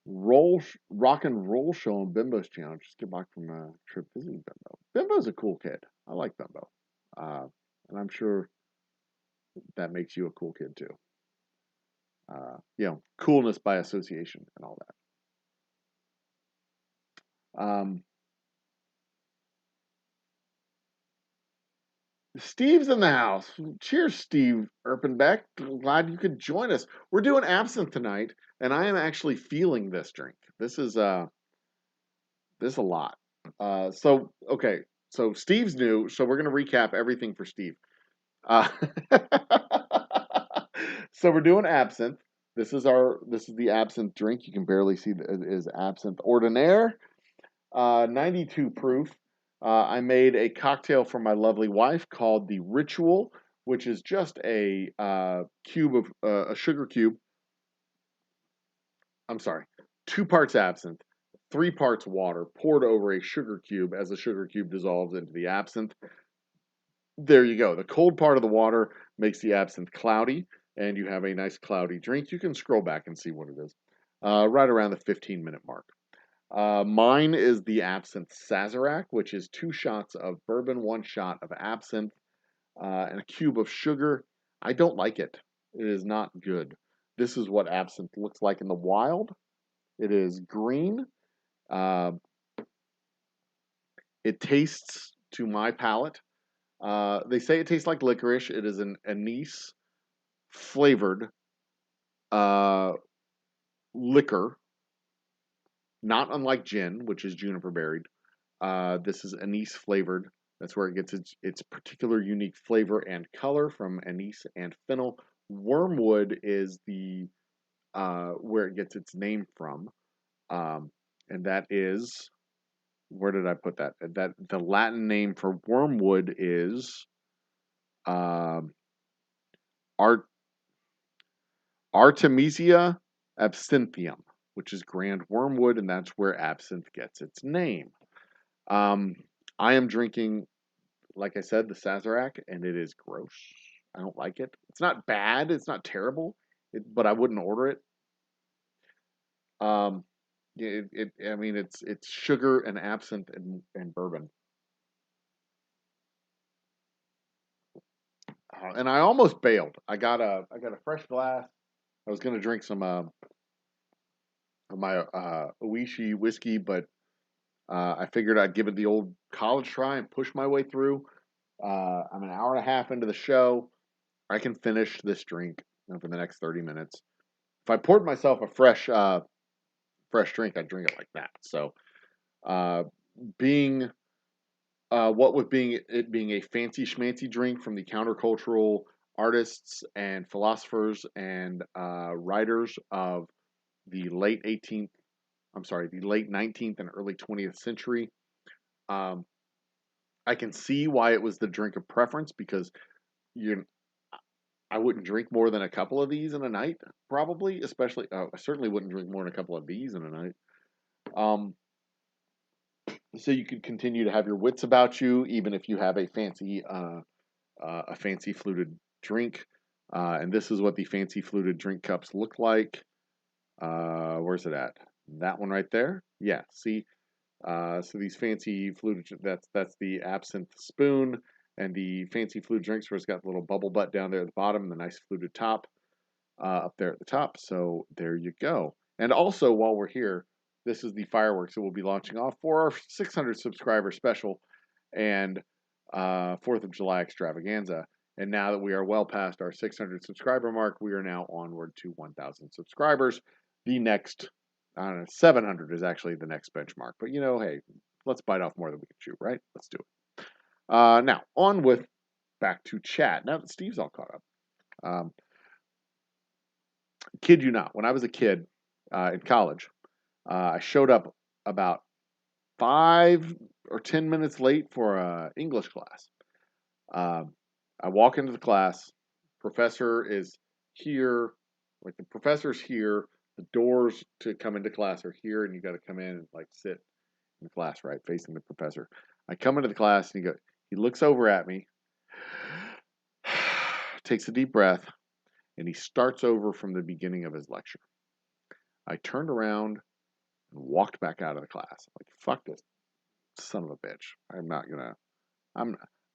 show on Bimbo's channel. Just get back from a trip visiting Bimbo. Bimbo's a cool kid. I like Bimbo, and I'm sure that makes you a cool kid too. Coolness by association and all that. Steve's in the house. Cheers, Steve Erpenbeck. Glad you could join us. We're doing absinthe tonight, and I am actually feeling this drink. This is a lot. Okay. So Steve's new. So we're gonna recap everything for Steve. Uh, so we're doing absinthe. This is the absinthe drink. You can barely see it is absinthe ordinaire, 92 proof. I made a cocktail for my lovely wife called the Ritual, which is just a cube of a sugar cube. I'm sorry, 2 parts absinthe, 3 parts water poured over a sugar cube as the sugar cube dissolves into the absinthe. There you go. The cold part of the water makes the absinthe cloudy, and you have a nice cloudy drink. You can scroll back and see what it is. Right around the 15-minute mark. Mine is the absinthe Sazerac, which is 2 shots of bourbon, 1 shot of absinthe, and a cube of sugar. I don't like it. It is not good. This is what absinthe looks like in the wild. It is green. Uh, it tastes, to my palate, they say it tastes like licorice. It is an anise flavored uh, liquor, not unlike gin, which is juniper berried. This is anise flavored. That's where it gets its particular unique flavor and color from anise and fennel. Wormwood is the where it gets its name from, and that is where did I put that? That the Latin name for wormwood is um, art Artemisia absinthium, which is grand wormwood, and that's where absinthe gets its name. Um, I am drinking, like I said, the Sazerac, and it is gross. I don't like it. It's not bad. It's not terrible, but I wouldn't order it. Um, I mean, it's sugar and absinthe and bourbon. And I almost bailed. I got a fresh glass. I was gonna drink some of my Oishi whiskey, but I figured I'd give it the old college try and push my way through. I'm an hour and a half into the show. I can finish this drink for the next 30 minutes. If I poured myself a fresh drink, I'd drink it like that. So, uh, being what with being a fancy schmancy drink from the countercultural artists and philosophers and writers of the late 18th, I'm sorry, the late 19th and early 20th century. Um, I can see why it was the drink of preference because you I wouldn't drink more than a couple of these in a night, probably. Especially, I certainly wouldn't drink more than a couple of these in a night. Um, so you could continue to have your wits about you, even if you have a fancy fluted drink. And this is what the fancy fluted drink cups look like. Where's it at? That one right there. Yeah. See, so these fancy fluted, that's the absinthe spoon, and the fancy flute drinks where it's got the little bubble butt down there at the bottom and the nice fluted top up there at the top. So there you go. And also, while we're here, this is the fireworks that we'll be launching off for our 600 subscriber special and 4th of July extravaganza. And now that we are well past our 600 subscriber mark, we are now onward to 1,000 subscribers. The next, I don't know, 700 is actually the next benchmark. But hey, let's bite off more than we can chew, right? Let's do it. Now, on with back to chat. Now that Steve's all caught up. Kid you not, when I was a kid in college, I showed up about 5 or 10 minutes late for a English class. I walk into the class, professor is here, like the professor's here, the doors to come into class are here, and you got to come in and like sit in the class, right, facing the professor. I come into the class and he looks over at me, takes a deep breath, and he starts over from the beginning of his lecture. I turned around and walked back out of the class. I'm like, fuck this son of a bitch. I'm not gonna.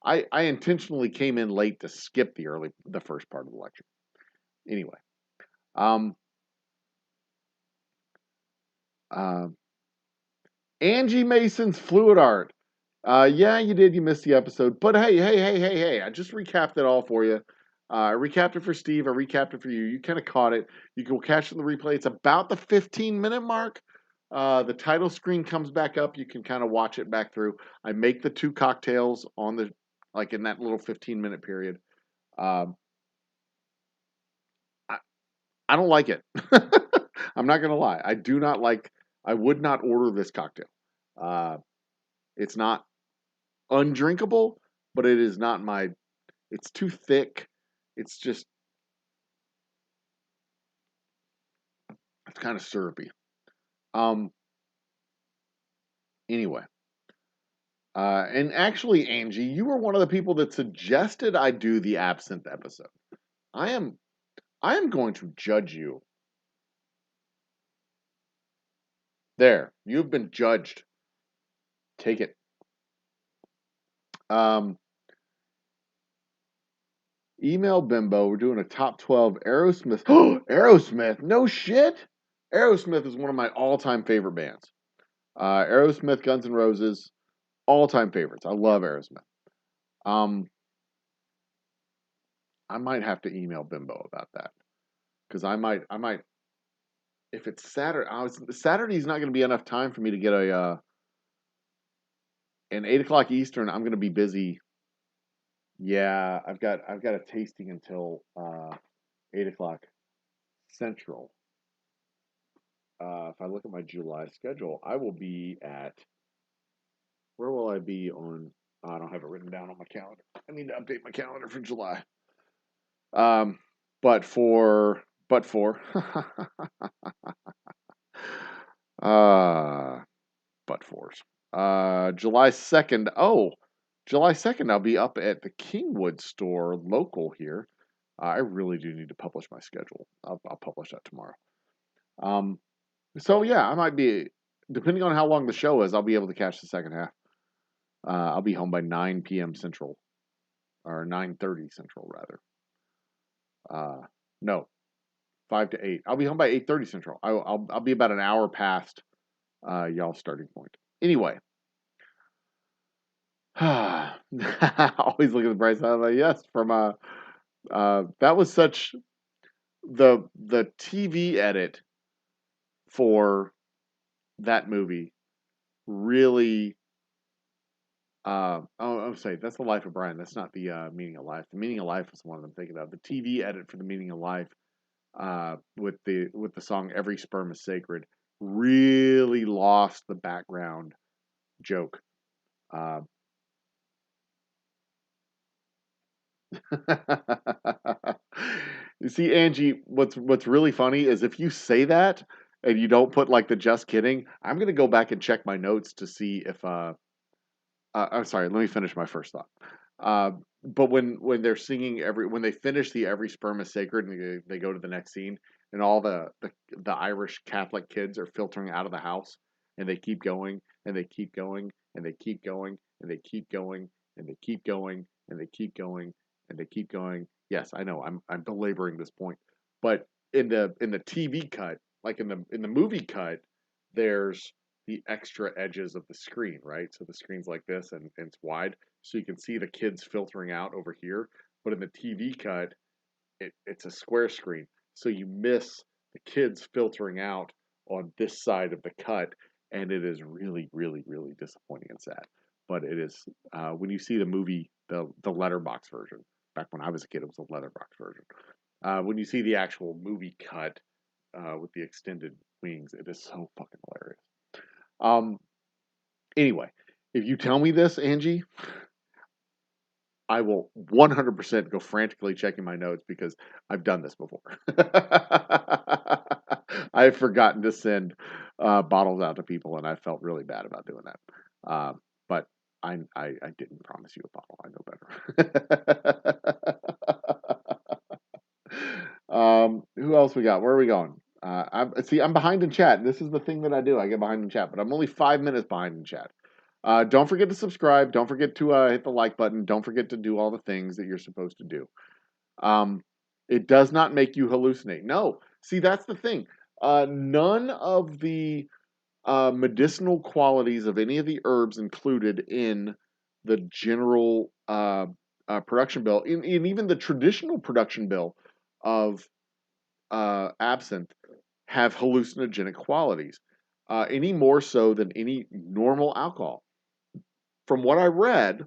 I intentionally came in late to skip the first part of the lecture. Anyway, um, uh, Angie Mason's fluid art. Yeah, you did. You missed the episode, but hey! I just recapped it all for you. I recapped it for Steve. I recapped it for you. You kind of caught it. You can catch it in the replay. It's about the 15-minute mark. The title screen comes back up. You can kind of watch it back through. I make the 2 cocktails on the, like in that little 15-minute period. Um, I, I don't like it. I'm not gonna lie. I do not like. I would not order this cocktail. Uh, it's not undrinkable, but it is not my. It's too thick. It's just. It's kind of syrupy. Um. Anyway. And actually, Angie, you were one of the people that suggested I do the absinthe episode. I am I am going to judge you. There, you've been judged. Take it. Um, email Bimbo. We're doing a top 12 Aerosmith. Aerosmith. No shit. Aerosmith is one of my all-time favorite bands. Aerosmith, Guns N' Roses, all-time favorites. I love Aerosmith. Um, I might have to email Bimbo about that because I might. If it's Saturday, Saturday's not going to be enough time for me to get an 8 o'clock Eastern. I'm going to be busy. Yeah, I've got a tasting until 8 o'clock Central. If I look at my July schedule, I will be at. Where will I be on? I don't have it written down on my calendar. I need to update my calendar for July. Um, but for uh, but fors. July 2nd. Oh, July 2nd, I'll be up at the Kingwood store local here. I really do need to publish my schedule. I'll publish that tomorrow. Um, so yeah, I might be, depending on how long the show is, I'll be able to catch the second half. I'll be home by 9 p.m. Central, or 9:30 Central rather. No, 5 to 8. I'll be home by 8:30 Central. I'll be about an hour past y'all's starting point. Anyway, always look at the bright side. I'm like, yes, from that was such the TV edit for that movie really. I'm sorry, that's the Life of Brian. That's not the Meaning of Life. The Meaning of Life is the one I'm thinking of. The TV edit for the Meaning of Life, with the song "Every Sperm Is Sacred," really lost the background joke. Uh, you see, Angie, what's really funny is if you say that and you don't put like the just kidding, I'm gonna go back and check my notes to see if I'm sorry, let me finish my first thought. Uh, but when they're singing when they finish the "Every Sperm Is Sacred" and they go to the next scene and all the Irish Catholic kids are filtering out of the house and they keep going and they keep going and they keep going and they keep going and they keep going and they keep going and they keep going. Yes, I know I'm belaboring this point, but in the TV cut, like in the movie cut, there's the extra edges of the screen, right? So the screen's like this and it's wide, so you can see the kids filtering out over here. But in the TV cut, it's a square screen, so you miss the kids filtering out on this side of the cut, and it is really, really, really disappointing and sad. But it is when you see the movie, the letterbox version. Back when I was a kid, it was a letterbox version. When you see the actual movie cut with the extended wings, it is so fucking hilarious. Um, Anyway, if you tell me this, Angie, I will 100% go frantically checking my notes because I've done this before. I've forgotten to send bottles out to people, and I felt really bad about doing that. But I didn't promise you a bottle. I know better. Who else we got? Where are we going? I'm behind in chat. This is the thing that I do. I get behind in chat, but I'm only 5 minutes behind in chat. Don't forget to subscribe. Don't forget to hit the like button. Don't forget to do all the things that you're supposed to do. It does not make you hallucinate. No. See, that's the thing. None of the medicinal qualities of any of the herbs included in the general production bill, in even the traditional production bill of absinthe, have hallucinogenic qualities. any more so than any normal alcohol. From what I read,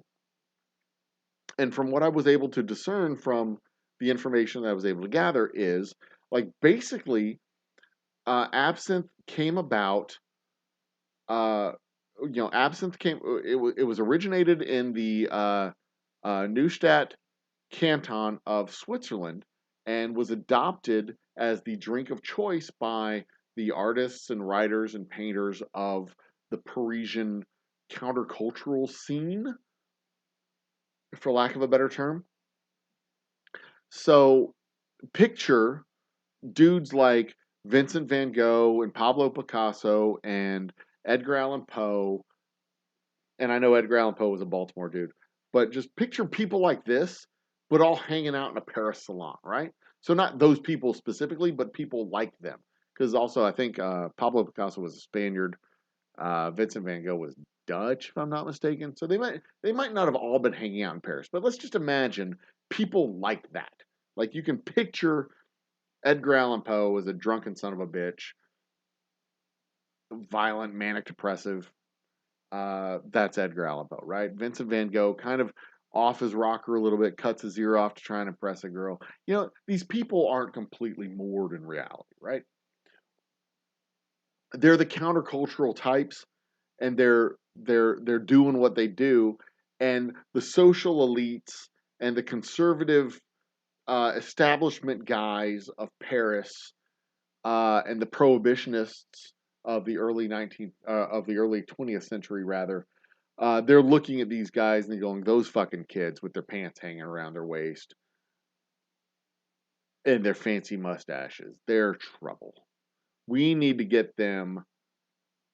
and from what I was able to discern from the information that I was able to gather, is like basically absinthe came about. Uh, absinthe came. It was originated in the Neustadt canton of Switzerland and was adopted as the drink of choice by the artists and writers and painters of the Parisian countercultural scene, for lack of a better term. So picture dudes like Vincent van Gogh and Pablo Picasso and Edgar Allan Poe, and I know Edgar Allan Poe was a Baltimore dude, but just picture people like this, but all hanging out in a Paris salon, right? So not those people specifically, but people like them. Because also, I think Pablo Picasso was a Spaniard. Vincent van Gogh was Dutch, if I'm not mistaken. So they might not have all been hanging out in Paris, but let's just imagine people like that. Like you can picture Edgar Allan Poe as a drunken son of a bitch, violent, manic depressive. That's Edgar Allan Poe, right? Vincent van Gogh, kind of off his rocker a little bit, cuts his ear off to try and impress a girl. These people aren't completely moored in reality, right? They're the countercultural types, and they're doing what they do, and the social elites and the conservative establishment guys of Paris and the prohibitionists of the early 20th century rather. They're looking at these guys and they're going, those fucking kids with their pants hanging around their waist and their fancy mustaches, they're trouble. We need to get them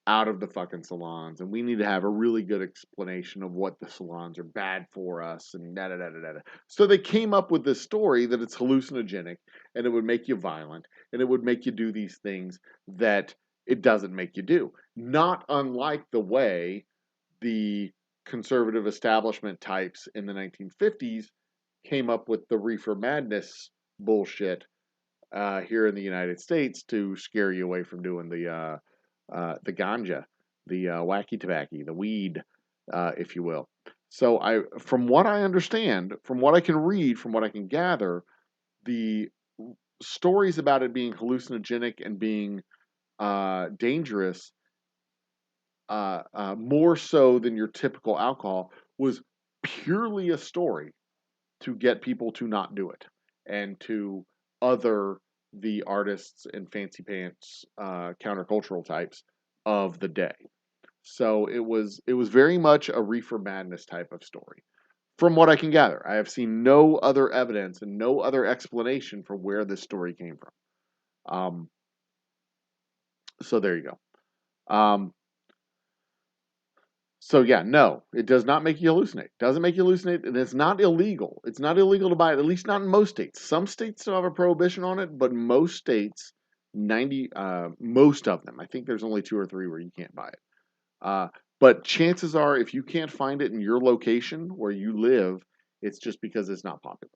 out of the fucking salons, and we need to have a really good explanation of what the salons are bad for us, and da da da da da. So they came up with this story that it's hallucinogenic, and it would make you violent, and it would make you do these things that it doesn't make you do. Not unlike the way the conservative establishment types in the 1950s came up with the reefer madness bullshit here in the United States to scare you away from doing the ganja, the wacky tobacco, the weed, if you will. So from what I understand, from what I can read, from what I can gather, the stories about it being hallucinogenic and being dangerous, more so than your typical alcohol, was purely a story to get people to not do it and to other the artists and fancy pants countercultural types of the day. So it was very much a reefer madness type of story. From what I can gather, I have seen no other evidence and no other explanation for where this story came from. So there you go. So yeah, no, it does not make you hallucinate. Doesn't make you hallucinate, and it's not illegal. It's not illegal to buy it, at least not in most states. Some states still have a prohibition on it, but most states, most of them, I think there's only 2 or 3 where you can't buy it. But chances are, if you can't find it in your location where you live, it's just because it's not popular,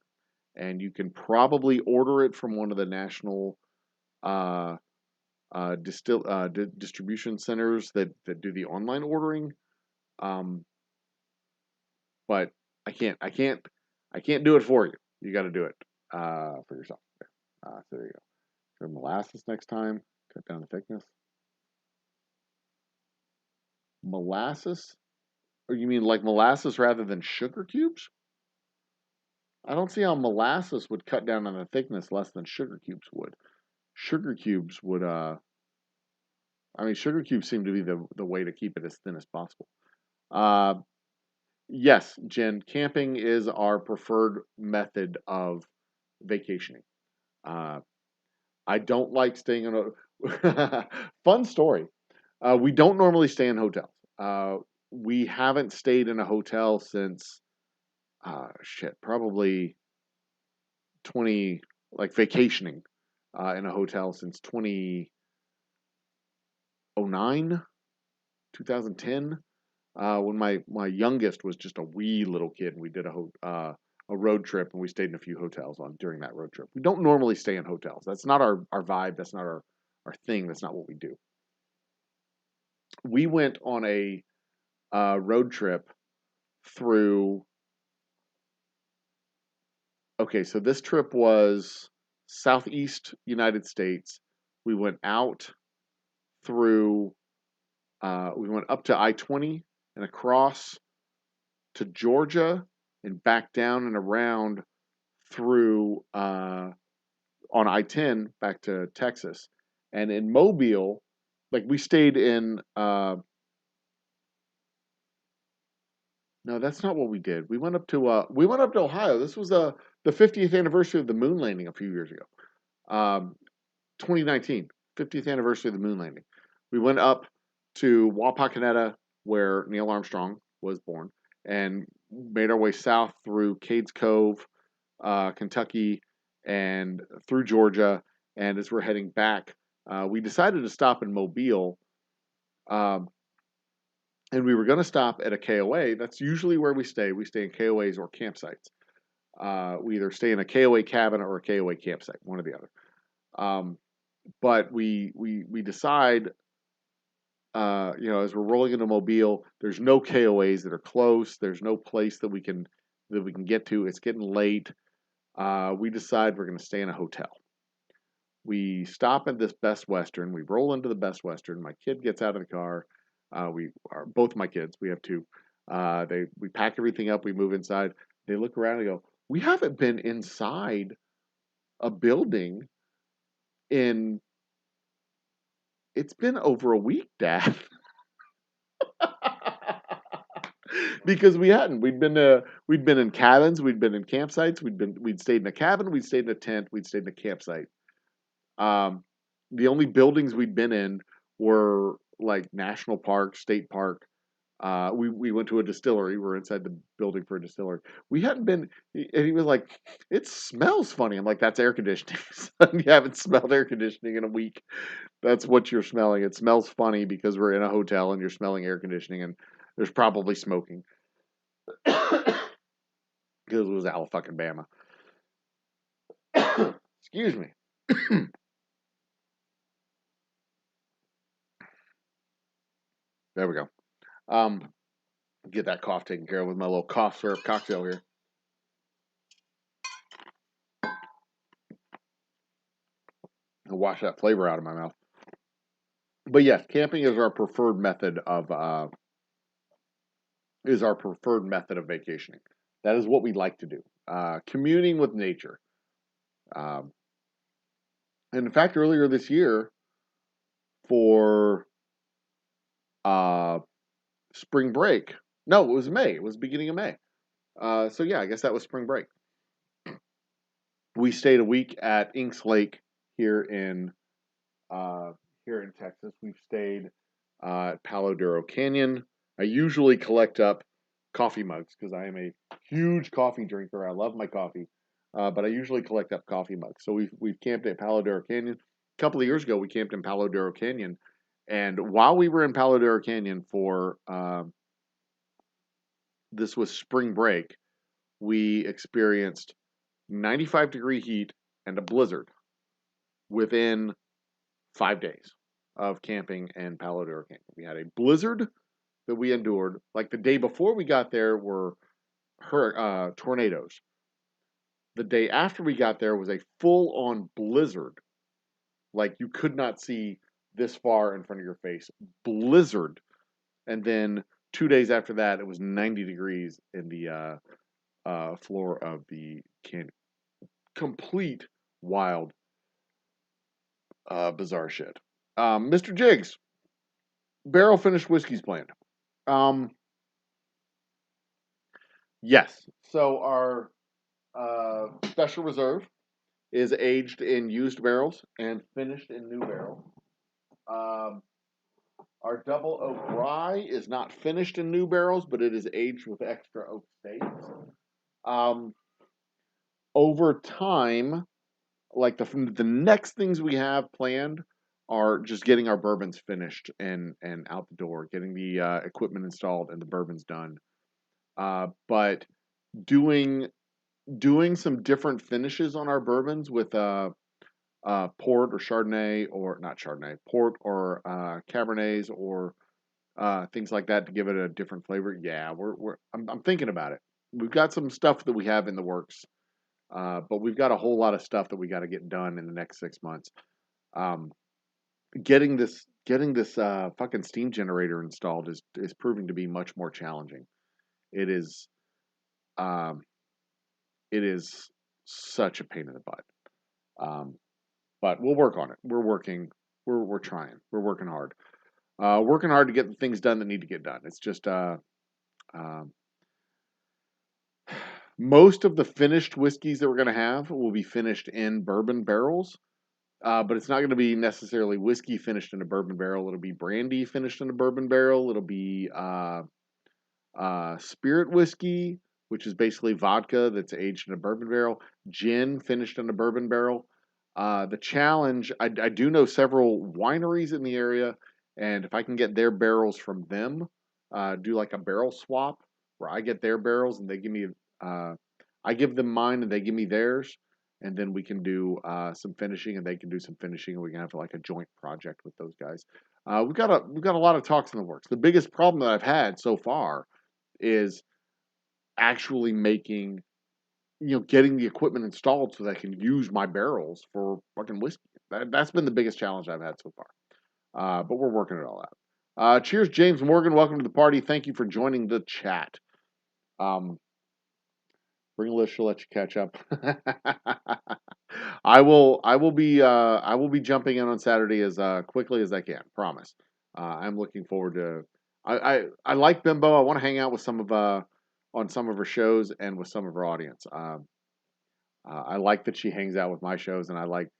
and you can probably order it from one of the national uh, distribution centers that do the online ordering. Um, but I can't do it for you. You got to do it for yourself. So there you go. So molasses next time. Cut down the thickness. Molasses? Or you mean like molasses rather than sugar cubes? I don't see how molasses would cut down on the thickness less than sugar cubes would. Sugar cubes would. Sugar cubes seem to be the way to keep it as thin as possible. Uh, yes, Jen, camping is our preferred method of vacationing. Uh, I don't like staying in a fun story. We don't normally stay in hotels. We haven't stayed in a hotel since probably 20 like vacationing in a hotel since 2009, 2010. When my youngest was just a wee little kid, and we did a road trip, and we stayed in a few hotels during that road trip. We don't normally stay in hotels. That's not our vibe. That's not our thing. That's not what we do. we went on a road trip through. Okay, so this trip was southeast United States. We went out through. We went up to I-20 and across to Georgia and back down and around through on I-10 back to Texas. And in Mobile, like we stayed in. No, that's not what we did. We went up to Ohio. This was the 50th anniversary of the moon landing a few years ago. 2019, 50th anniversary of the moon landing. We went up to Wapakoneta, where Neil Armstrong was born, and made our way south through Cades Cove, Kentucky, and through Georgia. And as we're heading back, we decided to stop in Mobile. And we were going to stop at a KOA. That's usually where we stay. We stay in KOAs or campsites. We either stay in a KOA cabin or a KOA campsite, one or the other. But we decide, as we're rolling into Mobile, there's no KOAs that are close. There's no place that we can get to. It's getting late. We decide we're going to stay in a hotel. We stop at this Best Western. We roll into the Best Western. My kid gets out of the car. We are both my kids. We have two. We pack everything up. We move inside. They look around and go, "We haven't been inside a building in. It's been over a week, Dad." Because we hadn't. We'd been in cabins. We'd been in campsites. We'd stayed in a cabin. We'd stayed in a tent. We'd stayed in a campsite. The only buildings we'd been in were like national park, state park. We went to a distillery. We're inside the building for a distillery. We hadn't been, and he was like, "It smells funny." I'm like, "That's air conditioning. Son. You haven't smelled air conditioning in a week. That's what you're smelling. It smells funny because we're in a hotel and you're smelling air conditioning and there's probably smoking." Because it was Alabama. Excuse me. There we go. Get that cough taken care of with my little cough syrup cocktail here. And wash that flavor out of my mouth. But yes, camping is our preferred method of vacationing. That is what we like to do. Communing with nature. And in fact, earlier this year, for spring break. No, it was May. It was beginning of May. So yeah, I guess that was spring break. We stayed a week at Inks Lake here in Texas. We've stayed at Palo Duro Canyon. I usually collect up coffee mugs because I am a huge coffee drinker. I love my coffee, but I usually collect up coffee mugs. So we've camped at Palo Duro Canyon. A couple of years ago, we camped in Palo Duro Canyon, and while we were in Palo Duro Canyon for this was spring break, we experienced 95-degree heat and a blizzard within 5 days of camping in Palo Duro Canyon. We had a blizzard that we endured. Like the day before we got there were tornadoes. The day after we got there was a full-on blizzard. Like you could not see this far in front of your face. Blizzard. And then 2 days after that, it was 90 degrees in the floor of the canyon. Complete wild, bizarre shit. Mr. Jiggs, barrel finished whiskey's planned. Yes. So our special reserve is aged in used barrels and finished in new barrels. Our double oak rye is not finished in new barrels, but it is aged with extra oak staves. Over time, like the next things we have planned are just getting our bourbons finished and out the door, getting the equipment installed and the bourbons done. But doing some different finishes on our bourbons with port or Chardonnay, or not Chardonnay, port or Cabernets or things like that to give it a different flavor. Yeah, I'm thinking about it. We've got some stuff that we have in the works, but we've got a whole lot of stuff that we got to get done in the next 6 months. Um, getting this fucking steam generator installed is proving to be much more challenging. It is um, it is such a pain in the butt. Um, but we'll work on it. We're working. We're trying. We're working hard to get the things done that need to get done. It's just um, most of the finished whiskeys that we're going to have will be finished in bourbon barrels, but it's not going to be necessarily whiskey finished in a bourbon barrel. It'll be brandy finished in a bourbon barrel. It'll be spirit whiskey, which is basically vodka that's aged in a bourbon barrel, gin finished in a bourbon barrel. The challenge, I do know several wineries in the area, and if I can get their barrels from them, do like a barrel swap where I get their barrels and they give me, I give them mine and they give me theirs, and then we can do some finishing and they can do some finishing, and we can have like a joint project with those guys. We've got a lot of talks in the works. The biggest problem that I've had so far is actually making, getting the equipment installed so that I can use my barrels for fucking whiskey. That's been the biggest challenge I've had so far. But we're working it all out. Cheers, James Morgan. Welcome to the party. Thank you for joining the chat. Bring a list. She'll let you catch up. I will be jumping in on Saturday as quickly as I can. Promise. I'm looking forward to. I like Bimbo. I want to hang out with some of on some of her shows and with some of her audience. I like that she hangs out with my shows, and I like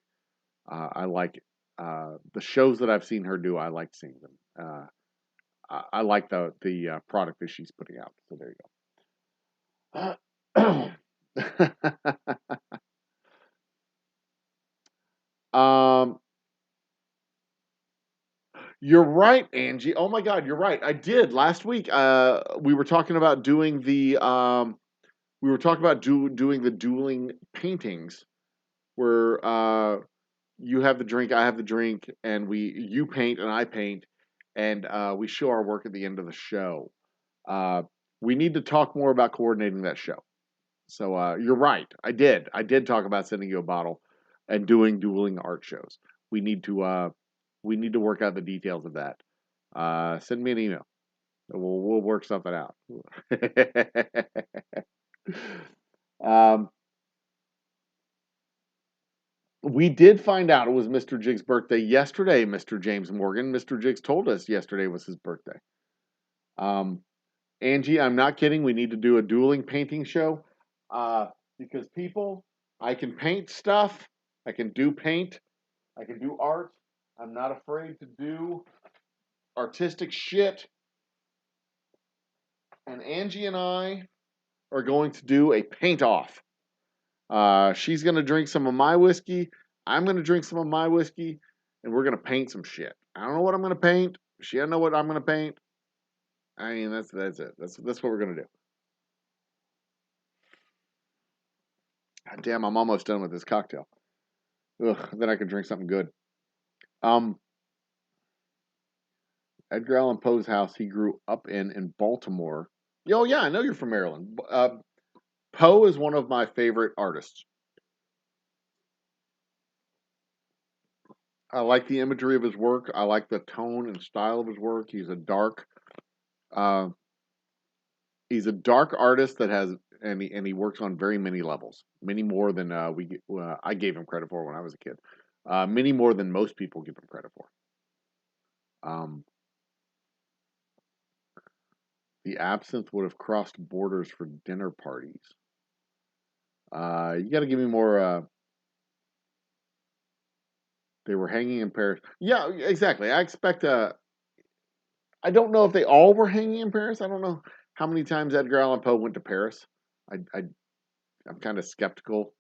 the shows that I've seen her do. I like seeing them. I like the product that she's putting out. So there you go. You're right, Angie. Oh my God, you're right. I did last week. We were talking about doing the doing the dueling paintings where you have the drink, I have the drink, and you paint and I paint, and we show our work at the end of the show. Uh, we need to talk more about coordinating that show. So you're right. I did talk about sending you a bottle and doing dueling art shows. We need to work out the details of that. Send me an email. We'll work something out. um, we did find out it was Mr. Jig's birthday yesterday, Mr. James Morgan. Mr. Jiggs told us yesterday was his birthday. Um, Angie, I'm not kidding. We need to do a dueling painting show. Because people, I can paint stuff. I can do paint. I can do art. I'm not afraid to do artistic shit. And Angie and I are going to do a paint off. She's going to drink some of my whiskey. I'm going to drink some of my whiskey. And we're going to paint some shit. I don't know what I'm going to paint. She doesn't know what I'm going to paint. I mean, that's it. That's what we're going to do. God damn, I'm almost done with this cocktail. Ugh, then I can drink something good. Edgar Allan Poe's house he grew up in Baltimore. Oh yeah, I know you're from Maryland. Poe is one of my favorite artists. I like the imagery of his work. I like the tone and style of his work. Uh, he's a dark artist that has, and he works on very many levels, many more than I gave him credit for when I was a kid. Many more than most people give him credit for. Um, the absinthe would have crossed borders for dinner parties. You got to give me more. They were hanging in Paris. Yeah, exactly. I expect. I don't know if they all were hanging in Paris. I don't know how many times Edgar Allan Poe went to Paris. I'm kind of skeptical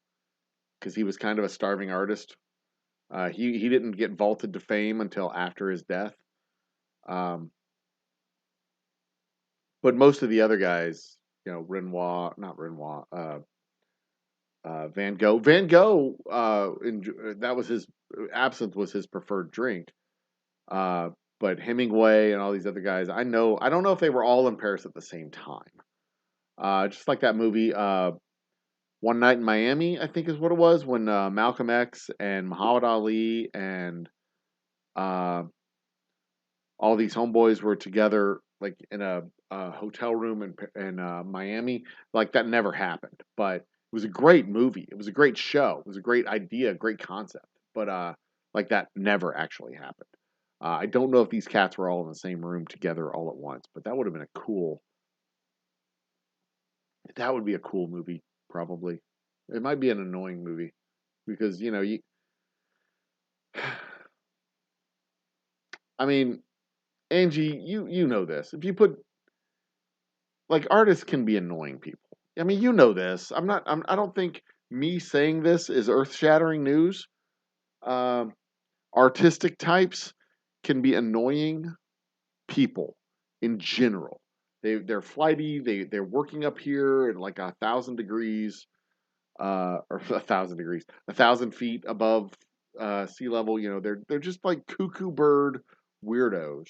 because he was kind of a starving artist. He didn't get vaulted to fame until after his death. But most of the other guys, Renoir, not Renoir, Van Gogh. Van Gogh, that was his absinthe was his preferred drink. but Hemingway and all these other guys, I don't know if they were all in Paris at the same time. Just like that movie, One Night in Miami, I think is what it was, when Malcolm X and Muhammad Ali and uh, all these homeboys were together, like in a hotel room in Miami. Like that never happened, but it was a great movie. It was a great show. It was a great idea, great concept, but like that never actually happened. I don't know if these cats were all in the same room together all at once, but that would have been a cool. That would be a cool movie, probably. It might be an annoying movie because you. I mean, Angie, you know this. If you put like artists can be annoying people. I mean, you know this. I don't think me saying this is earth-shattering news. Um, Artistic types can be annoying people in general. They're flighty. They're working up here at like 1,000 degrees, or 1,000 degrees, 1,000 feet above sea level. They're just like cuckoo bird weirdos.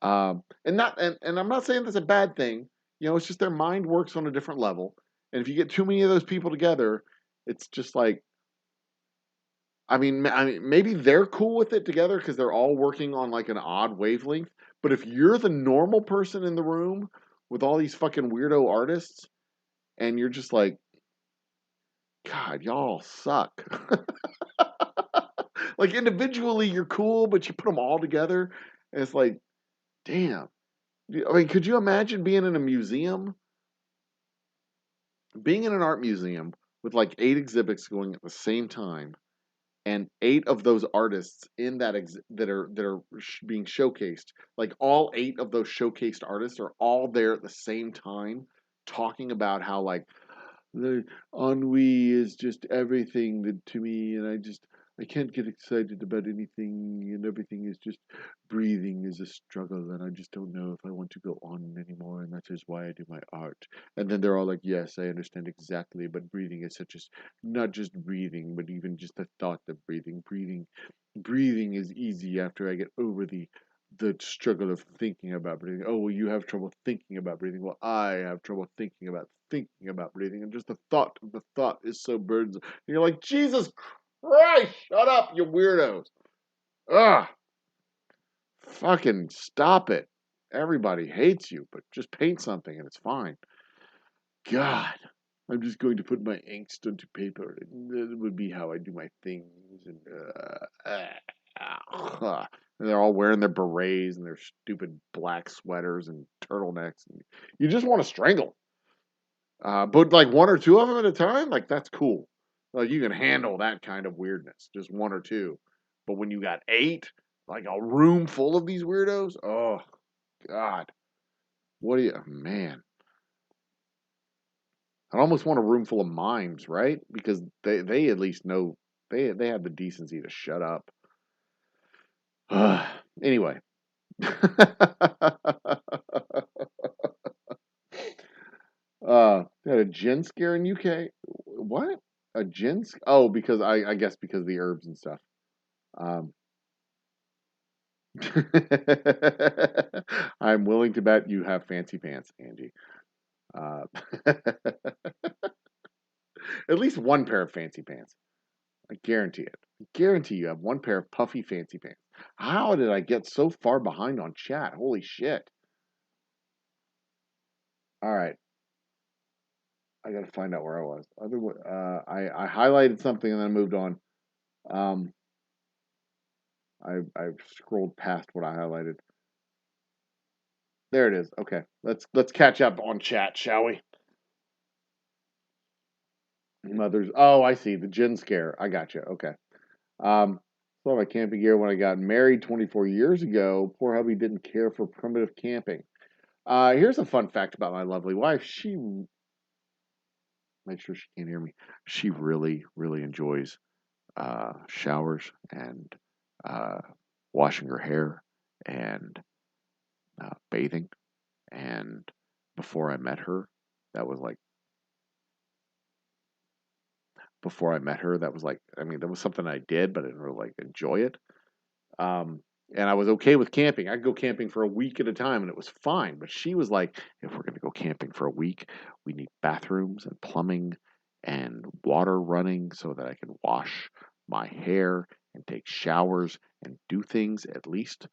And I'm not saying that's a bad thing. It's just their mind works on a different level. And if you get too many of those people together, it's just like, I mean, maybe they're cool with it together because they're all working on like an odd wavelength. But if you're the normal person in the room with all these fucking weirdo artists, and you're just like, God, y'all suck. Like individually, you're cool, but you put them all together, and it's like, damn. I mean, could you imagine being in a museum, being in an art museum with like 8 exhibits going at the same time, and 8 of those artists in that are being showcased, like all 8 of those showcased artists are all there at the same time, talking about how like the ennui is just everything to me, and I can't get excited about anything, and everything is just breathing is a struggle, and I just don't know if I want to go on anymore, and that is why I do my art. And then they're all like, yes, I understand exactly, but breathing is such as not just breathing, but even just the thought of breathing. Breathing is easy after I get over the struggle of thinking about breathing. Oh, well, you have trouble thinking about breathing. Well, I have trouble thinking about breathing. And just the thought of the thought is so burdensome. And you're like, Jesus Christ, shut up, you weirdos. Ugh, fucking stop it. Everybody hates you, but just paint something and it's fine. God, I'm just going to put my angst onto paper, and that would be how I do my things. And they're all wearing their berets and their stupid black sweaters and turtlenecks. And you just want to strangle. But like 1 or 2 of them at a time, like that's cool. Like you can handle that kind of weirdness, just 1 or 2. But when you got 8, like a room full of these weirdos, oh God, what do you, man? I almost want a room full of mimes, right? Because they at least know they have the decency to shut up. Anyway, had a gin scare in UK. What? A gin? Oh, because I guess because of the herbs and stuff. Um, I'm willing to bet you have fancy pants, Angie. Uh, at least one pair of fancy pants. I guarantee it. I guarantee you have one pair of puffy fancy pants. How did I get so far behind on chat? Holy shit. All right. I got to find out where I was. I highlighted something and then moved on. Um, I've scrolled past what I highlighted. There it is. Okay. Let's catch up on chat, shall we? Mother's. Oh, I see. The gin scare. I got you. Okay. Saw my camping gear when I got married 24 years ago. Poor hubby didn't care for primitive camping. Here's a fun fact about my lovely wife. She, make sure she can't hear me. She really, really enjoys showers and uh, washing her hair and bathing. And before I met her, that was like, that was like, I mean, that was something I did, but I didn't really like enjoy it. And I was okay with camping. I'd go camping for a week at a time and it was fine. But she was like, if we're going to go camping for a week, we need bathrooms and plumbing and water running so that I can wash my hair and take showers and do things at least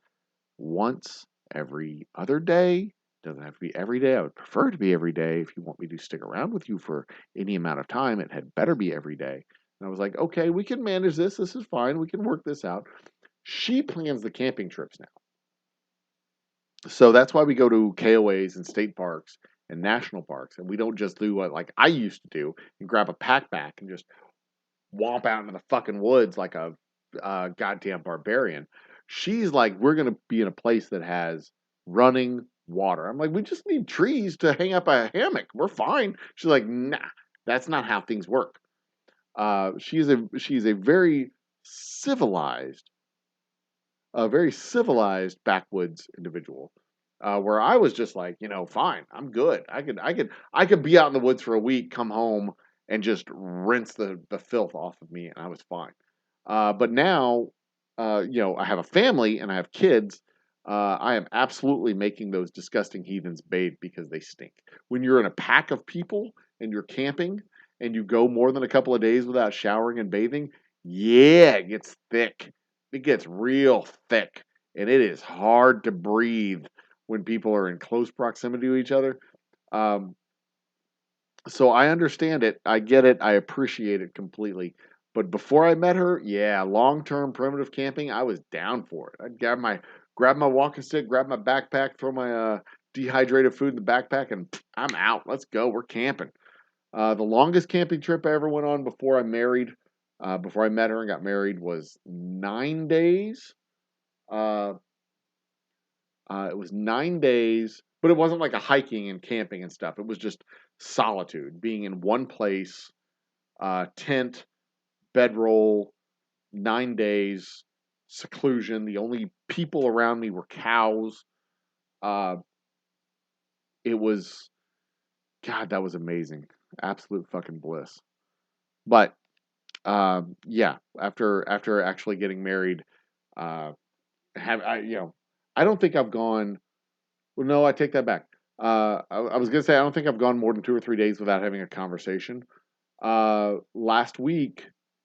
once every other day. Doesn't have to be every day. I would prefer it to be every day. If you want me to stick around with you for any amount of time, it had better be every day. And I was like, okay, we can manage this. This is fine. We can work this out. She plans the camping trips now. So that's why we go to KOAs and state parks and national parks. And we don't just do what like I used to do and grab a pack and just womp out into the fucking woods like a goddamn barbarian. She's like, we're going to be in a place that has running water. I'm like, we just need trees to hang up a hammock. We're fine. She's like, nah, that's not how things work. She's a civilized, very civilized backwoods individual. Where I was just like, fine, I'm good. I could be out in the woods for a week, come home, and just rinse the filth off of me, and I was fine. But now, I have a family and I have kids. I am absolutely making those disgusting heathens bathe because they stink. When you're in a pack of people and you're camping and you go more than a couple of days without showering and bathing, yeah, it gets thick. It gets real thick, and it is hard to breathe when people are in close proximity to each other. Um, so I understand it. I get it. I appreciate it completely. But before I met her, yeah, long-term primitive camping, I was down for it. I'd grab my walking stick, grab my backpack, throw my dehydrated food in the backpack, and I'm out. Let's go. We're camping. The longest camping trip I ever went on before I met her and got married, was 9 days. Uh, it was 9 days, but it wasn't like a hiking and camping and stuff. It was just solitude, being in one place, tent, bedroll, 9 days, seclusion. The only people around me were cows. Uh, it was, God, that was amazing. Absolute fucking bliss. But yeah, after actually getting married, uh, have I I don't think I've gone. Well, no, I take that back. I was gonna say I don't think I've gone more than 2 or 3 days without having a conversation. Last week,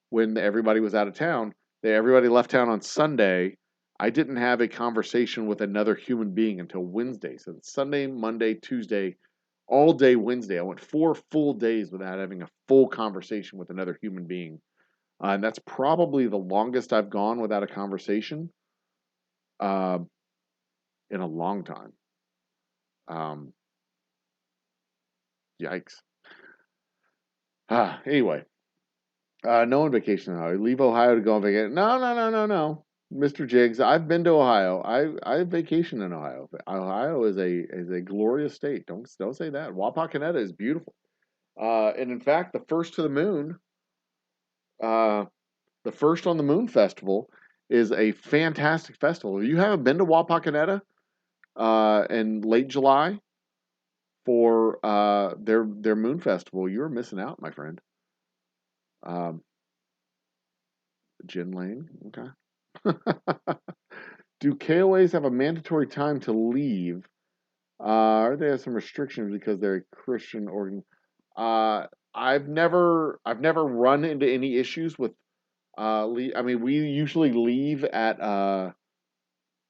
when everybody was out of town, everybody left town on Sunday. I didn't have a conversation with another human being until Wednesday. So it's Sunday, Monday, Tuesday, all day Wednesday. I went 4 full days without having a full conversation with another human being. And that's probably the longest I've gone without a conversation uh, in a long time. Um, Yikes. Anyway, no on vacation in Ohio. Leave Ohio to go on vacation. No, no, no, no, no. Mr. Jiggs, I've been to Ohio. I vacation in Ohio. Ohio is a glorious state. Don't say that. Wapakoneta is beautiful. And in fact, uh, the first on the Moon Festival is a fantastic festival. If you haven't been to Wapakoneta in late July for their Moon Festival, you're missing out, my friend. Um, Gin Lane, okay. Do KOAs have a mandatory time to leave? Or they have some restrictions because they're a Christian organ? I've never run into any issues with I mean, we usually leave at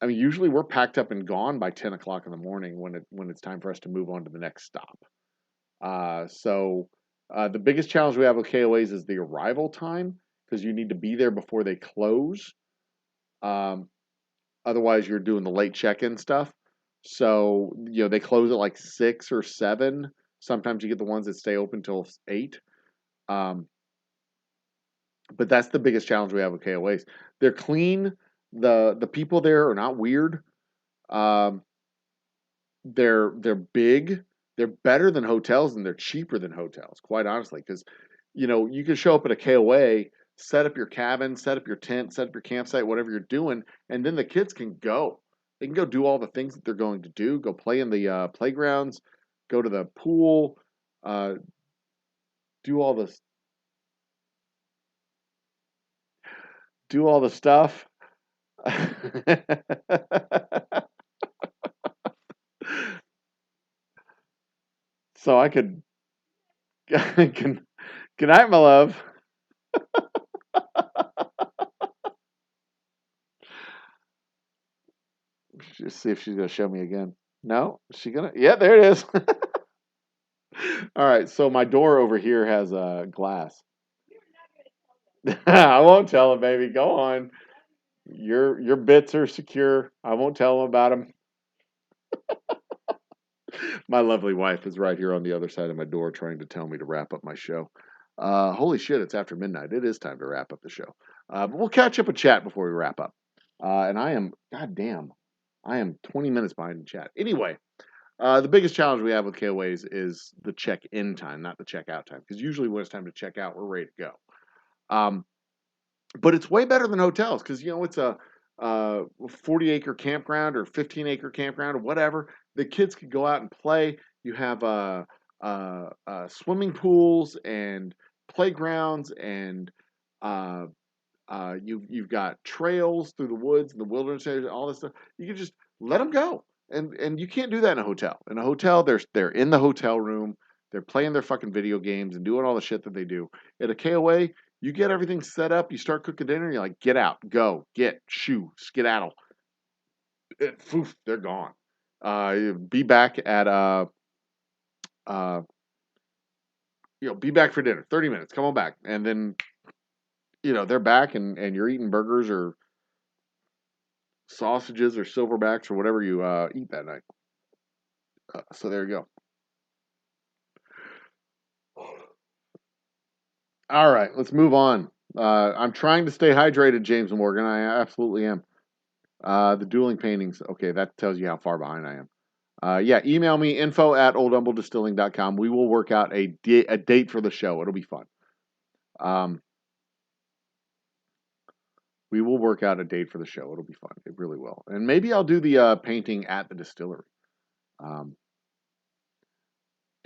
usually we're packed up and gone by 10 o'clock in the morning when it's time for us to move on to the next stop. So the biggest challenge we have with KOAs is the arrival time, because you need to be there before they close. Um, Otherwise, you're doing the late check-in stuff. So they close at like 6 or 7. Sometimes you get the ones that stay open till 8. Um, but that's the biggest challenge we have with KOAs. They're clean. The people there are not weird. Um, they're big. They're better than hotels, and they're cheaper than hotels, quite honestly. Because you can show up at a KOA, set up your cabin, set up your tent, set up your campsite, whatever you're doing, and then the kids can go. They can go do all the things that they're going to do. Go play in the playgrounds, go to the pool, uh, do all this, do all the stuff. So I could. Good night, my love. Just see if she's gonna show me again. No, is she gonna? Yeah, there it is. All right, so my door over here has a glass. I won't tell him, baby. Go on. Your bits are secure. I won't tell him about them. My lovely wife is right here on the other side of my door trying to tell me to wrap up my show. Holy shit, it's after midnight. It is time to wrap up the show. But we'll catch up a chat before we wrap up. And I am, goddamn, I am 20 minutes behind in chat. Anyway, the biggest challenge we have with KOAs is the check-in time, not the check-out time. Because usually when it's time to check out, we're ready to go. But it's way better than hotels because, it's a 40-acre campground or 15-acre campground or whatever. The kids could go out and play. You have swimming pools and playgrounds, and you've got trails through the woods and the wilderness areas, all this stuff. You can just let them go, and you can't do that in a hotel. In a hotel, they're in the hotel room, they're playing their fucking video games and doing all the shit that they do. At a KOA, you get everything set up, you start cooking dinner, you're like, get out, go, get, shoo, skedaddle. Poof, they're gone. Be back at be back for dinner. 30 minutes. Come on back. And then, they're back and you're eating burgers or sausages or silverbacks or whatever you eat that night. So there you go. All right, let's move on. I'm trying to stay hydrated, James Morgan. I absolutely am. The dueling paintings. Okay, that tells you how far behind I am. Email me info@oldhumbledistilling.com. We will work out a date for the show. It'll be fun. We will work out a date for the show. It'll be fun. It really will. And maybe I'll do the painting at the distillery.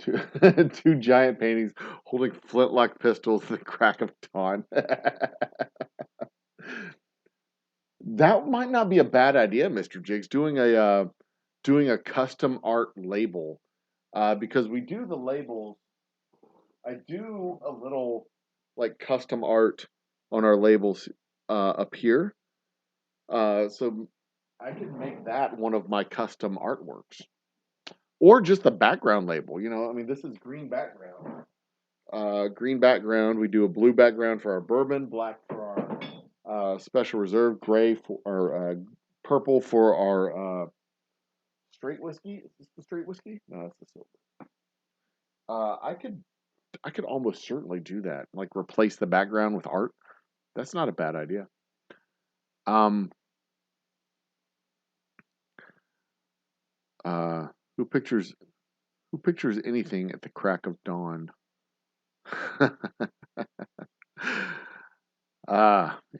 Two giant paintings holding flintlock pistols at the crack of dawn. That might not be a bad idea, Mr. Jigs. Doing a custom art label, because we do the labels. I do a little like custom art on our labels up here, so I could make that one of my custom artworks, or just the background label. This is green background. Green background. We do a blue background for our bourbon, black for our special reserve, gray for our purple for our straight whiskey. Is this the straight whiskey? No, that's the silver. I could almost certainly do that. Like replace the background with art. That's not a bad idea. Who pictures anything at the crack of dawn?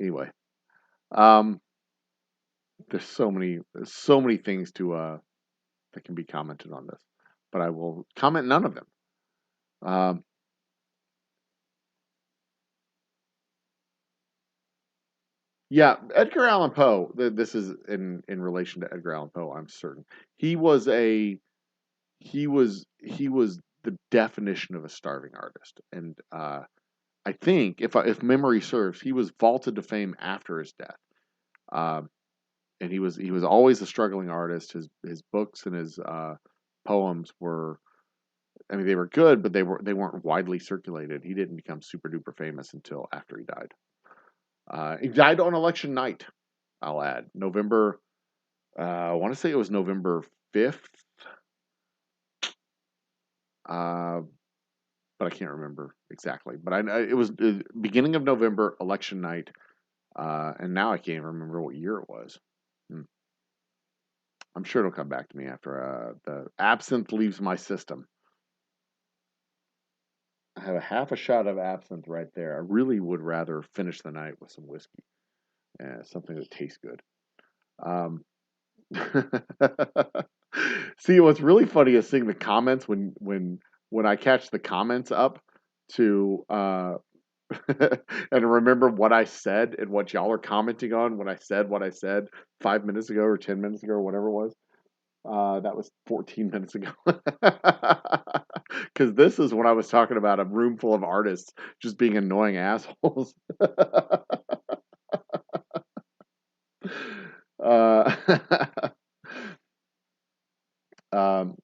Anyway. There's so many things to that can be commented on this, but I will comment none of them. Yeah, Edgar Allan Poe. This is in relation to Edgar Allan Poe. I'm certain he was the definition of a starving artist, and I think if memory serves, he was vaulted to fame after his death. And he was always a struggling artist. His books and his poems were, they were good, but they weren't widely circulated. He didn't become super duper famous until after he died. He died on election night. I'll add November. I want to say it was November 5th. But I can't remember exactly. But it was the beginning of November, election night. And now I can't remember what year it was. I'm sure it'll come back to me after the absinthe leaves my system. I have a half a shot of absinthe right there. I really would rather finish the night with some whiskey. Something that tastes good. See, what's really funny is seeing the comments when I catch the comments up to and remember what I said and what y'all are commenting on when I said what I said 5 minutes ago or 10 minutes ago or whatever it was. That was 14 minutes ago. Because this is when I was talking about a room full of artists just being annoying assholes. uh, um,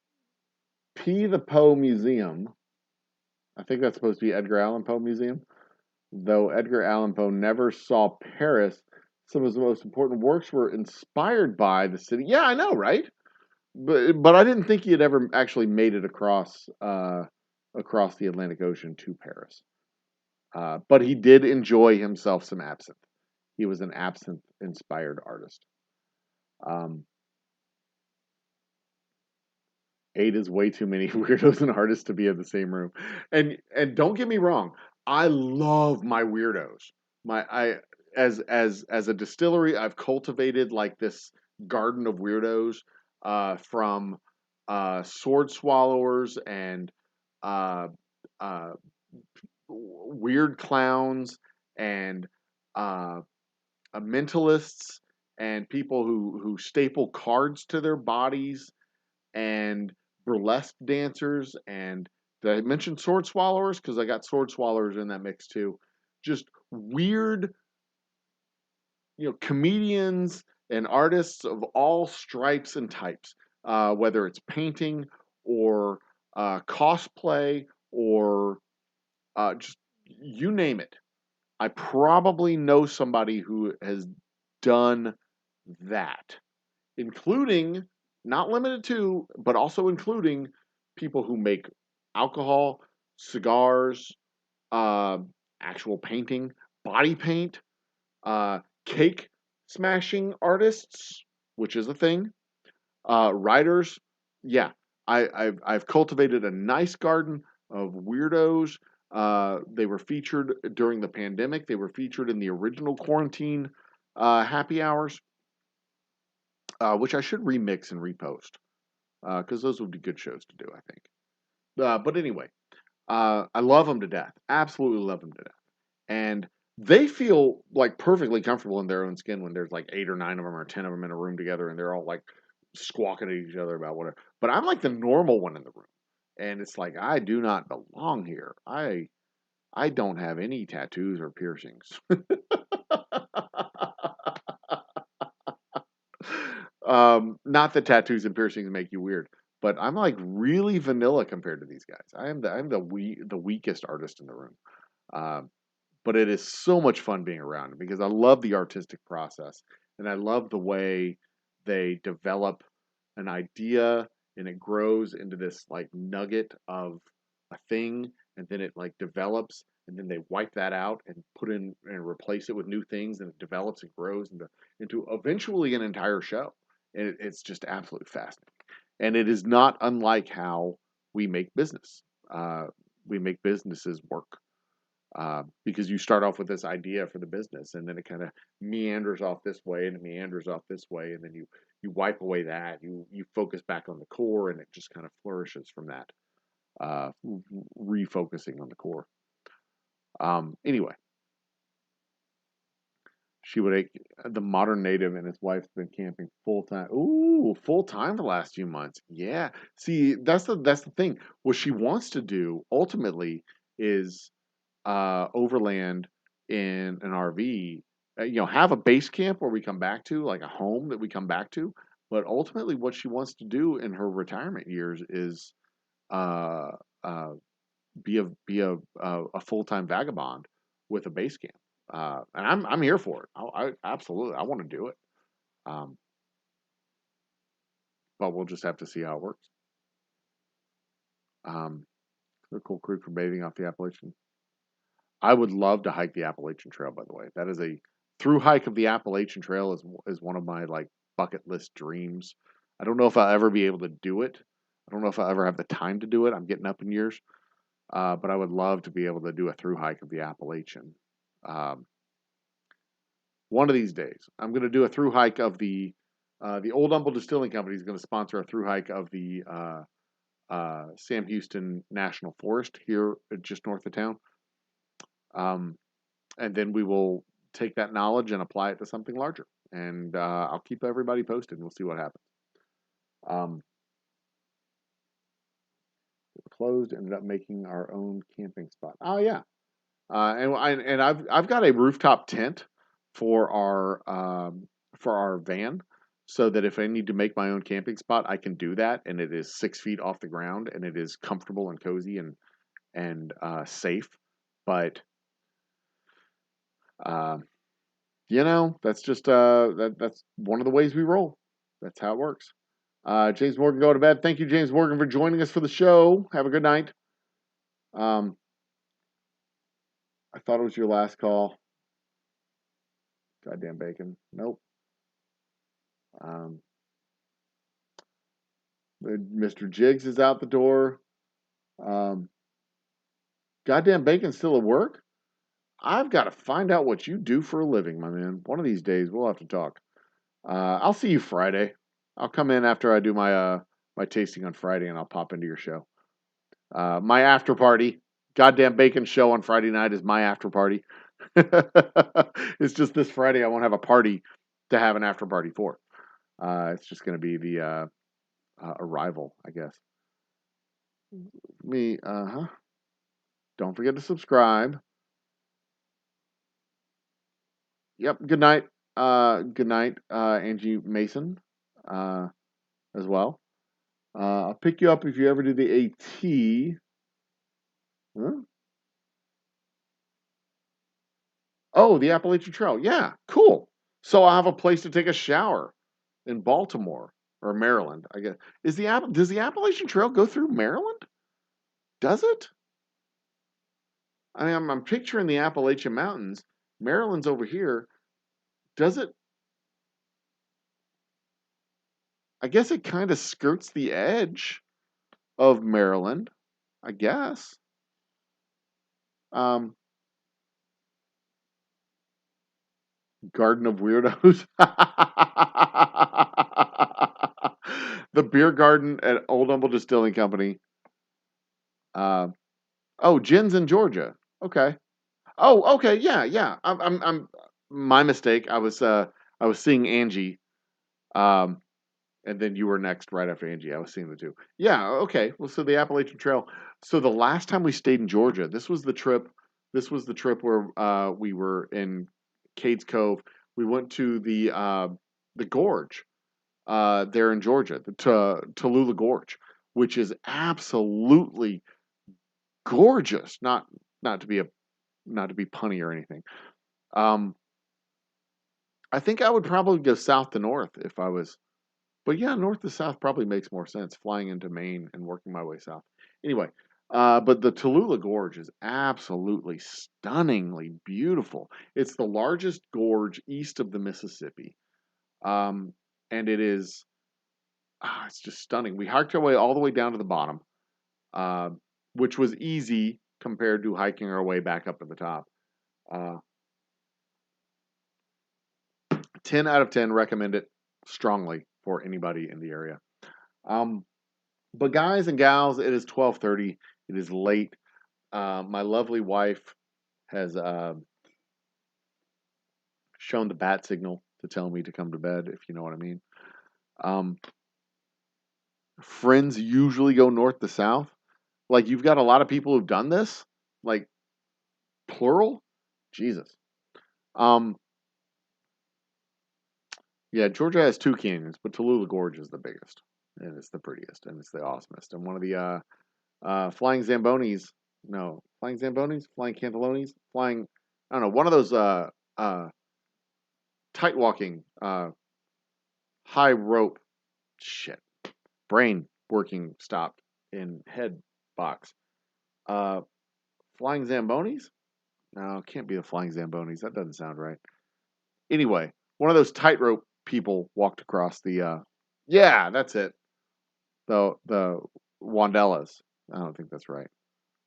P. the Poe Museum. I think that's supposed to be Edgar Allan Poe Museum. Though Edgar Allan Poe never saw Paris, some of his most important works were inspired by the city. Yeah, I know, right? But I didn't think he had ever actually made it across the Atlantic Ocean to Paris. But he did enjoy himself some absinthe. He was an absinthe inspired artist. Um, 8 is way too many weirdos and artists to be in the same room. And don't get me wrong, I love my weirdos. My I as a distillery, I've cultivated like this garden of weirdos from sword swallowers and uh, uh, weird clowns and uh, mentalists and people who staple cards to their bodies and burlesque dancers and did I mention sword swallowers? Because I got sword swallowers in that mix too. Just weird, comedians and artists of all stripes and types, whether it's painting or cosplay or just you name it. I probably know somebody who has done that, including, not limited to, but also including people who make alcohol, cigars, uh, actual painting, body paint, cake smashing artists, which is a thing, writers. Yeah, I've cultivated a nice garden of weirdos. They were featured during the pandemic. They were featured in the original quarantine happy hours, which I should remix and repost because those would be good shows to do, I think. But anyway, I love them to death. Absolutely love them to death. And they feel like perfectly comfortable in their own skin when there's like 8 or 9 of them or 10 of them in a room together and they're all like squawking at each other about whatever. But I'm like the normal one in the room. And it's like I do not belong here. I don't have any tattoos or piercings. Not that tattoos and piercings make you weird, but I'm like really vanilla compared to these guys. I'm the weakest artist in the room. Um, but it is so much fun being around them because I love the artistic process and I love the way they develop an idea and it grows into this like nugget of a thing and then it like develops and then they wipe that out and put in and replace it with new things and it develops and grows into eventually an entire show. And it's just absolutely fascinating. And it is not unlike how we make business. We make businesses work because you start off with this idea for the business and then it kind of meanders off this way and it meanders off this way and then you wipe away that you focus back on the core and it just kind of flourishes from that refocusing on the core. Anyway, she would the modern native and his wife's been camping full time. Ooh, full time the last few months. Yeah. See, that's the thing. What she wants to do ultimately is overland in an RV, have a base camp where we come back to, like a home that we come back to. But ultimately, what she wants to do in her retirement years is uh, uh, be a full time vagabond with a base camp, and I'm here for it. I absolutely I want to do it, um, but we'll just have to see how it works. A cool creek for bathing off the Appalachian. I would love to hike the Appalachian Trail, by the way. That is a through hike of the Appalachian Trail is one of my like bucket list dreams. I don't know if I'll ever be able to do it. I don't know if I'll ever have the time to do it. I'm getting up in years. But I would love to be able to do a through hike of the Appalachian. Um, one of these days, I'm going to do a through hike of the Old Humble Distilling Company is going to sponsor a through hike of the Sam Houston National Forest here just north of town. And then we will take that knowledge and apply it to something larger. And I'll keep everybody posted, and we'll see what happens. Closed, ended up making our own camping spot. Oh yeah, and I've got a rooftop tent for our van, so that if I need to make my own camping spot, I can do that, and it is 6 feet off the ground, and it is comfortable and cozy and safe. But that's just that's one of the ways we roll. That's how it works. James Morgan, go to bed. Thank you, James Morgan, for joining us for the show. Have a good night. I thought it was your last call. Goddamn bacon. Nope. Mr. Jiggs is out the door. Goddamn bacon still at work? I've got to find out what you do for a living, my man. One of these days we'll have to talk. I'll see you Friday. I'll come in after I do my tasting on Friday, and I'll pop into your show. My after party. Goddamn bacon show on Friday night is my after party. It's just this Friday I won't have a party to have an after party for. It's just going to be the arrival, I guess. Don't forget to subscribe. Yep. Good night. Good night, Angie Mason, as well. I'll pick you up if you ever do the AT. Huh? Oh, the Appalachian Trail. Yeah, cool. So I'll have a place to take a shower in Baltimore or Maryland, I guess. Does the Appalachian Trail go through Maryland? Does it? I mean, I'm picturing the Appalachian Mountains. Maryland's over here. Does it? I guess it kind of skirts the edge of Maryland, I guess. Garden of Weirdos. The beer garden at Old Humble Distilling Company. Gin's in Georgia. Okay. Oh, okay. Yeah. I'm my mistake. I was seeing Angie, and then you were next right after Angie. I was seeing the two. Yeah. Okay. Well, so the Appalachian Trail. So the last time we stayed in Georgia, this was the trip. This was the trip where we were in Cades Cove. We went to the gorge there in Georgia, the Tallulah Gorge, which is absolutely gorgeous. Not to be punny or anything. I think I would probably go south to north if I was, but yeah, north to south probably makes more sense. Flying into Maine and working my way south. Anyway, but the Tallulah Gorge is absolutely stunningly beautiful. It's the largest gorge east of the Mississippi, and it is. It's just stunning. We hiked our way all the way down to the bottom, which was easy compared to hiking our way back up to the top. 10 out of 10, recommend it strongly for anybody in the area. But guys and gals, it is 12:30. It is late. My lovely wife has shown the bat signal to tell me to come to bed, if you know what I mean. Friends usually go north to south. Like, you've got a lot of people who've done this, like, plural. Jesus. Yeah, Georgia has two canyons, but Tallulah Gorge is the biggest, and it's the prettiest, and it's the awesomest. And one of the flying Zambonis, no, flying Zambonis, flying Cantalones, flying, I don't know, one of those tight walking, high rope, shit, brain working stopped in head box. Flying Zambonis? No, it can't be the flying Zambonis. That doesn't sound right. Anyway, one of those tightrope people walked across the. Yeah, that's it. The Wandellas. I don't think that's right,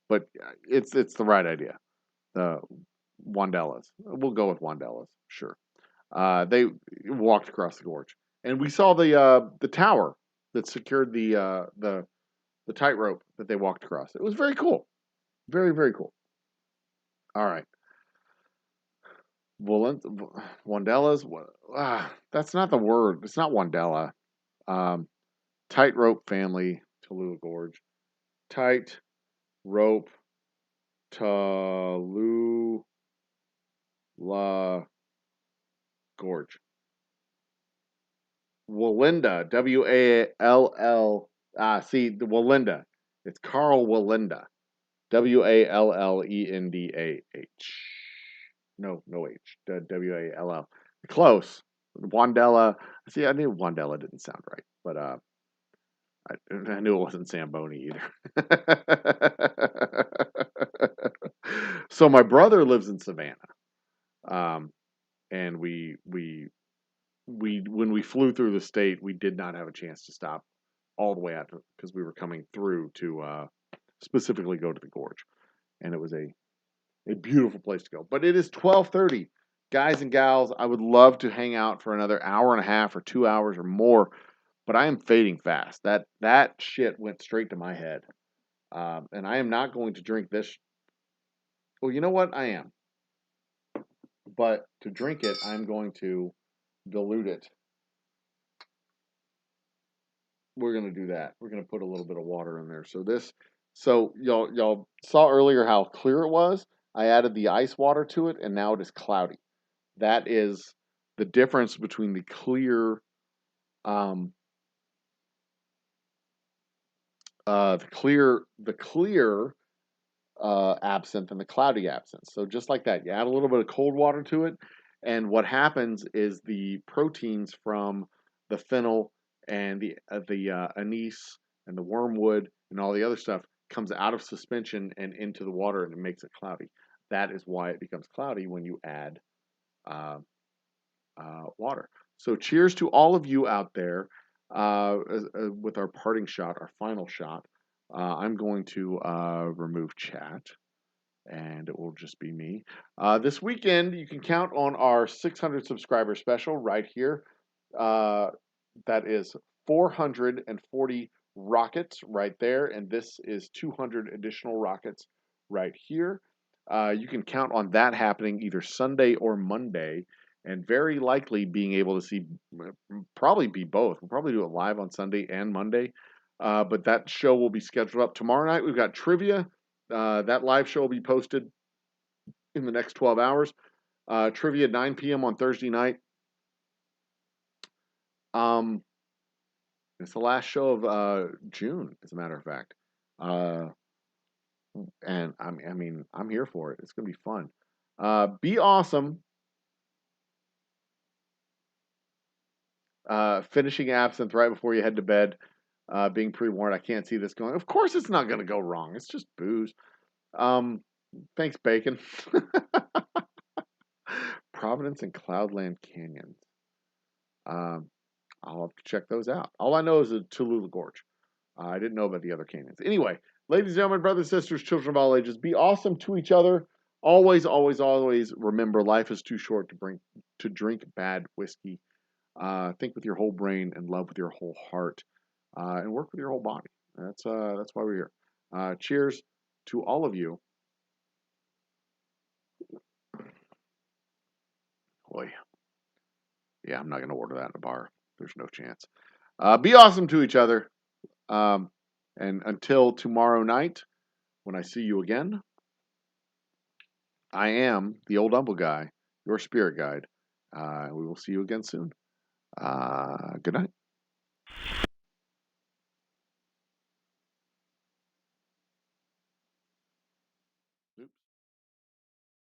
but it's the right idea. The Wandellas. We'll go with Wandellas. Sure. They walked across the gorge, and we saw the tower that secured the tightrope that they walked across. It was very cool. Very, very cool. All right. Wandelas. That's not the word. It's not Wandela. Um, Tightrope family, Tallulah Gorge. Tight rope, Tallulah Gorge. Wallinda, Wall. See, the Wallinda. It's Carl Wallinda. Wallendah. No, no H. Wall. Close. Wandela. See, I knew Wandela didn't sound right, but I knew it wasn't Zamboni either. So my brother lives in Savannah, um, and we when we flew through the state, we did not have a chance to stop all the way out because we were coming through to specifically go to the gorge, and it was a beautiful place to go. But it is 12:30, guys and gals. I would love to hang out for another hour and a half or 2 hours or more, but I am fading fast. That shit went straight to my head, and I am not going to drink this. Well, you know what? I am, but to drink it, I'm going to dilute it. We're gonna do that. We're gonna put a little bit of water in there. So y'all saw earlier how clear it was. I added the ice water to it, and now it is cloudy. That is the difference between um, the clear absinthe and the cloudy absinthe. So just like that, you add a little bit of cold water to it, and what happens is the proteins from the fennel and the anise and the wormwood and all the other stuff comes out of suspension and into the water, and it makes it cloudy. That is why it becomes cloudy when you add uh, water. So cheers to all of you out there with our parting shot, our final shot. I'm going to remove chat, and it will just be me. This weekend, you can count on our 600 subscriber special right here. That is 440 rockets right there, and this is 200 additional rockets right here. You can count on that happening either Sunday or Monday, and very likely being able to see, probably be both. We'll probably do it live on Sunday and Monday, but that show will be scheduled up tomorrow night. We've got trivia. That live show will be posted in the next 12 hours. Trivia 9 p.m. on Thursday night. It's the last show of June, as a matter of fact. And I'm here for it. It's gonna be fun. Be awesome. Finishing absinthe right before you head to bed. Being pre-warned, I can't see this going. Of course, it's not gonna go wrong. It's just booze. Thanks, Bacon. Providence and Cloudland Canyons. I'll have to check those out. All I know is the Tallulah Gorge. I didn't know about the other canyons. Anyway, ladies and gentlemen, brothers, sisters, children of all ages, be awesome to each other. Always, always, always remember life is too short to drink bad whiskey. Think with your whole brain and love with your whole heart, and work with your whole body. That's why we're here. Cheers to all of you. Boy, yeah, I'm not going to order that in a bar. There's no chance. Be awesome to each other. And until tomorrow night, when I see you again, I am the Old Humble Guy, your spirit guide. We will see you again soon. Good night.